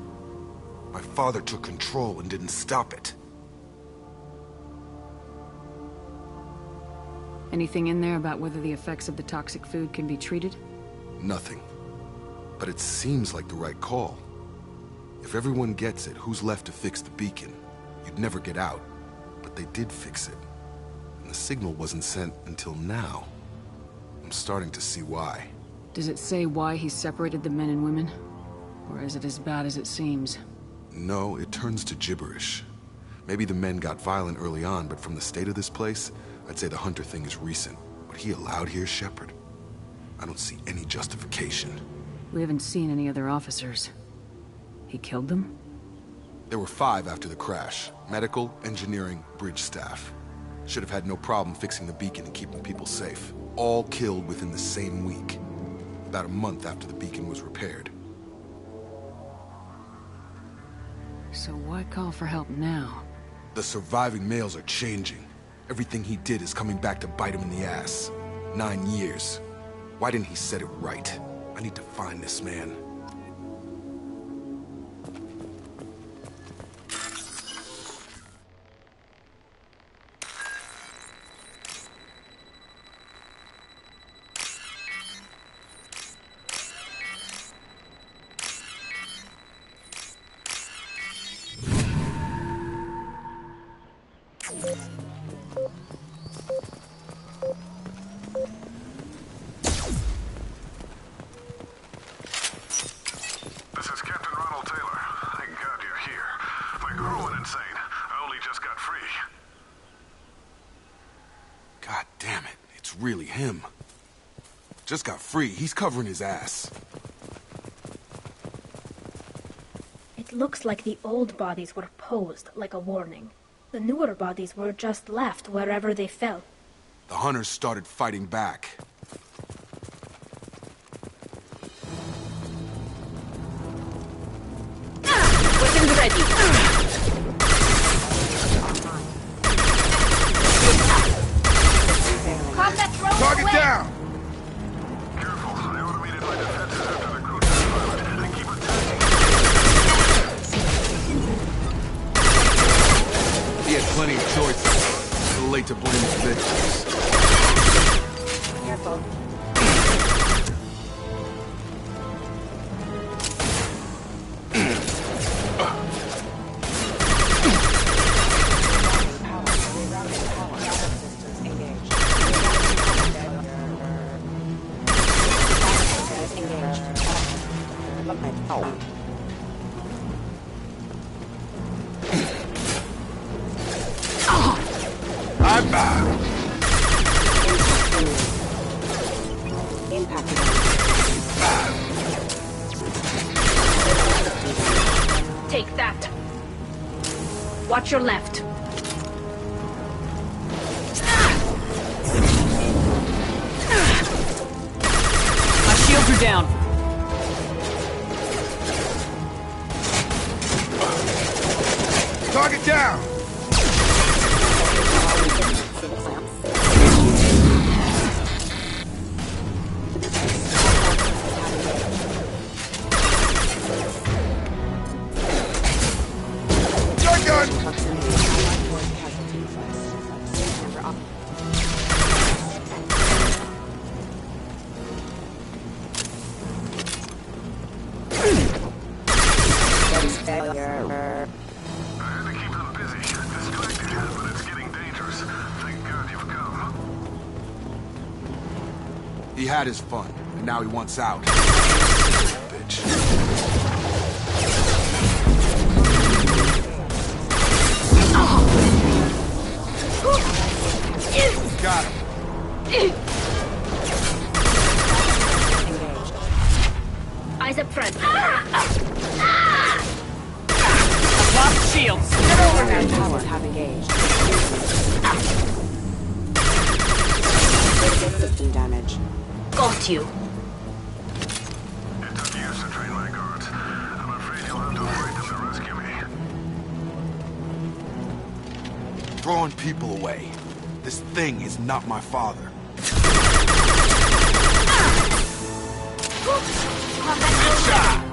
My father took control and didn't stop it. Anything in there about whether the effects of the toxic food can be treated? Nothing. But it seems like the right call. If everyone gets it, who's left to fix the beacon? You'd never get out. But they did fix it. And the signal wasn't sent until now. I'm starting to see why. Does it say why he separated the men and women? Or is it as bad as it seems? No, it turns to gibberish. Maybe the men got violent early on, but from the state of this place, I'd say the Hunter thing is recent. What he allowed here, Shepard? I don't see any justification. We haven't seen any other officers. He killed them? There were 5 after the crash. Medical, engineering, bridge staff. Should have had no problem fixing the beacon and keeping people safe. All killed within the same week. About a month after the beacon was repaired. So why call for help now? The surviving males are changing. Everything he did is coming back to bite him in the ass. 9 years. Why didn't he set it right? I need to find this man. Really him. Just got free. He's covering his ass. It looks like the old bodies were posed like a warning. The newer bodies were just left wherever they fell. The hunters started fighting back. Weapons ready. Target down! Careful, I automated my defenses after the crew exploded. I keep attacking. He had plenty of choices. to blame its victims. Careful. I'm back. Take that. Watch your left. My shields are down. Target down. He had his fun, and now he wants out. Bitch. Got him. Eyes up front. Lost shields. Get over there. Towers have engaged. 15 damage. Got you. It took years to train my guards. I'm afraid you'll have to fight them to rescue me. Throwing people away. This thing is not my father. Good shot!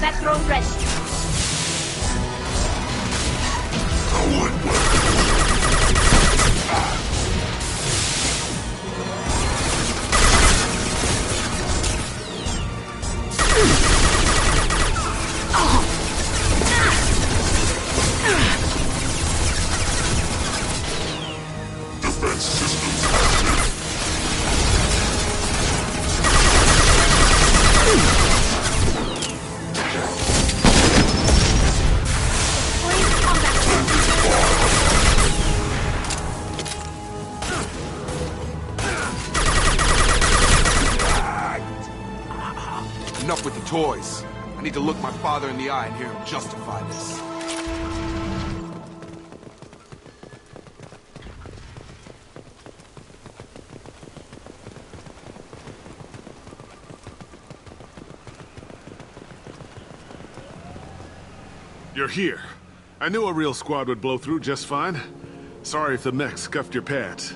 That throne rest. Defense systems Enough with the toys. I need to look my father in the eye and hear him justify this. You're here. I knew a real squad would blow through just fine. Sorry if the mech scuffed your pads.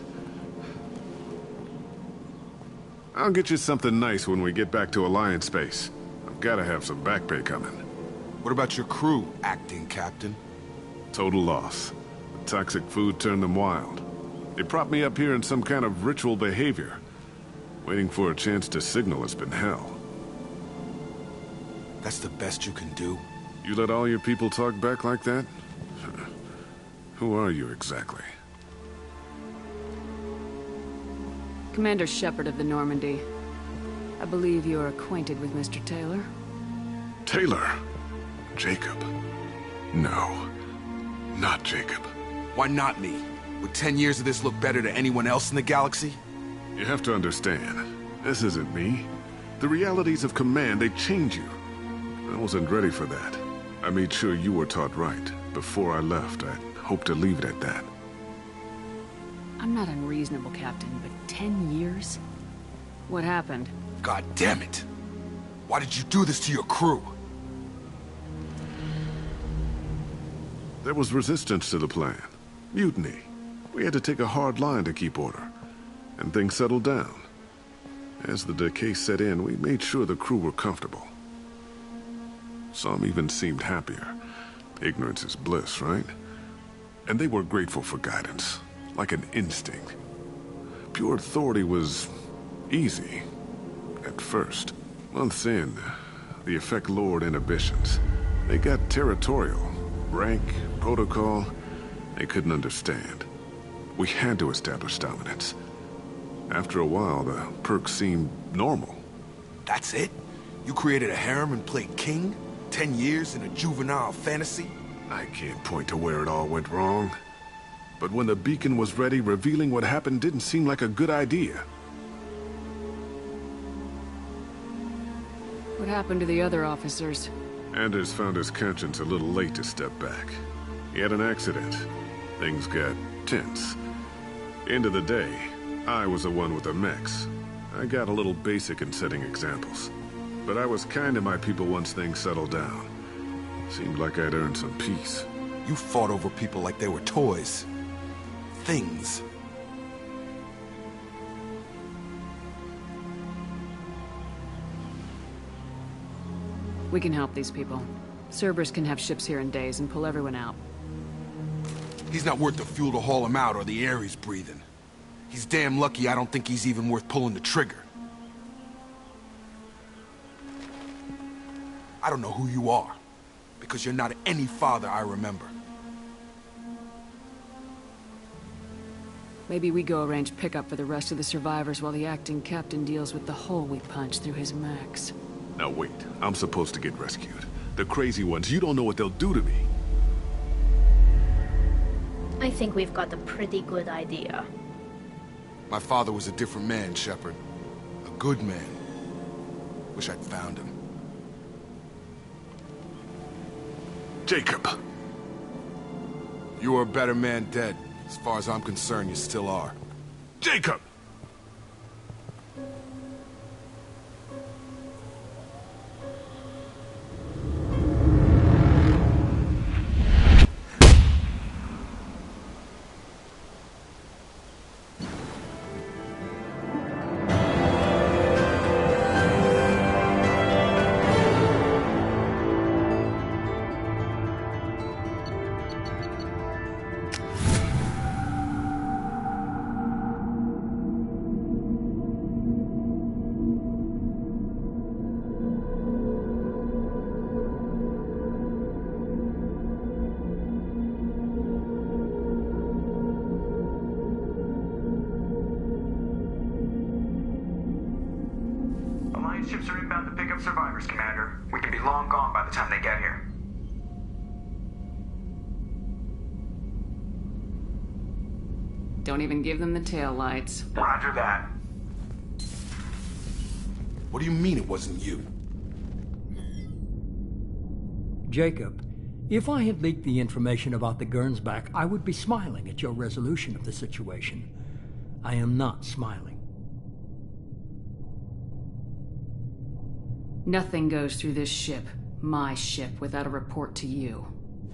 I'll get you something nice when we get back to Alliance space. I've gotta have some back pay coming. What about your crew, acting captain? Total loss. The toxic food turned them wild. They propped me up here in some kind of ritual behavior. Waiting for a chance to signal has been hell. That's the best you can do? You let all your people talk back like that? Who are you exactly? Commander Shepard of the Normandy. I believe you are acquainted with Mr. Taylor. Taylor? Jacob? No. Not Jacob. Why not me? Would 10 years of this look better to anyone else in the galaxy? You have to understand, this isn't me. The realities of command, they change you. I wasn't ready for that. I made sure you were taught right. Before I left, I hope to leave it at that. I'm not unreasonable, Captain, but 10 years? What happened? God damn it! Why did you do this to your crew? There was resistance to the plan. Mutiny. We had to take a hard line to keep order. And things settled down. As the decay set in, we made sure the crew were comfortable. Some even seemed happier. Ignorance is bliss, right? And they were grateful for guidance, like an instinct. Pure authority was easy, at first. Months in, the effect lowered inhibitions. They got territorial. Rank, protocol, they couldn't understand. We had to establish dominance. After a while, the perks seemed normal. That's it? You created a harem and played king? 10 years in a juvenile fantasy? I can't point to where it all went wrong. But when the beacon was ready, revealing what happened didn't seem like a good idea. What happened to the other officers? Anders found his conscience a little late to step back. He had an accident. Things got tense. End of the day, I was the one with the mechs. I got a little basic in setting examples. But I was kind to my people once things settled down. Seemed like I'd earned some peace. You fought over people like they were toys. Things. We can help these people. Cerberus can have ships here in days and pull everyone out. He's not worth the fuel to haul him out or the air he's breathing. He's damn lucky I don't think he's even worth pulling the trigger. I don't know who you are, because you're not any father I remember. Maybe we go arrange pickup for the rest of the survivors while the acting captain deals with the hole we punched through his mechs. Now wait, I'm supposed to get rescued. The crazy ones, you don't know what they'll do to me. I think we've got a pretty good idea. My father was a different man, Shepard. A good man. Wish I'd found him. Jacob! You were a better man dead. As far as I'm concerned, you still are. Jacob! Ships are inbound to pick up survivors, Commander. We can be long gone by the time they get here. Don't even give them the tail lights. Roger that. What do you mean it wasn't you? Jacob, if I had leaked the information about the Gernsback, I would be smiling at your resolution of the situation. I am not smiling. Nothing goes through this ship, my ship, without a report to you.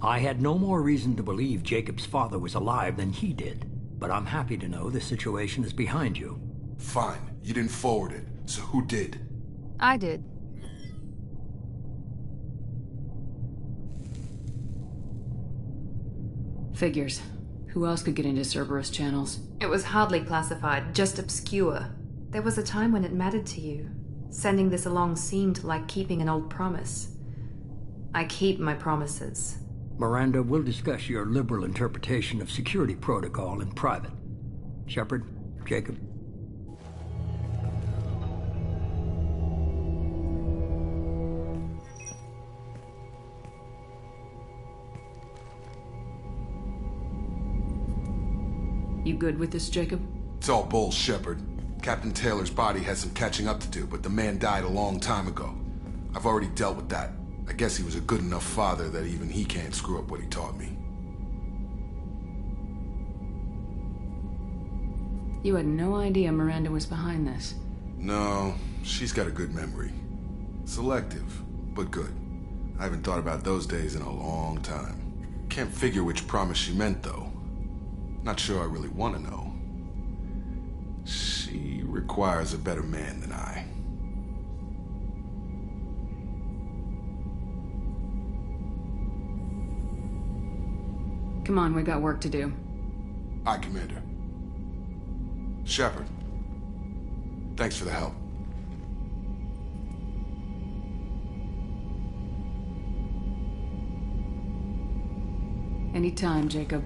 I had no more reason to believe Jacob's father was alive than he did, but I'm happy to know the situation is behind you. Fine. You didn't forward it, so who did? I did. Figures. Who else could get into Cerberus channels? It was hardly classified, just obscure. There was a time when it mattered to you. Sending this along seemed like keeping an old promise. I keep my promises. Miranda, we'll discuss your liberal interpretation of security protocol in private. Shepard, Jacob. You good with this, Jacob? It's all bull, Shepard. Captain Taylor's body has some catching up to do, but the man died a long time ago. I've already dealt with that. I guess he was a good enough father that even he can't screw up what he taught me. You had no idea Miranda was behind this. No, she's got a good memory. Selective, but good. I haven't thought about those days in a long time. Can't figure which promise she meant, though. Not sure I really want to know. She requires a better man than I. Come on, we've got work to do. Aye, Commander. Shepard, thanks for the help. Anytime, Jacob.